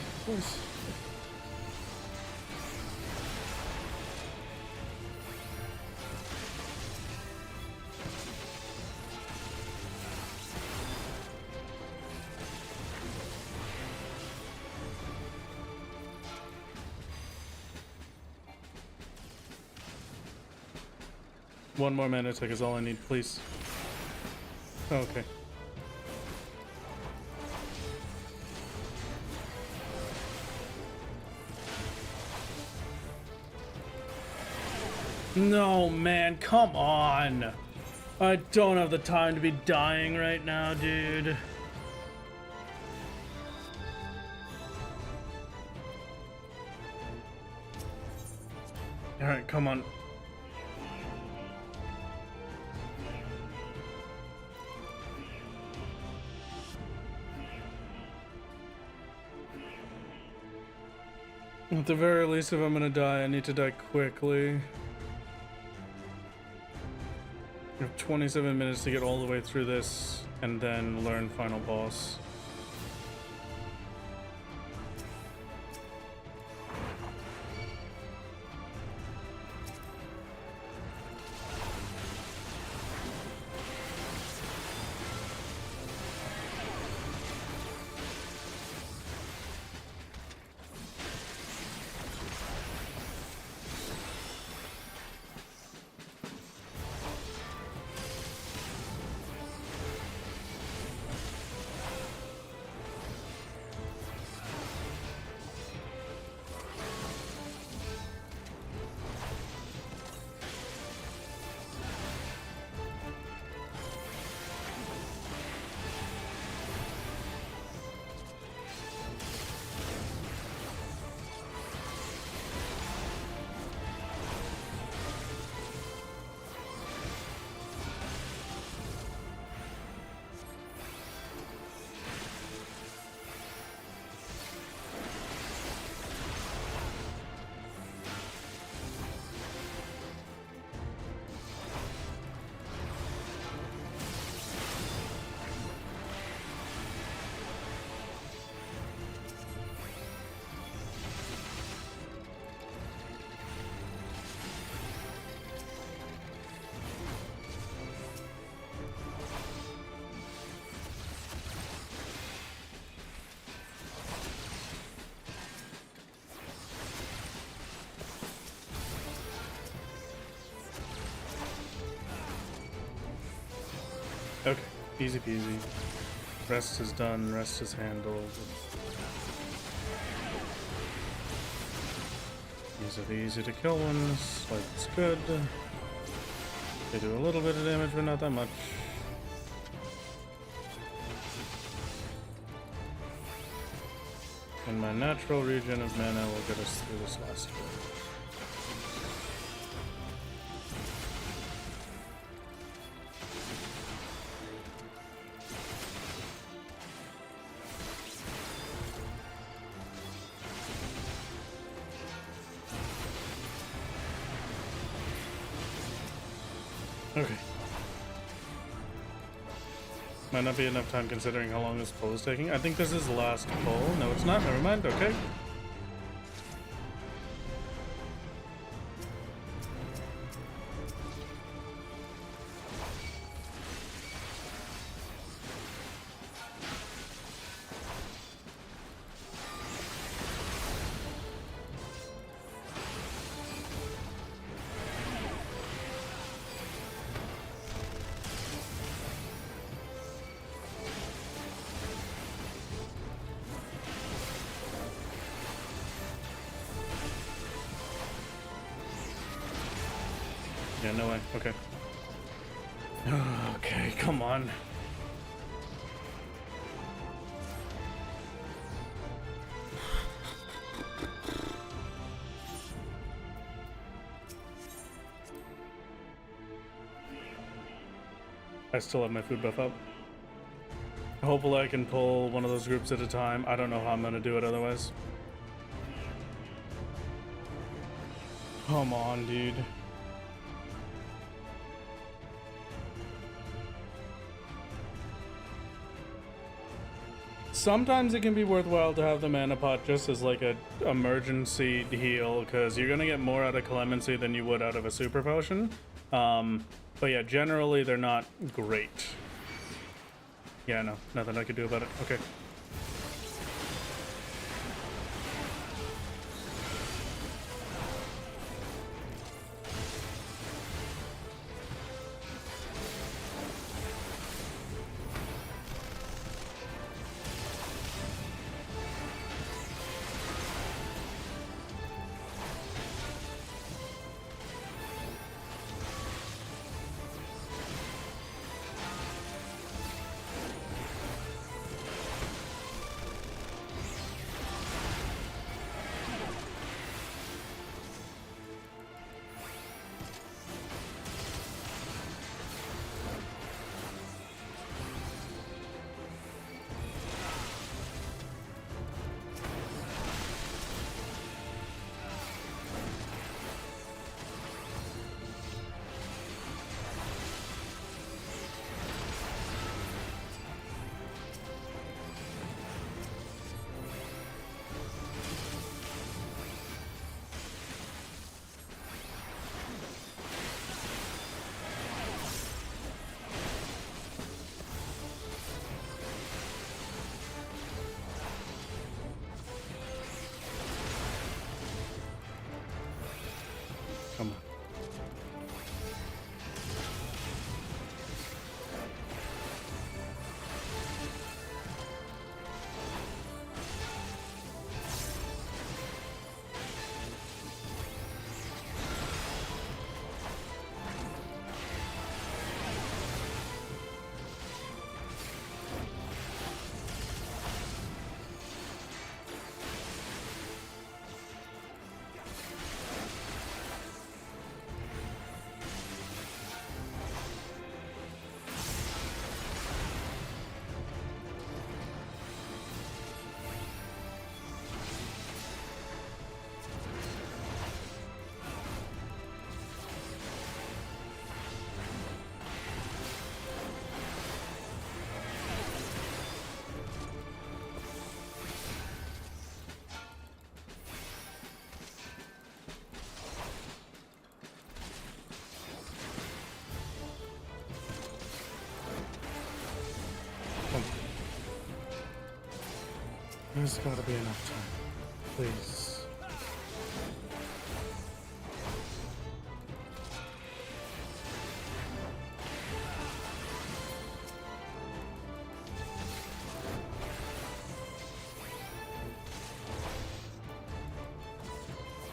One more mana attack is all I need, please. Okay. No, man, come on. I don't have the time to be dying right now, dude. Alright, come on. At the very least, if I'm gonna die, I need to die quickly. I have 27 minutes to get all the way through this and then learn final boss. Okay, easy peasy. Rest is done, rest is handled. These are the easy to kill ones, like it's good. They do a little bit of damage, but not that much. And my natural regen of mana will get us through this last one. Okay. Might not be enough time considering how long this pull is taking. I think this is the last pull. No, it's not. Never mind. Okay. Yeah, no way. Okay. Okay, come on. I still have my food buff up. Hopefully I can pull one of those groups at a time. I don't know how I'm gonna do it otherwise. Come on, dude. Sometimes it can be worthwhile to have the mana pot just as like a emergency heal, because you're gonna get more out of Clemency than you would out of a super potion. But yeah, generally they're not great. Yeah, no, nothing I could do about it. Okay. Come on. There's gotta be enough time. Please.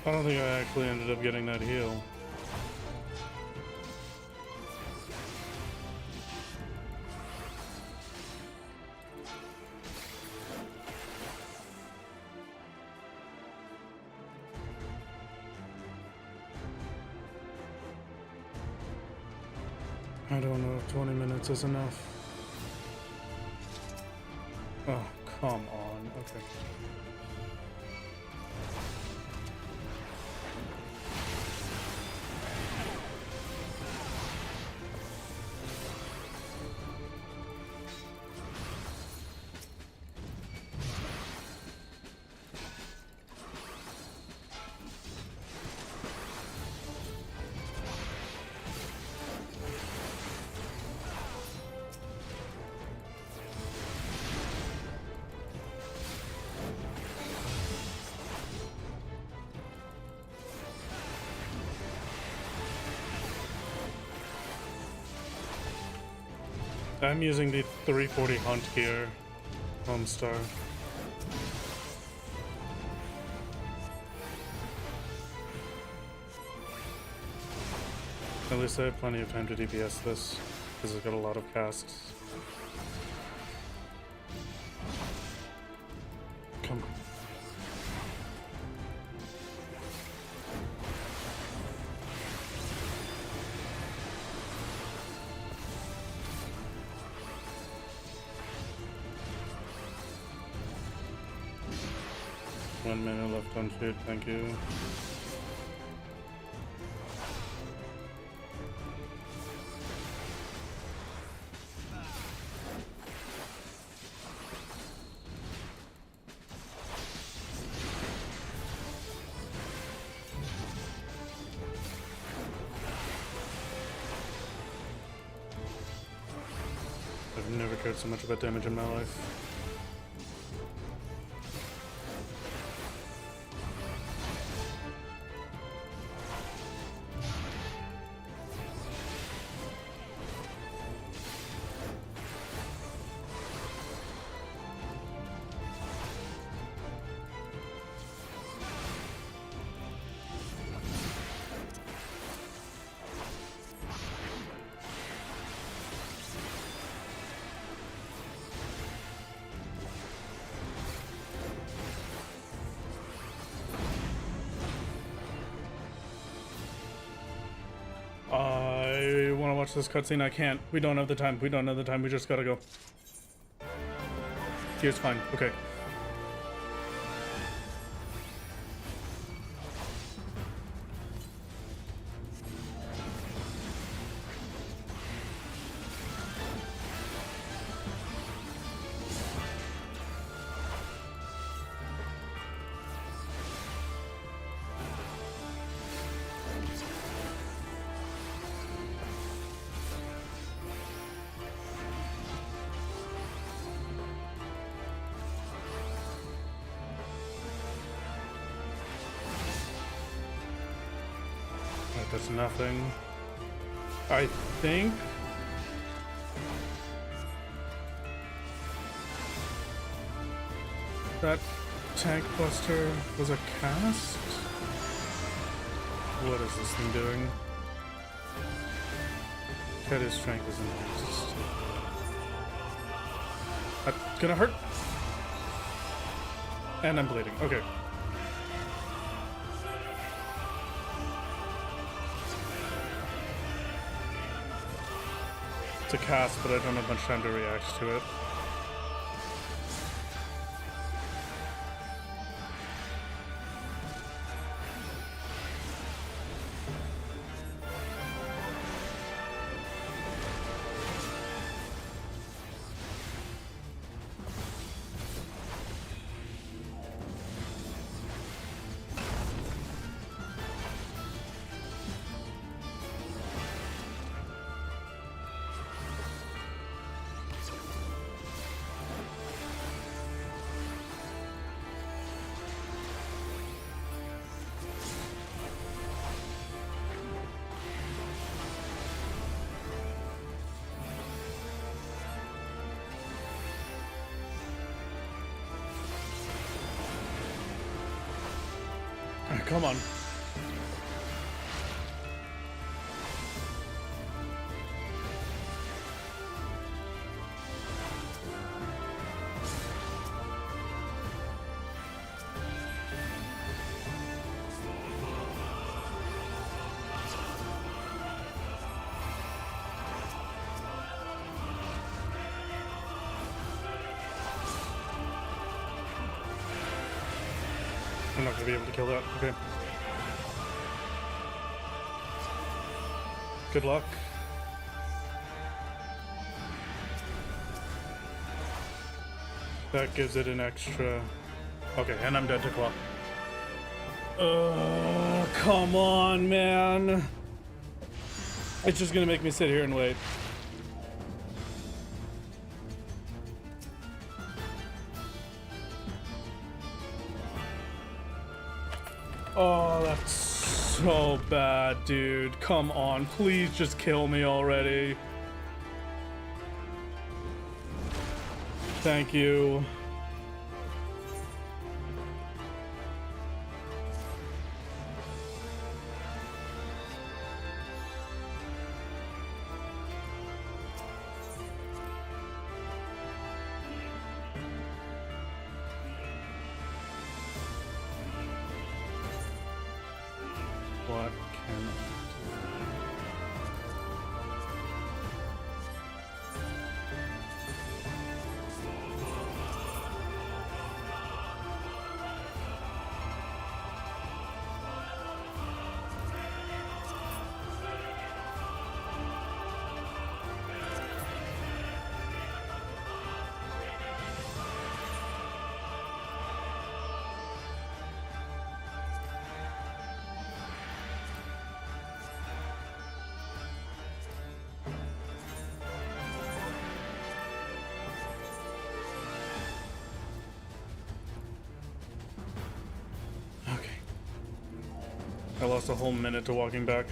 I don't think I actually ended up getting that heal. I don't know if 20 minutes is enough. Oh, come on. Okay. I'm using the 340 Hunt gear, Homestar. At least I have plenty of time to DPS this, because it's got a lot of casts. Come on. One minute left on shoot, thank you. cared so much about damage in my life. I want to watch this cutscene. I can't. We don't have the time. We don't have the time. We just gotta go. Here's fine. Okay. That's nothing. I think that tank buster was a cast? What is this thing doing? His strength is increased. That's gonna hurt. And I'm bleeding. Okay. It's a cast, but I don't have much time to react to it. Come on. I'm not gonna be able to kill that. Okay. Good luck. That gives it an extra... Okay, and I'm dead to claw. Come on, man. It's just gonna make me sit here and wait. Oh, that's so bad, dude. Come on, please just kill me already. Thank you. What can I I lost a whole minute to walking back.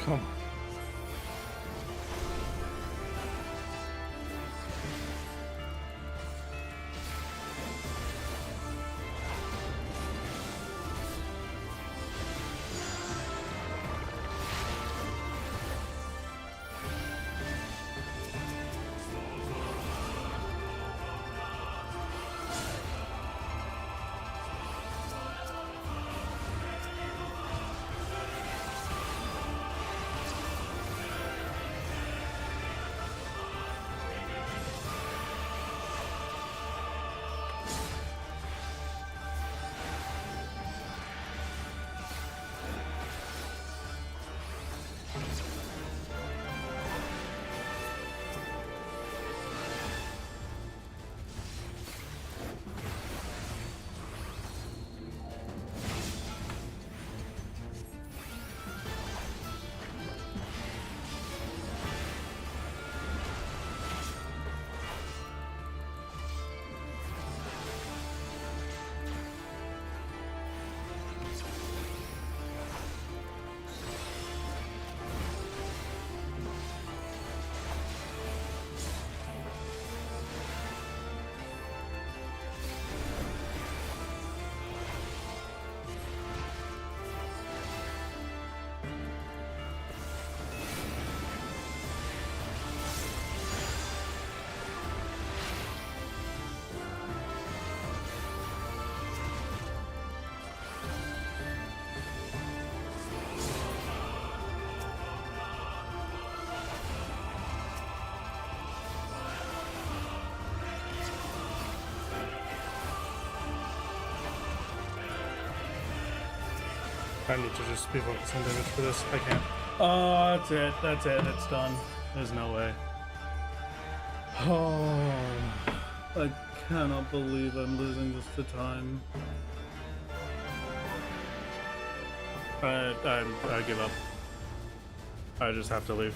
Come on. I need to just be focused on damage for this. I can't. Oh, that's it. That's it. It's done. There's no way. Oh, I cannot believe I'm losing this to time. I give up. I just have to leave.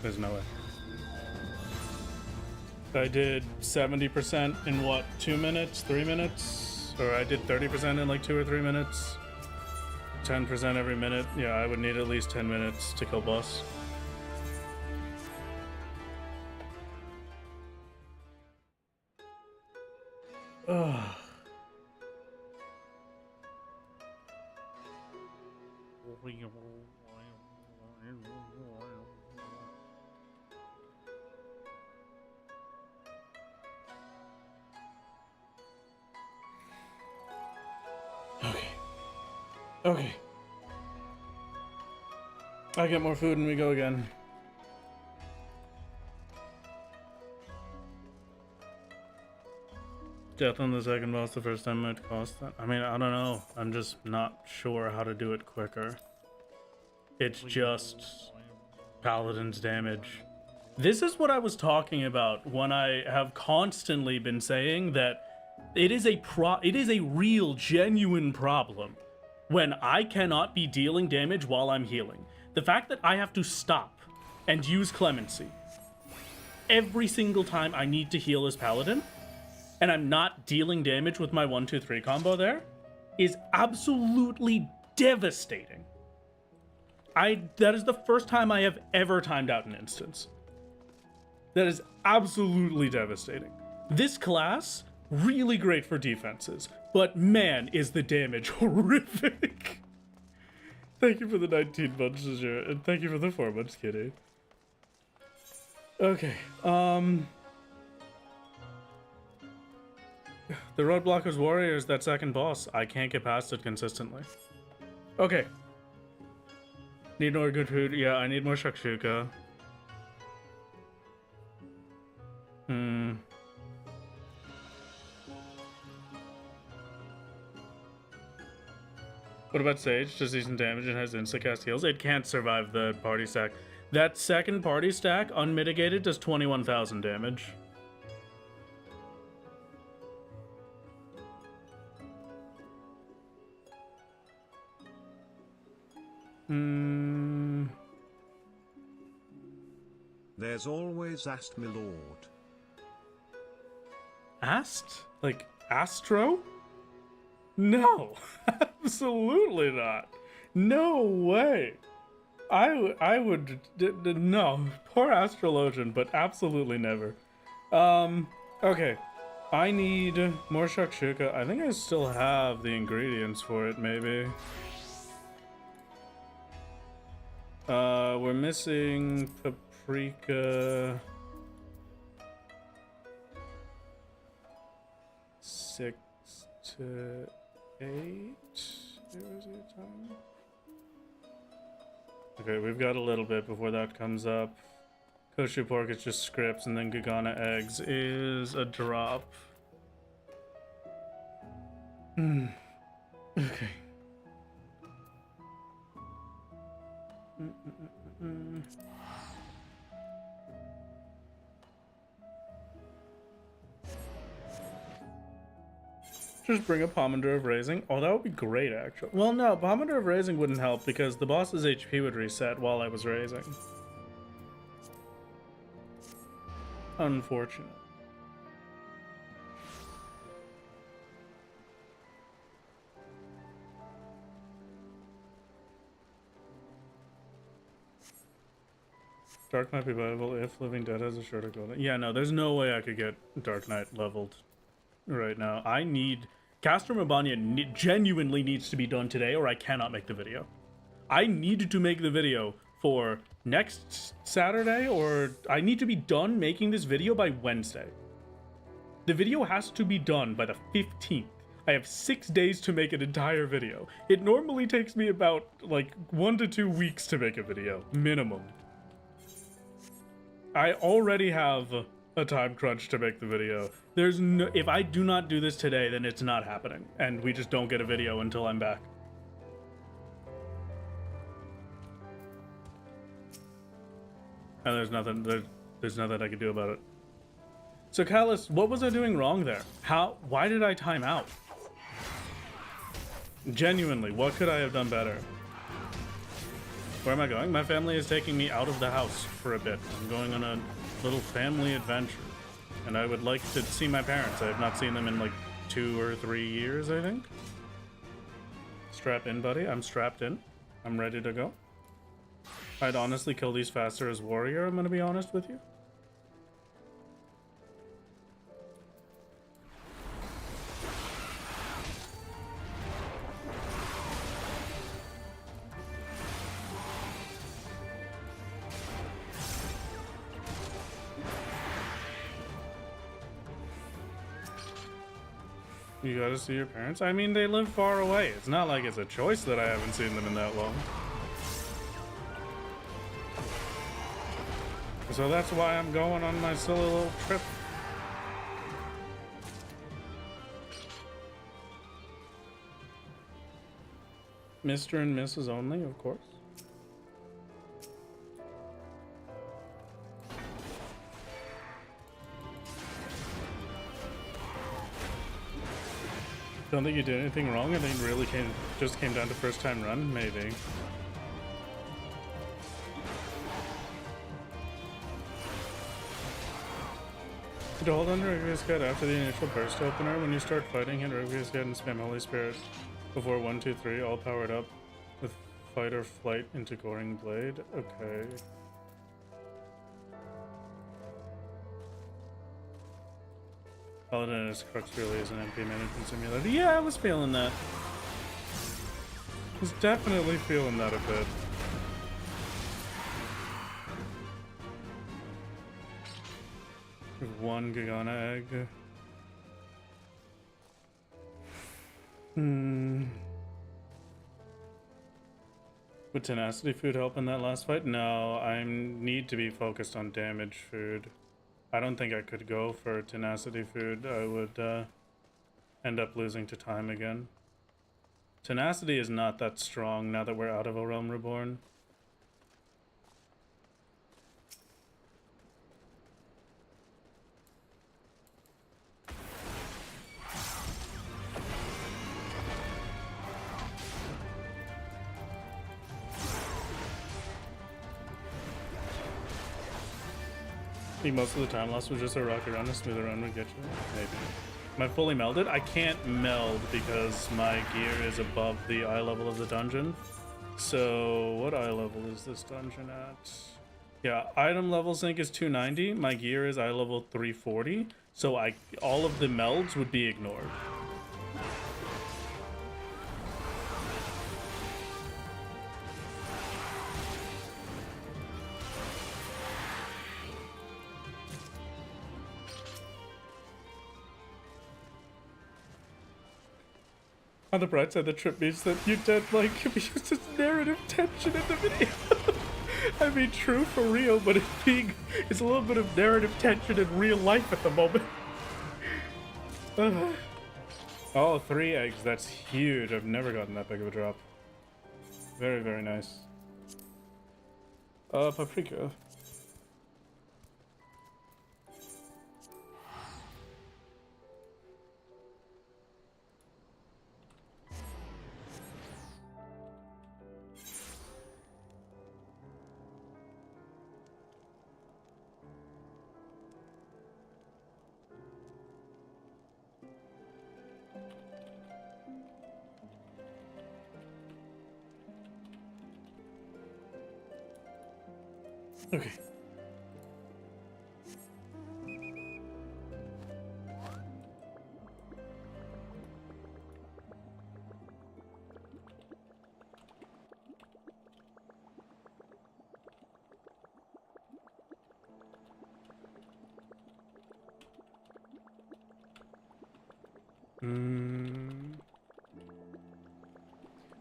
There's no way. I did 70% in what, 2 minutes, 3 minutes? Or I did 30% in like 2 or 3 minutes. 10% every minute. Yeah, I would need at least 10 minutes to kill boss. Ugh. Okay. I get more food and we go again. Death on the second boss the first time might cost that. I mean, I don't know. I'm just not sure how to do it quicker. It's just Paladin's damage. This is what I was talking about when I have constantly been saying that it is a real, genuine problem when I cannot be dealing damage while I'm healing. The fact that I have to stop and use Clemency every single time I need to heal as Paladin, and I'm not dealing damage with my 1-2-3 combo there, is absolutely devastating. That is the first time I have ever timed out an instance. That is absolutely devastating. This class, really great for defenses, but man, is the damage horrific. Thank you for the 19 months, Azure, and thank you for the 4 months, Kitty. Okay, the Roadblockers Warrior is that second boss. I can't get past it consistently. Okay. Need more good food? Yeah, I need more shakshuka. What about Sage? Does decent damage and has insta-cast heals? It can't survive the party stack. That second party stack, unmitigated, does 21,000 damage. There's always asked my lord. Ast? Like Astro? No, absolutely not. No way. I would no, poor Astrologian, but absolutely never. Okay. I need more shakshuka. I think I still have the ingredients for it, maybe. We're missing paprika. 6 to 8. Where is it time? Okay, we've got a little bit before that comes up. Kosher pork is just scripts, and then Gagana eggs is a drop. Okay. Just bring a Pomander of Raising. Oh, that would be great, actually. Well, no, Pomander of Raising wouldn't help because the boss's HP would reset while I was raising. Unfortunate. Dark Knight be viable if Living Dead has a shorter cooldown. Yeah, no, there's no way I could get Dark Knight leveled right now. I need... Castro Mabania genuinely needs to be done today or I cannot make the video. I need to make the video for next Saturday, or I need to be done making this video by Wednesday. The video has to be done by the 15th. I have 6 days to make an entire video. It normally takes me about like 1 to 2 weeks to make a video, minimum. I already have a time crunch to make the video. There's no, if I do not do this today, then it's not happening, and we just don't get a video until I'm back. And there's nothing I can do about it. So Callus, what was I doing wrong there? Why did I time out? Genuinely, what could I have done better? Where am I going? My family is taking me out of the house for a bit. I'm going on a little family adventure. And I would like to see my parents. I have not seen them in like 2 or 3 years, I think. Strap in, buddy. I'm strapped in. I'm ready to go. I'd honestly kill these faster as warrior, I'm gonna be honest with you. You gotta see your parents? I mean, they live far away. It's not like it's a choice that I haven't seen them in that long. So that's why I'm going on my silly little trip. Mr. and Mrs. only, of course. Don't think you did anything wrong. I think it really just came down to first time run, maybe. To hold on to Revious Guide after the initial burst opener. When you start fighting, hit Revious Guide and spam Holy Spirit before 1, 2, 3, all powered up with fight or flight into Goring Blade. Okay. Paladin as Crux really is an MP management simulator. Yeah, I was feeling that. Was definitely feeling that a bit. One Gigana egg. Would tenacity food help in that last fight? No, I need to be focused on damage food. I don't think I could go for tenacity food. I would end up losing to time again. Tenacity is not that strong now that we're out of A Realm Reborn. I think most of the time loss was just a rocket run. A smoother run would get you. Maybe. Am I fully melded? I can't meld because my gear is above the eye level of the dungeon. So what eye level is this dungeon at? Yeah, item level sync is 290. My gear is eye level 340. So all of the melds would be ignored. On the bright side, the trip means that you dead like because it's narrative tension in the video. I mean, true for real, but it's a little bit of narrative tension in real life at the moment. Oh, 3 eggs, that's huge. I've never gotten that big of a drop. Very, very nice. Paprika. Okay.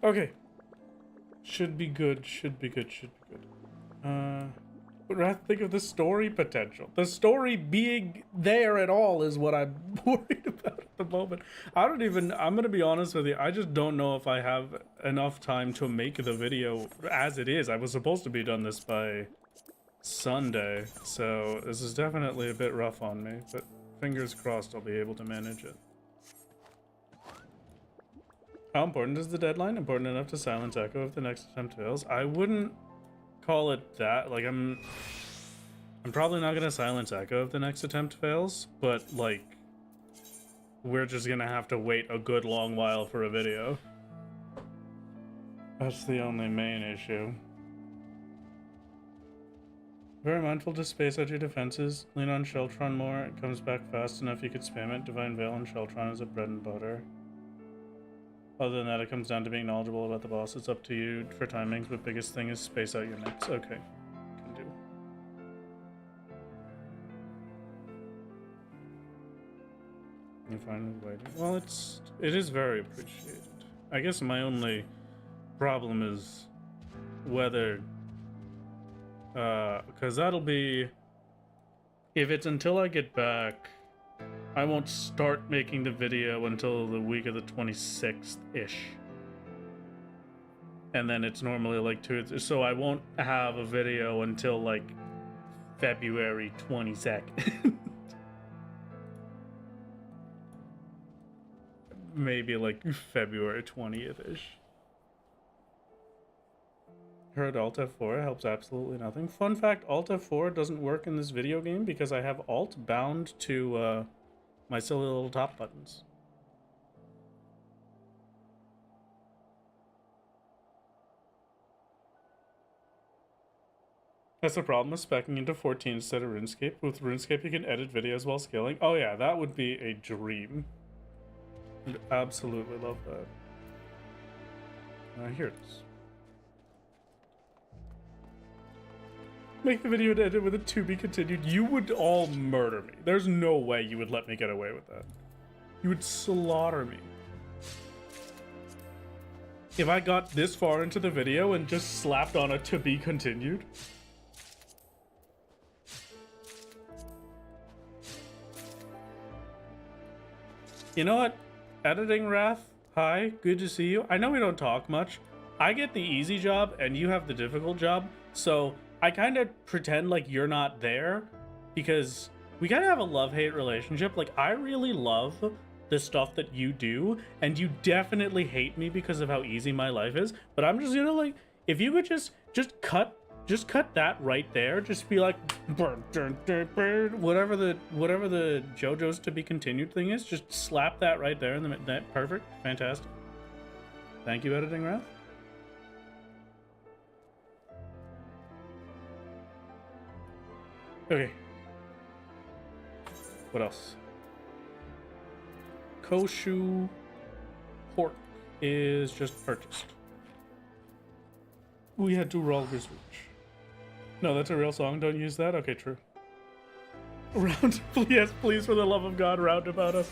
Okay. Should be good, should be good, should be good. But rather think of the story potential. The story being there at all is what I'm worried about at the moment. I'm gonna be honest with you, I just don't know if I have enough time to make the video as it is. I was supposed to be done this by Sunday, so this is definitely a bit rough on me, but fingers crossed I'll be able to manage it. How important is the deadline? Important enough to silence echo if the next attempt fails? I wouldn't call it that. Like, I'm probably not gonna silence echo if the next attempt fails, but like, we're just gonna have to wait a good long while for a video. That's the only main issue. Very mindful to space out your defenses. Lean on Sheltron more. It comes back fast enough you could spam it. Divine Veil and Sheltron is a bread and butter. Other than that, it comes down to being knowledgeable about the boss. It's up to you for timings, but biggest thing is space out your mix. Okay, can do. You're fine with waiting. Well, it is very appreciated. I guess my only problem is whether, because that'll be, if it's until I get back, I won't start making the video until the week of the 26th-ish. and then it's normally like 2, so I won't have a video until like February 22nd. Maybe like February 20th-ish. Heard Alt F4 helps absolutely nothing. Fun fact, Alt F4 doesn't work in this video game because I have Alt bound to my silly little top buttons. That's the problem with speccing into 14 instead of RuneScape. With RuneScape, you can edit videos while scaling. Oh yeah, that would be a dream. I'd absolutely love that. Here it is. Make the video to edit with a to be continued. You would all murder me. There's no way you would let me get away with that. You would slaughter me. If I got this far into the video and just slapped on a to be continued. You know what? Editing Wrath, hi, good to see you. I know we don't talk much. I get the easy job and you have the difficult job, so I kind of pretend like you're not there because we kind of have a love-hate relationship. Like, I really love the stuff that you do, and you definitely hate me because of how easy my life is, but I'm just gonna, like, if you could just cut that right there, just be like whatever the JoJo's to be continued thing is, just slap that right there in the that perfect, fantastic. Thank you, Editing Wrath. Okay. What else? Koshu pork is just purchased. We had to roll this reach. No, that's a real song. Don't use that. Okay, true. Round, yes, please, for the love of God, roundabout us.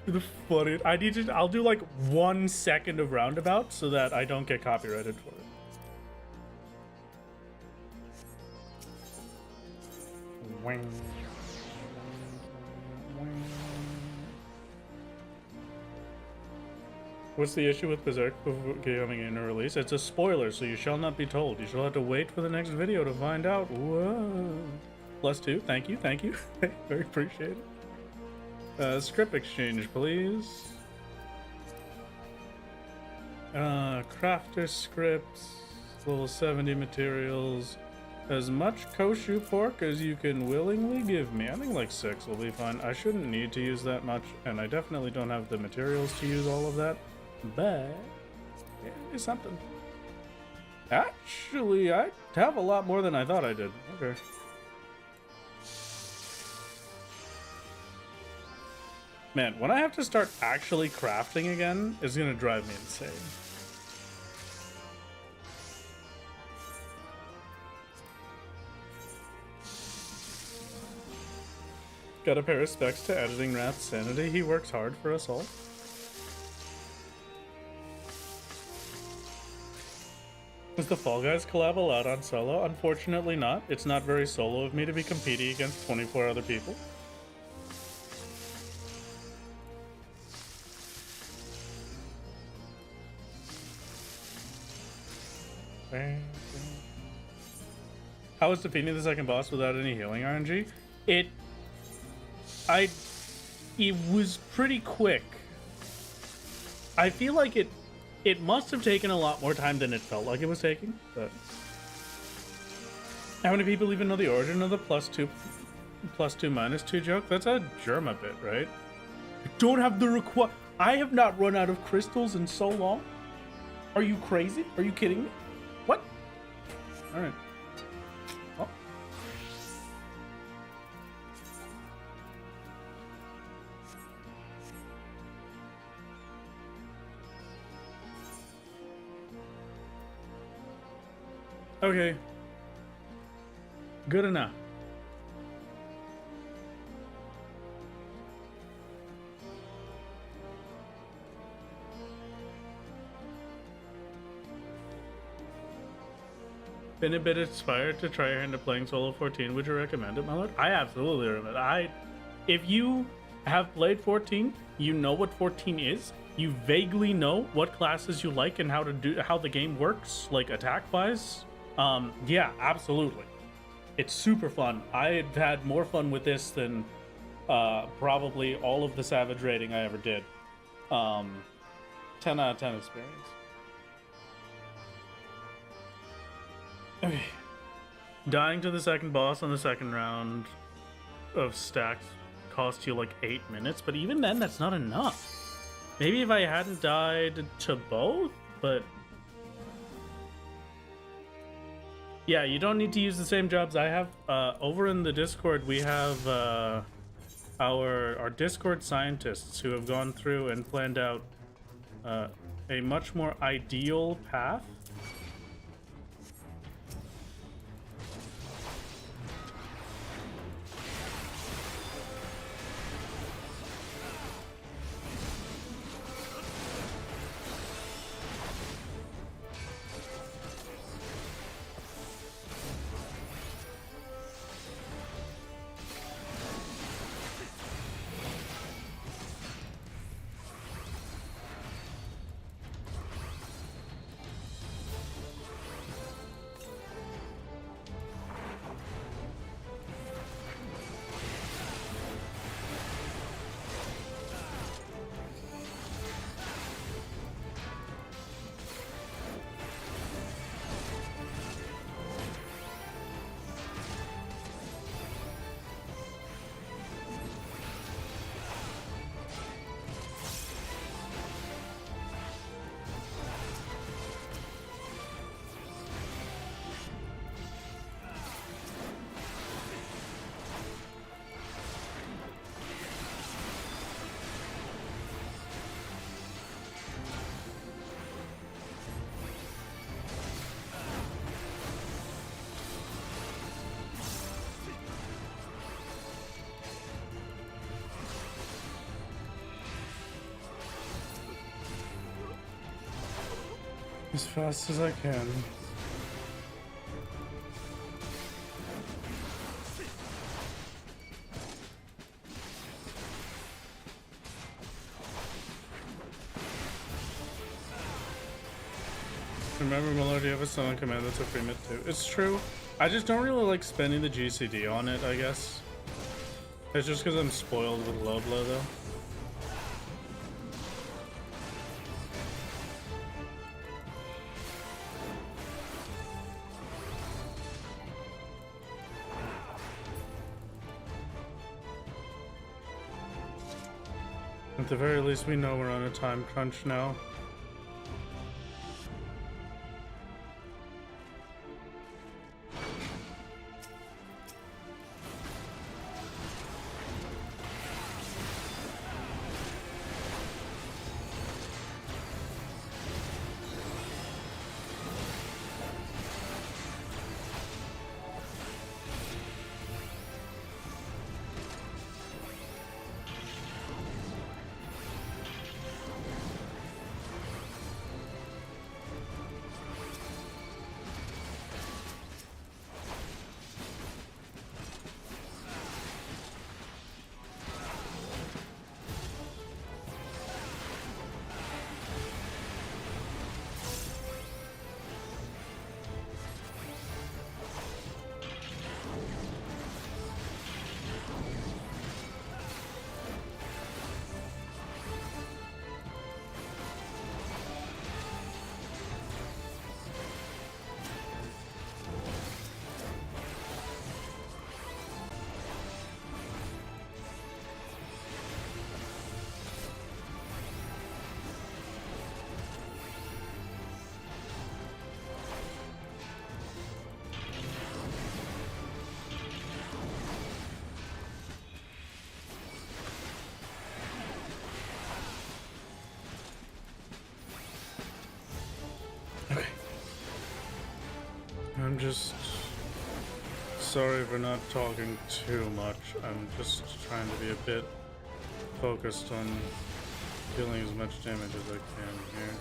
The funniest. I need to. I'll do like 1 second of roundabout so that I don't get copyrighted for it. What's the issue with Berserk becoming in a release? It's a spoiler, so you shall not be told. You shall have to wait for the next video to find out. Whoa. +2, thank you, thank you. Very appreciate it. Script exchange, please. Crafter scripts, level 70 materials. As much Koshu pork as you can willingly give me. I think like 6 will be fine. I shouldn't need to use that much, and I definitely don't have the materials to use all of that. But yeah, it's something. Actually, I have a lot more than I thought I did. Okay. Man, when I have to start actually crafting again, it's gonna drive me insane. Gotta pay respects to Editing Wrath's sanity. He works hard for us all. Was the Fall Guys collab allowed on solo? Unfortunately not. It's not very solo of me to be competing against 24 other people. How was defeating the second boss without any healing RNG? It was pretty quick. I feel like it must have taken a lot more time than it felt like it was taking, but how many people even know the origin of the +2 -2 joke? That's a Germa bit, right? I don't have the I have not run out of crystals in so long. Are you crazy? Are you kidding me? What? All right. Oh. Okay. Good enough. Been a bit inspired to try into playing Solo 14. Would you recommend it, my lord? I absolutely recommend it. If you have played 14, you know what 14 is. You vaguely know what classes you like and how the game works, like attack-wise. Yeah, absolutely. It's super fun. I've had more fun with this than probably all of the Savage raiding I ever did. 10 out of 10 experience. Okay. Dying to the second boss on the second round of stacks cost you like 8 minutes, but even then, that's not enough. Maybe if I hadn't died to both, but... Yeah, you don't need to use the same jobs I have. Over in the Discord, we have our Discord scientists who have gone through and planned out a much more ideal path. As fast as I can. Remember, Miller, do you have a summon command that's a free mid too? It's true. I just don't really like spending the GCD on it, I guess. It's just because I'm spoiled with low blow, though. At the very least, we know we're on a time crunch now. I'm just sorry for not talking too much. I'm just trying to be a bit focused on dealing as much damage as I can here.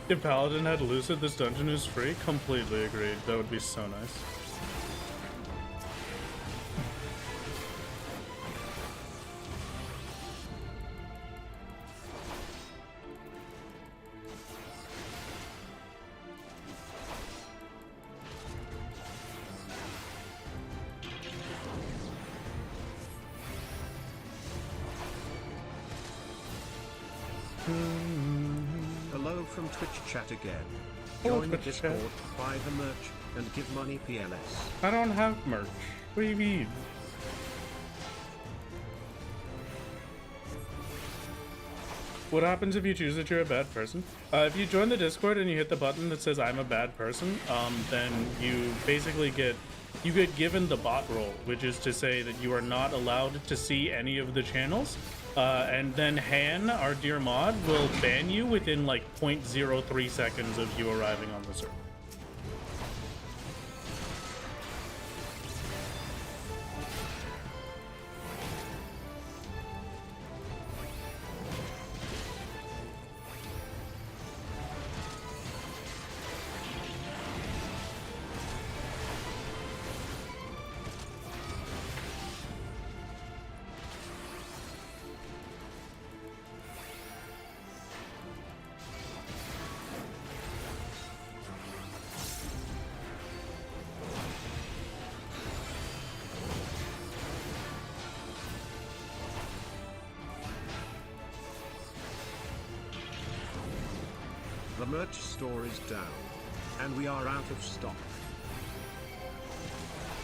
If Paladin had Lucid, this dungeon is free. Completely agreed. That would be so nice. Hello from Twitch chat again. Hello, Join the Twitch chat. Discord, buy the merch, and give money PLS. I don't have merch. What do you mean? What happens if you choose that you're a bad person? If you join the Discord and you hit the button that says I'm a bad person, then you basically get given the bot role, which is to say that you are not allowed to see any of the channels. And then Han, our dear mod, will ban you within like 0.03 seconds of you arriving on the server. The merch store is down. And we are out of stock.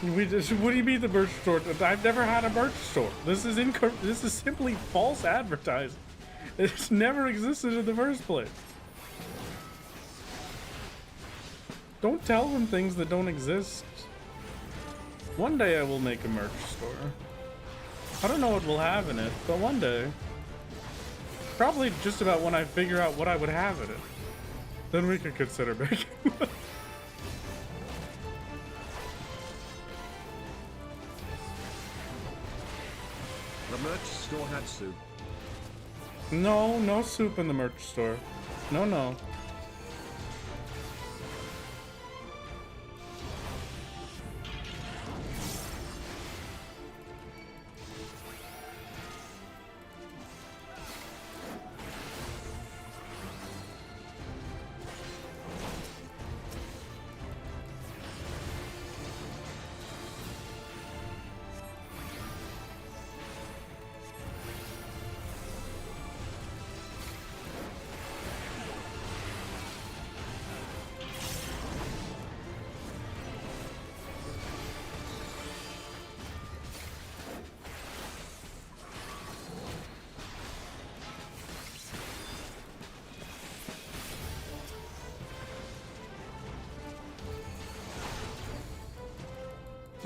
What do you mean the merch store? I've never had a merch store. This is simply false advertising. It's never existed in the first place. Don't tell them things that don't exist. One day I will make a merch store. I don't know what we'll have in it, but one day. Probably just about when I figure out what I would have in it. Then we could consider making one. The merch store had soup. No, no soup in the merch store. No, no.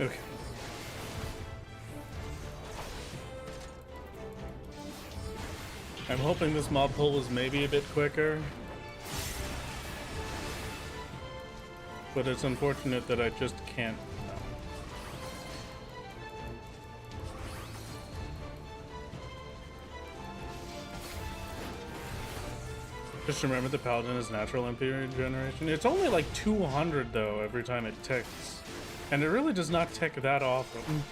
Okay. I'm hoping this mob pull is maybe a bit quicker. But it's unfortunate that I just can't. No. Just remember the paladin is natural MP regeneration. It's only like 200 though every time it ticks. And it really does not tick that often.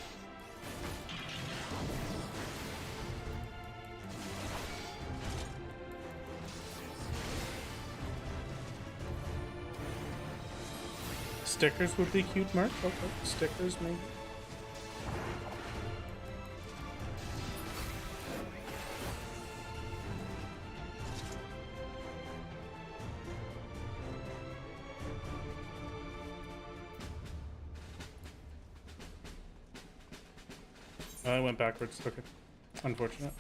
Stickers would be cute, Mark. Okay, stickers maybe. I went backwards. Okay. Unfortunate.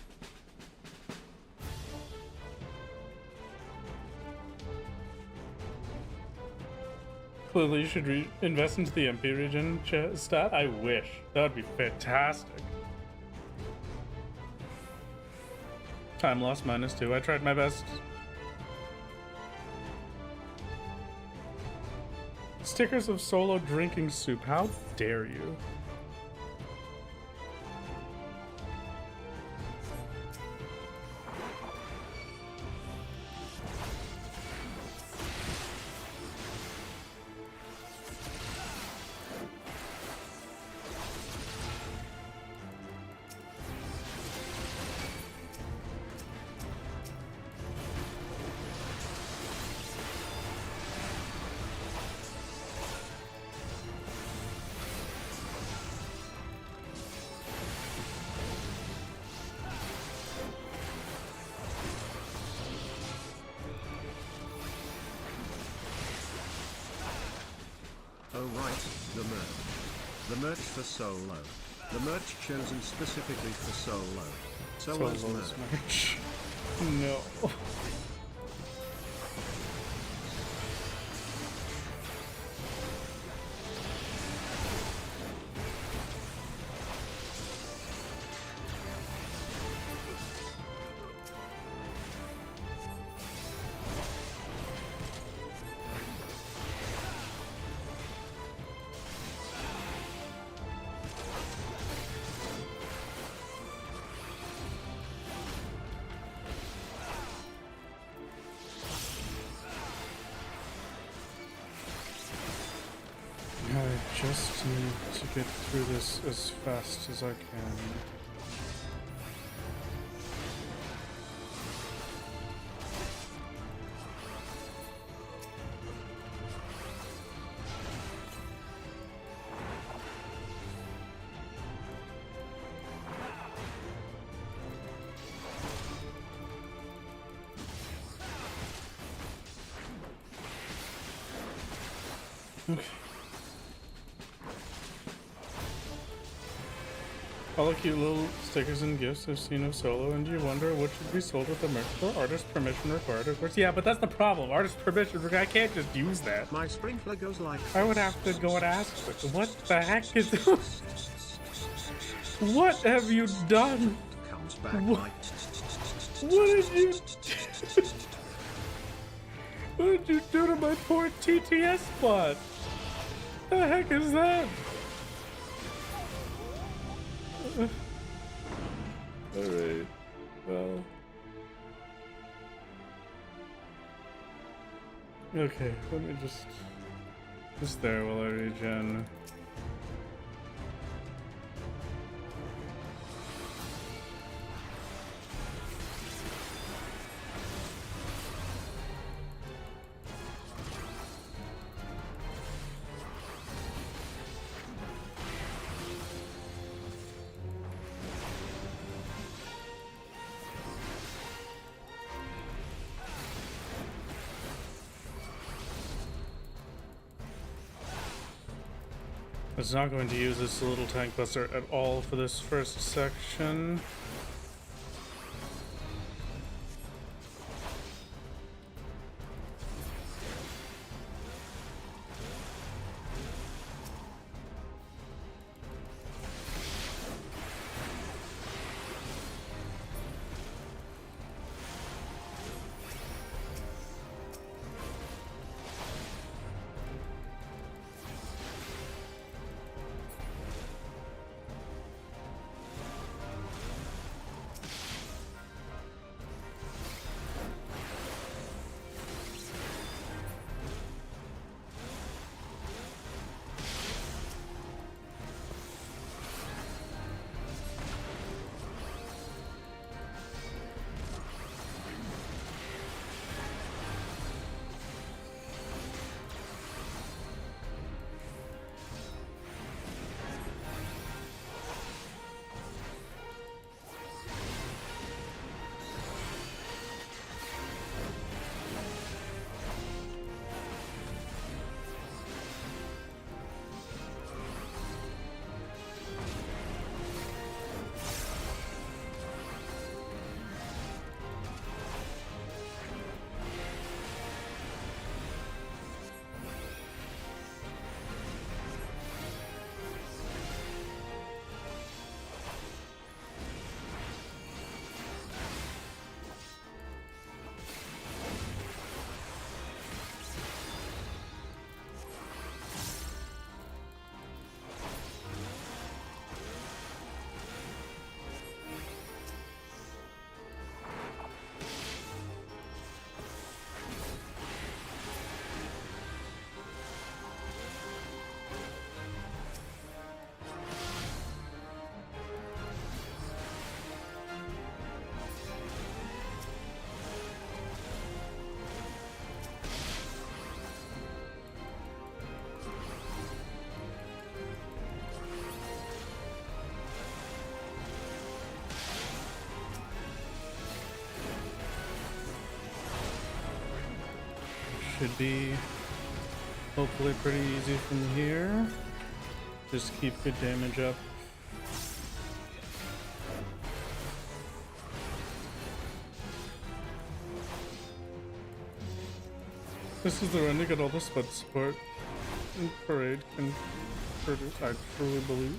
Clearly, you should invest into the MP regen stat. I wish. That would be fantastic. Time loss -2. I tried my best. Stickers of solo drinking soup. How dare you? Oh right, the merch. The merch for solo. The merch chosen specifically for solo. Solo's merch. No. I just need to get through this as fast as I can. Okay. All the cute little stickers and gifts I've seen of Solo, and you wonder what should be sold with the merch for artist permission required, of course. Yeah, but that's the problem. Artist permission required. I can't just use that. My sprinkler goes like I would have to go and ask them. What the heck is What have you done? Comes back What? like What did you What did you do to my poor TTS spot? The heck is that? Alright, well. Okay, let me just there while I regen. I was not going to use this little tank buster at all for this first section. Should be Hopefully pretty easy from here. Just keep good damage up. This is the run to get all the spud support and parade can produce, I truly believe.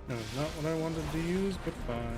No, not what I wanted to use, but fine.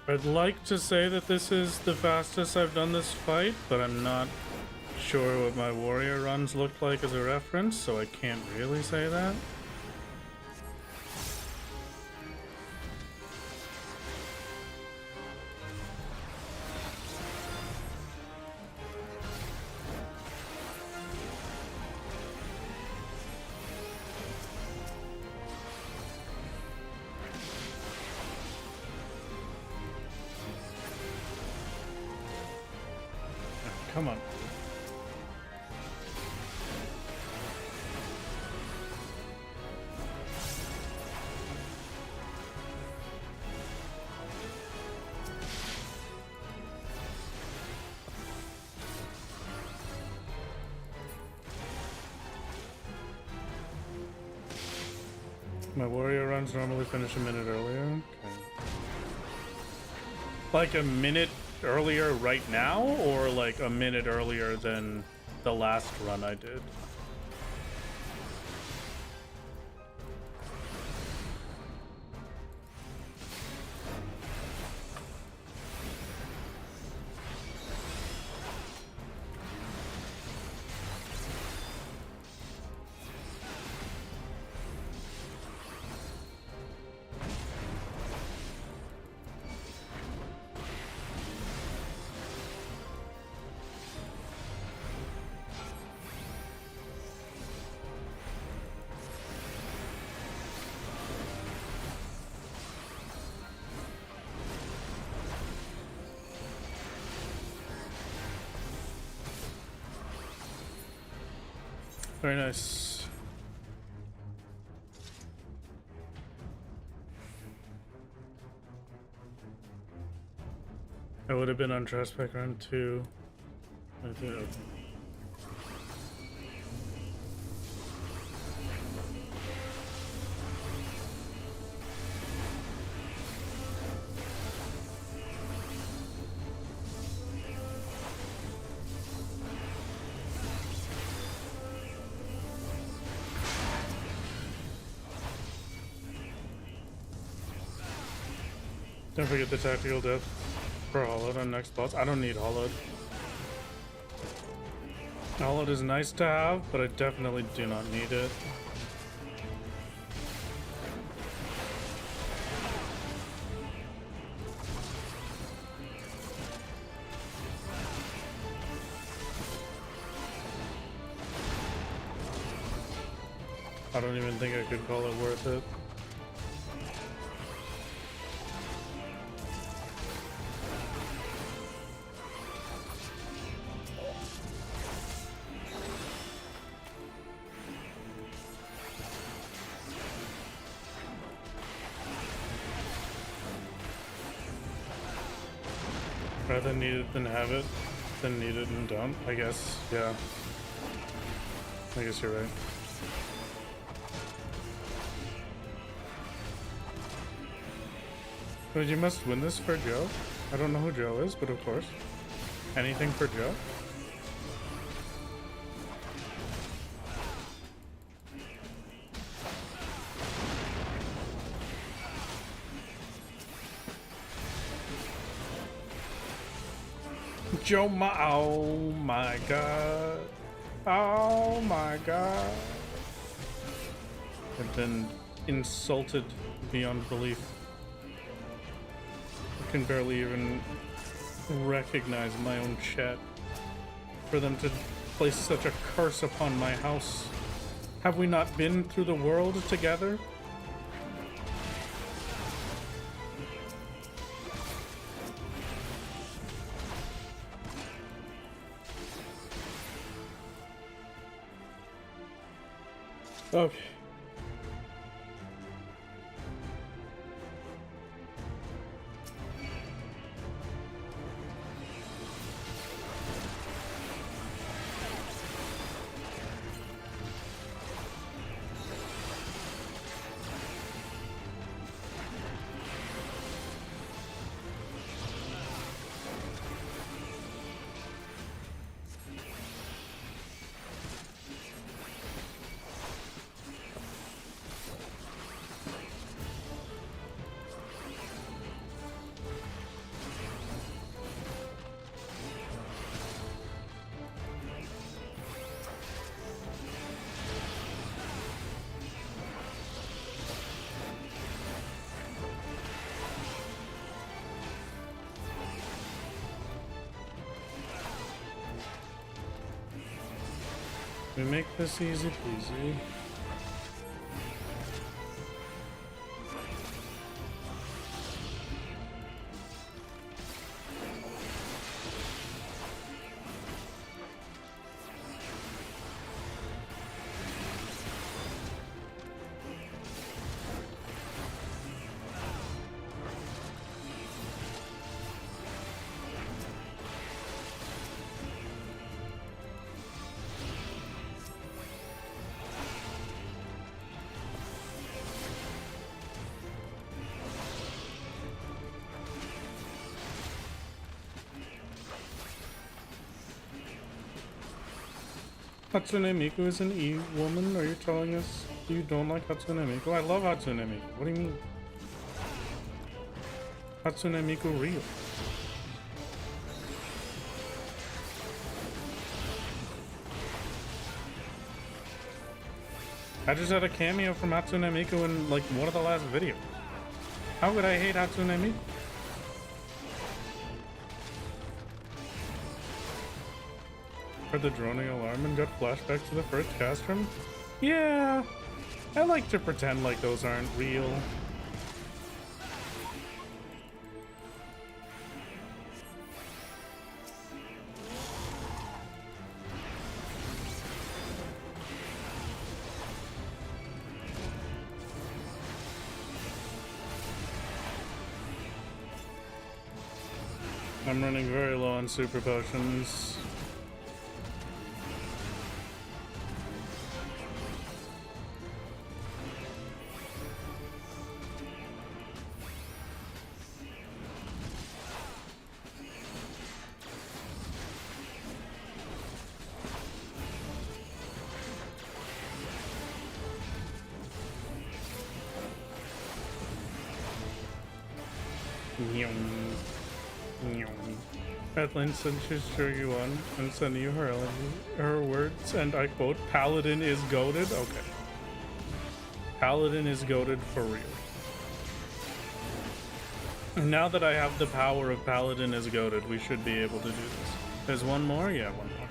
I'd like to say that this is the fastest I've done this fight, but I'm not sure what my warrior runs looked like as a reference, so I can't really say that. Come on. My warrior runs normally finish a minute earlier. Okay. Like a minute earlier right now, or like a minute earlier than the last run I did? Very nice. I would have been on Traspec run 2. I think, okay. Don't forget the tactical death for Hollowed on next boss. I don't need Hollowed. Hollowed is nice to have, but I definitely do not need it. I don't even think I could call it worth it. Rather need it than have it, than need it and don't. I guess, yeah. I guess you're right. But you must win this for Joe? I don't know who Joe is, but of course. Anything for Joe? Joe, oh my god. Oh my god. I've been insulted beyond belief. I can barely even recognize my own chat. For them to place such a curse upon my house. Have we not been through the world together? Okay. We make this easy peasy. Hatsune Miku is an E-woman? Are you telling us you don't like Hatsune Miku? I love Hatsune Miku. What do you mean? Hatsune Miku real. I just had a cameo from Hatsune Miku in like one of the last videos. How could I hate Hatsune Miku? Heard the droning alarm and got flashbacks to the first castrum? Yeah, I like to pretend like those aren't real. I'm running very low on super potions. Kathleen said she's sure you won and sending you her words, and I quote, Paladin is goated? Okay. Paladin is goated for real. Now that I have the power of Paladin is goated, we should be able to do this. There's one more? Yeah, one more.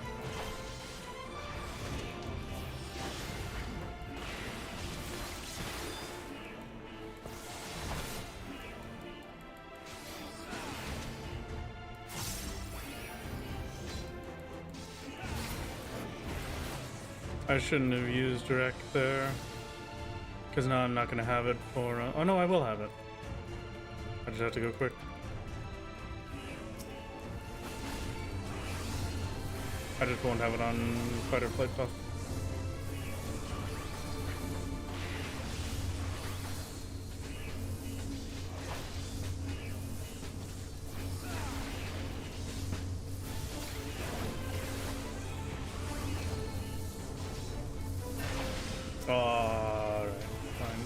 I shouldn't have used direct there. Because now I'm not going to have it for... oh no, I will have it. I just have to go quick. I just won't have it on fight or flight buff. Alright, fine.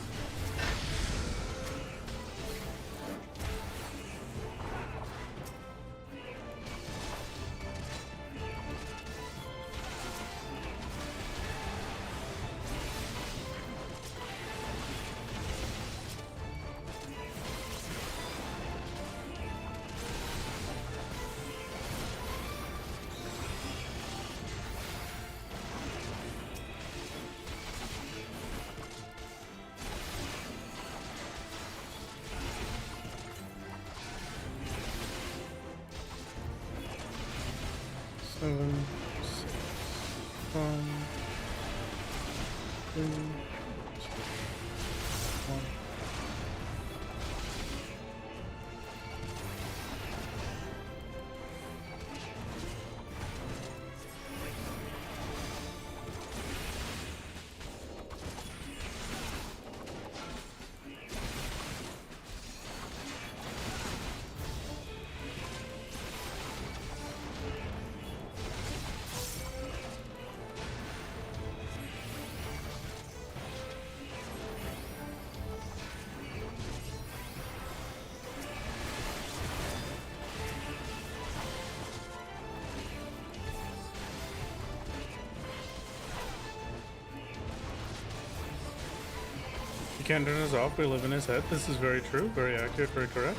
Seven, 6, 5, 3, 2, 1. You can't turn us off, we live in his head. This is very true, very accurate, very correct.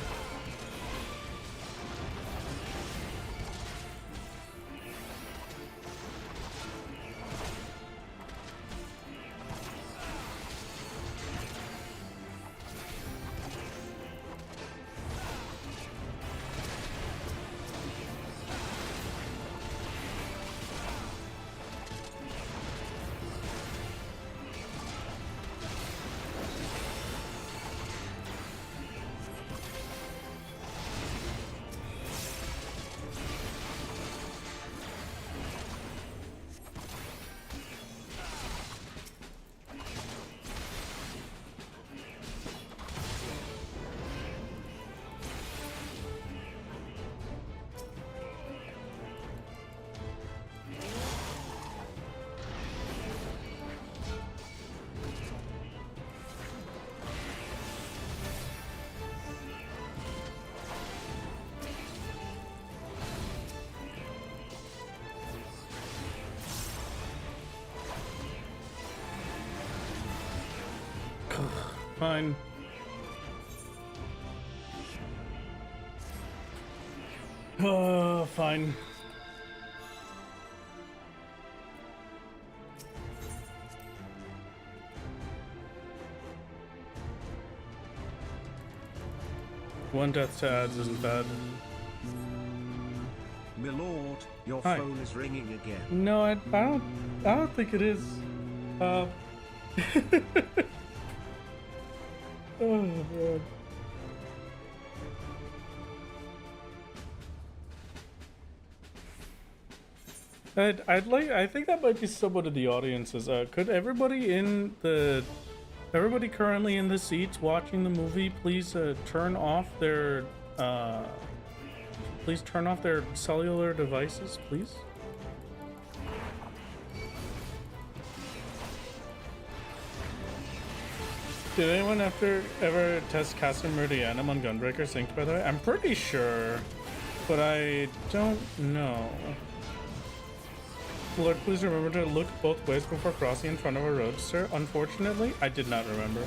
Fine. Oh, fine. One death to ads isn't bad. Milord, your Hi. phone is ringing again. No, I don't think it is. Oh, man. I think that might be someone in the audiences. Could everybody currently in the seats watching the movie please turn off their cellular devices, please? Did anyone ever test Casa Meridianum on Gunbreaker Synced, by the way? I'm pretty sure, but I don't know. Lord, please remember to look both ways before crossing in front of a roadster. Unfortunately, I did not remember.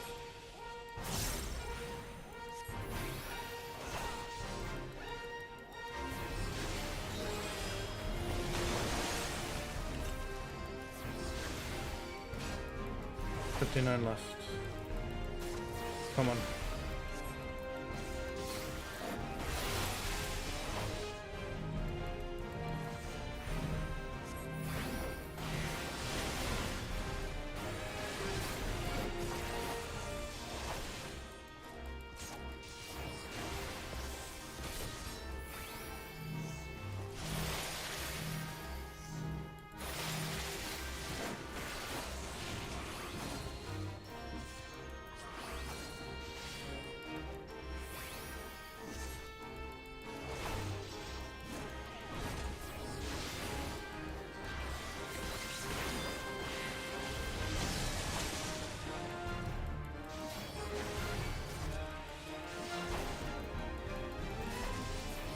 59 left. Come on.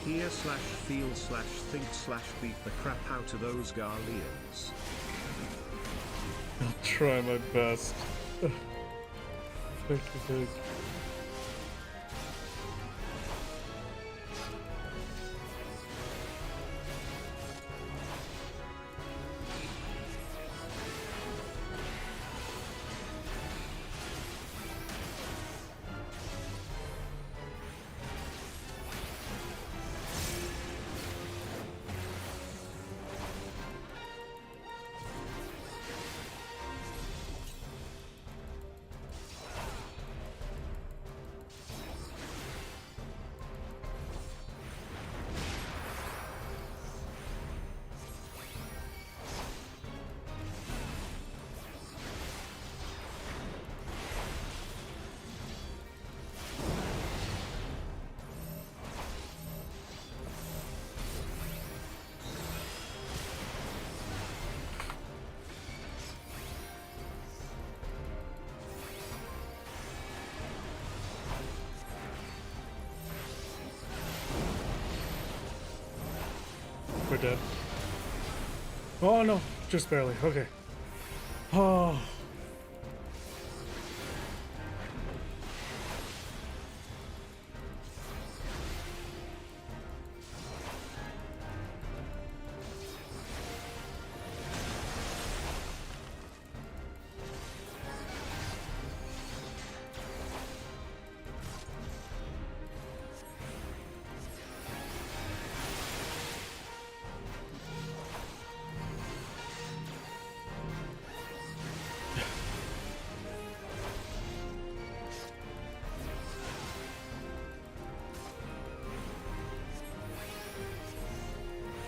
Hear slash feel slash think slash beat the crap out of those Garleans. I'll try my best. Thank you. We're dead. Oh no, just barely. Okay. Oh.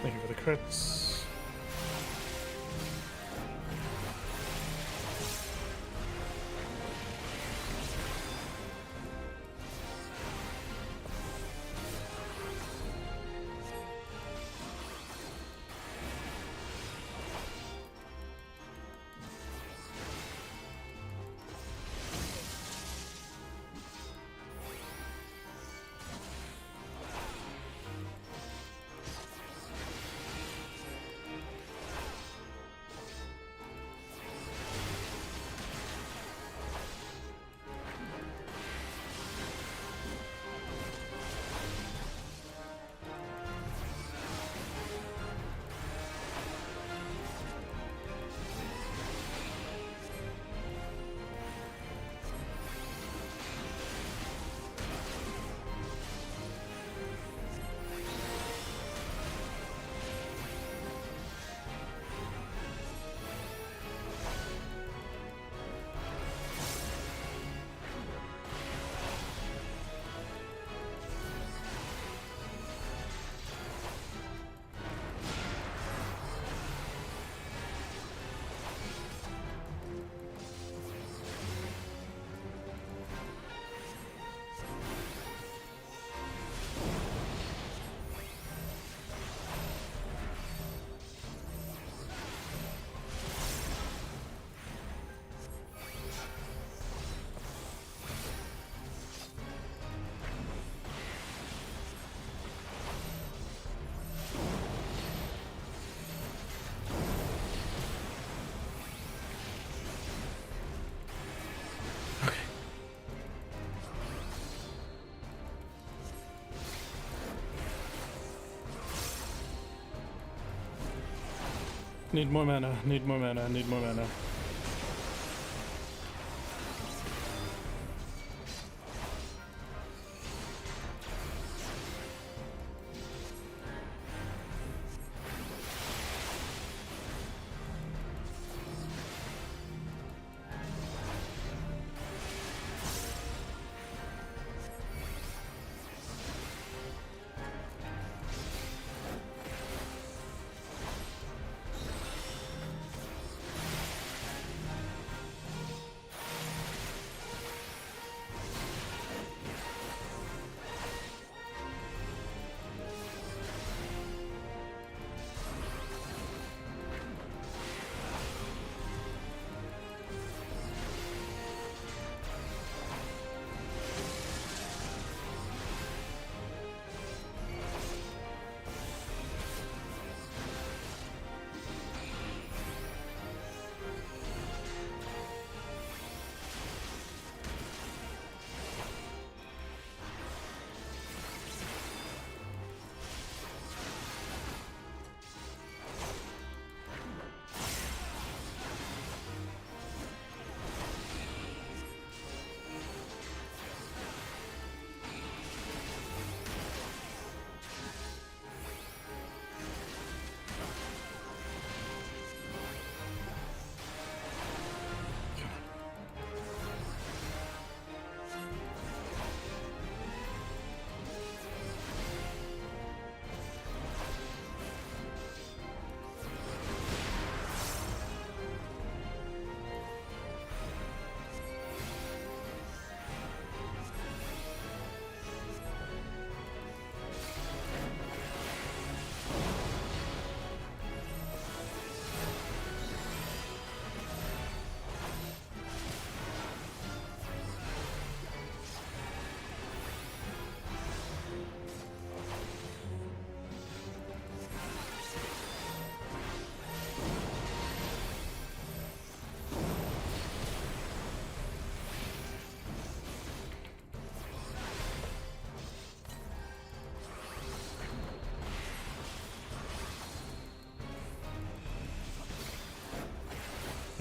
Thank you for the crits. Need more mana, need more mana, need more mana.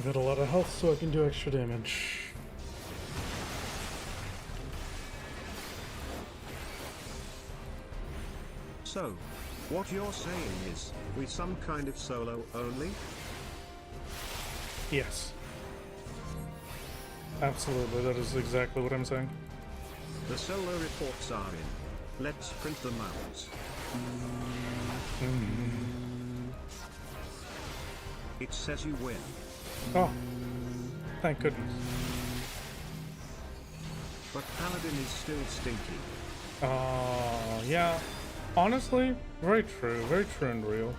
got a lot of health, so I can do extra damage. So, what you're saying is, we some kind of solo only? Yes. Absolutely, that is exactly what I'm saying. The solo reports are in. Let's print them out. It says you win. Oh, thank goodness. But Paladin is still stinky. Yeah. Honestly, very true and real.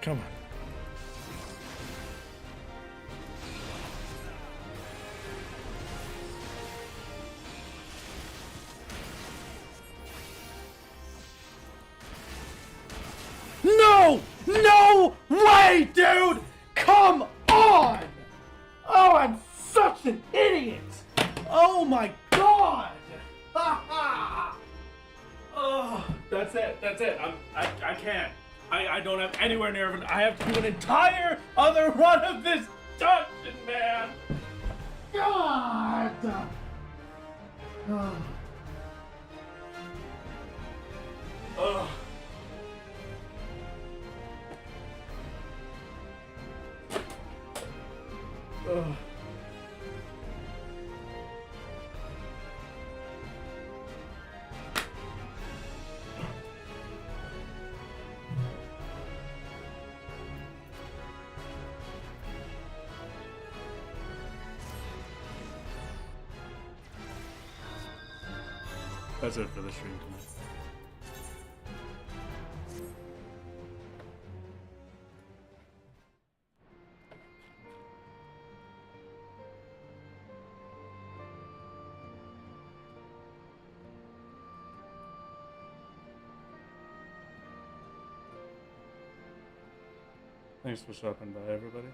Come on. No! No way, dude! Come on! Oh, I'm such an idiot! Oh my god! Ha ha! Oh, that's it. I can't. I don't have anywhere near it. I have to do an entire other run of this dungeon, man! God! Oh. Ugh. Ugh. That's it for the stream tonight. Thanks for stopping by, everybody.